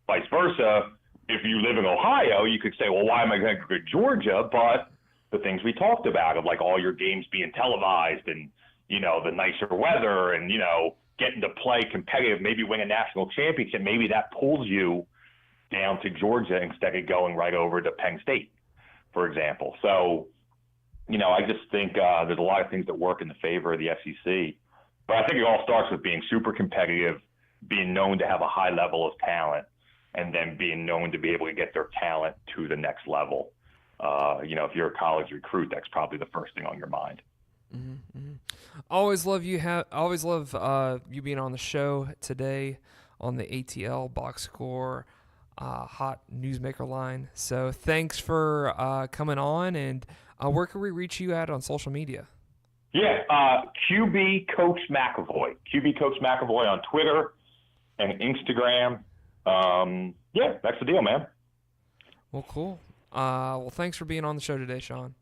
Vice versa, if you live in Ohio, you could say, well, why am I going to go to Georgia? But the things we talked about of like all your games being televised and, the nicer weather and, getting to play competitive, maybe win a national championship, maybe that pulls you down to Georgia instead of going right over to Penn State, for example. So, I just think there's a lot of things that work in the favor of the SEC. But I think it all starts with being super competitive, being known to have a high level of talent, and then being known to be able to get their talent to the next level. If you're a college recruit, that's probably the first thing on your mind. Mm-hmm, mm-hmm. Always love you being on the show today on the ATL Box Score Hot Newsmaker line. So thanks for coming on, and where can we reach you at on social media? Yeah, QB Coach McAvoy. QB Coach McAvoy on Twitter and Instagram. That's the deal, man. Well, cool. Well, thanks for being on the show today, Sean.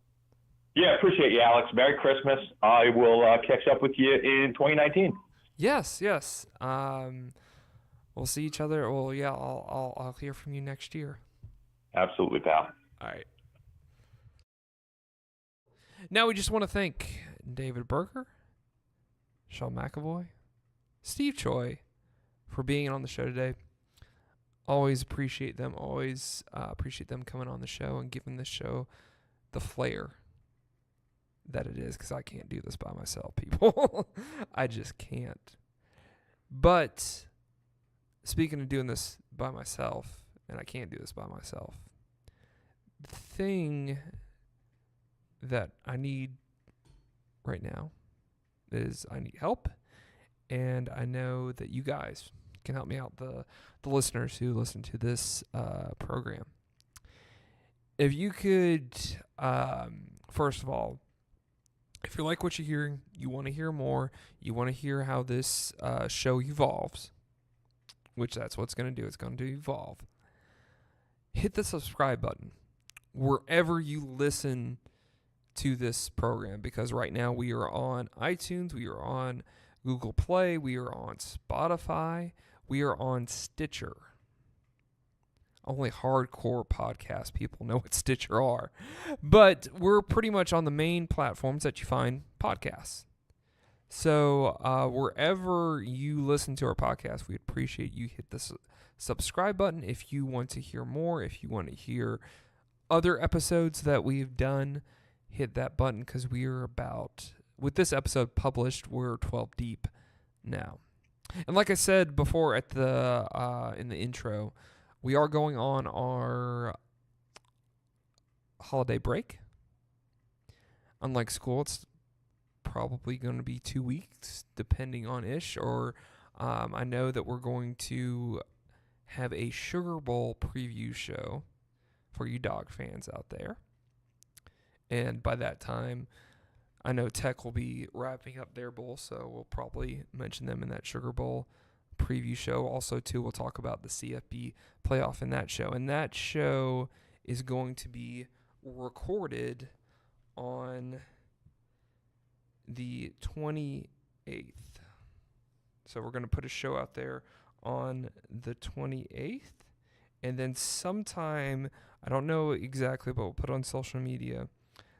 Yeah, appreciate you, Alex. Merry Christmas. I will catch up with you in 2019. Yes. We'll see each other. Well, yeah, I'll hear from you next year. Absolutely, pal. All right. Now we just want to thank David Berger, Sean McAvoy, Steve Choi for being on the show today. Always appreciate them. Always appreciate them coming on the show and giving the show the flair that it is, because I can't do this by myself, people. I just can't. But speaking of doing this by myself, and I can't do this by myself, the thing that I need right now is I need help, and I know that you guys can help me out, the listeners who listen to this program. If you could, first of all, if you like what you're hearing, you want to hear more, you want to hear how this show evolves, which that's what it's going to do. It's going to evolve. Hit the subscribe button wherever you listen to this program, because right now we are on iTunes, we are on Google Play, we are on Spotify, we are on Stitcher. Only hardcore podcast people know what Stitcher are. But we're pretty much on the main platforms that you find podcasts. So wherever you listen to our podcast, we appreciate you hit the subscribe button if you want to hear more. If you want to hear other episodes that we've done, hit that button, because we are with this episode published, we're 12 deep now. And like I said before at in the intro, we are going on our holiday break. Unlike school, it's probably going to be 2 weeks, depending on Ish. Or I know that we're going to have a Sugar Bowl preview show for you dog fans out there. And by that time, I know Tech will be wrapping up their bowl, so we'll probably mention them in that Sugar Bowl preview show. Also, too, we'll talk about the CFB playoff in that show. And that show is going to be recorded on the 28th. So we're going to put a show out there on the 28th. And then sometime, I don't know exactly, but we'll put it on social media,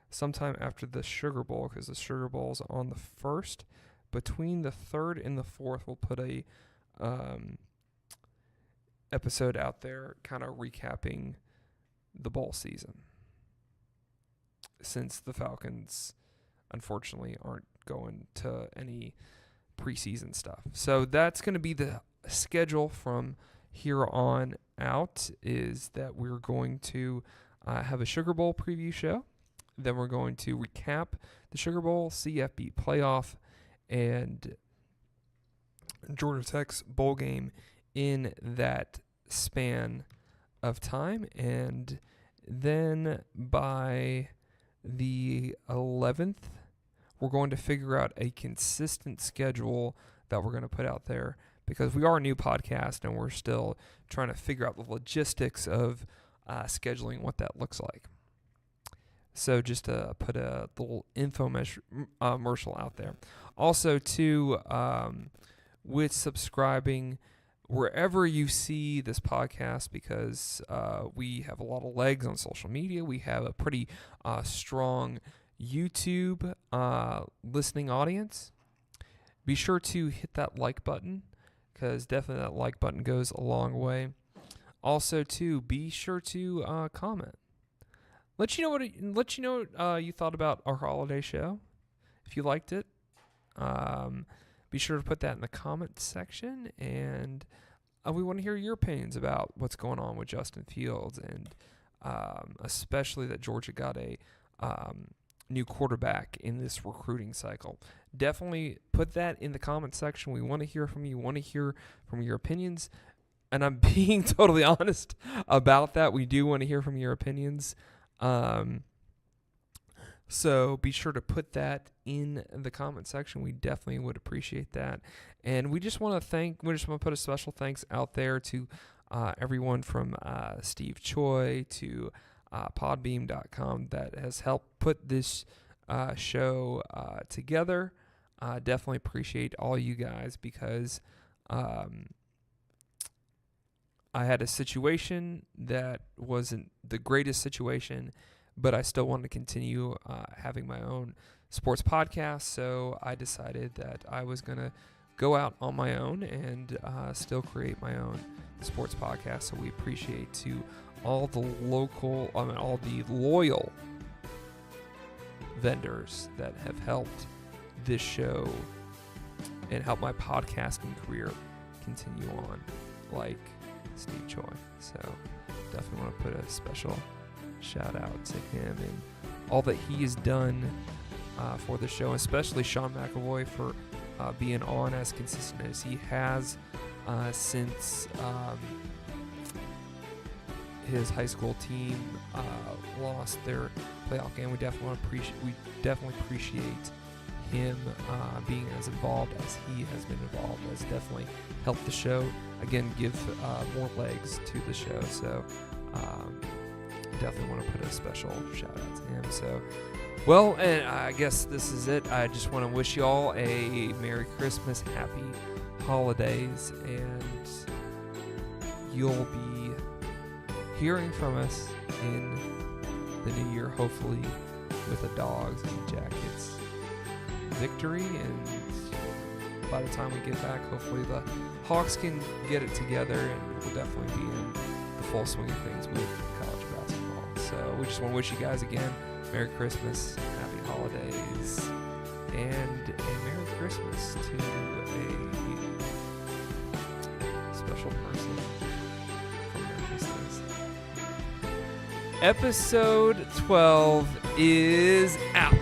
sometime after the Sugar Bowl, because the Sugar Bowl's on the 1st. Between the 3rd and the 4th, we'll put a episode out there kind of recapping the bowl season, since the Falcons unfortunately aren't going to any preseason stuff. So that's going to be the schedule from here on out, is that we're going to have a Sugar Bowl preview show. Then we're going to recap the Sugar Bowl, CFB playoff, and Georgia Tech's bowl game in that span of time. And then by the 11th, we're going to figure out a consistent schedule that we're going to put out there, because we are a new podcast and we're still trying to figure out the logistics of scheduling, what that looks like. So just to put a little infomercial out there. Also, too, with subscribing wherever you see this podcast, because we have a lot of legs on social media. We have a pretty strong YouTube listening audience. Be sure to hit that like button, because definitely that like button goes a long way. Also, too, be sure to comment. Let you know what you thought about our holiday show. If you liked it, be sure to put that in the comment section, and we want to hear your opinions about what's going on with Justin Fields, and especially that Georgia got a new quarterback in this recruiting cycle. Definitely put that in the comment section. We want to hear from you. We want to hear from your opinions, and I'm being totally honest about that. We do want to hear from your opinions. So be sure to put that in the comment section. We definitely would appreciate that. And we just want to put a special thanks out there to everyone from Steve Choi to podbeam.com that has helped put this show together. Definitely appreciate all you guys, because I had a situation that wasn't the greatest situation, but I still wanted to continue having my own sports podcast. So I decided that I was going to go out on my own and still create my own sports podcast. So we appreciate to all the all the loyal vendors that have helped this show and helped my podcasting career continue on, like Steve Choi. So definitely want to put a special shout out to him and all that he has done for the show, especially Sean McAvoy for being on as consistent as he has since his high school team lost their playoff game. We definitely appreciate him being as involved as he has been involved. Has definitely helped the show again give more legs to the show. So definitely want to put a special shout out to him. So, well, and I guess this is it. I just want to wish you all a Merry Christmas, Happy Holidays, and you'll be hearing from us in the new year, hopefully with a Dogs and Jackets victory. And by the time we get back, hopefully the Hawks can get it together, and we'll definitely be in the full swing of things with college basketball. So we just want to wish you guys again Merry Christmas, Happy Holidays, and a Merry Christmas to a special person from Memphis, Tennessee. Episode 12 is out.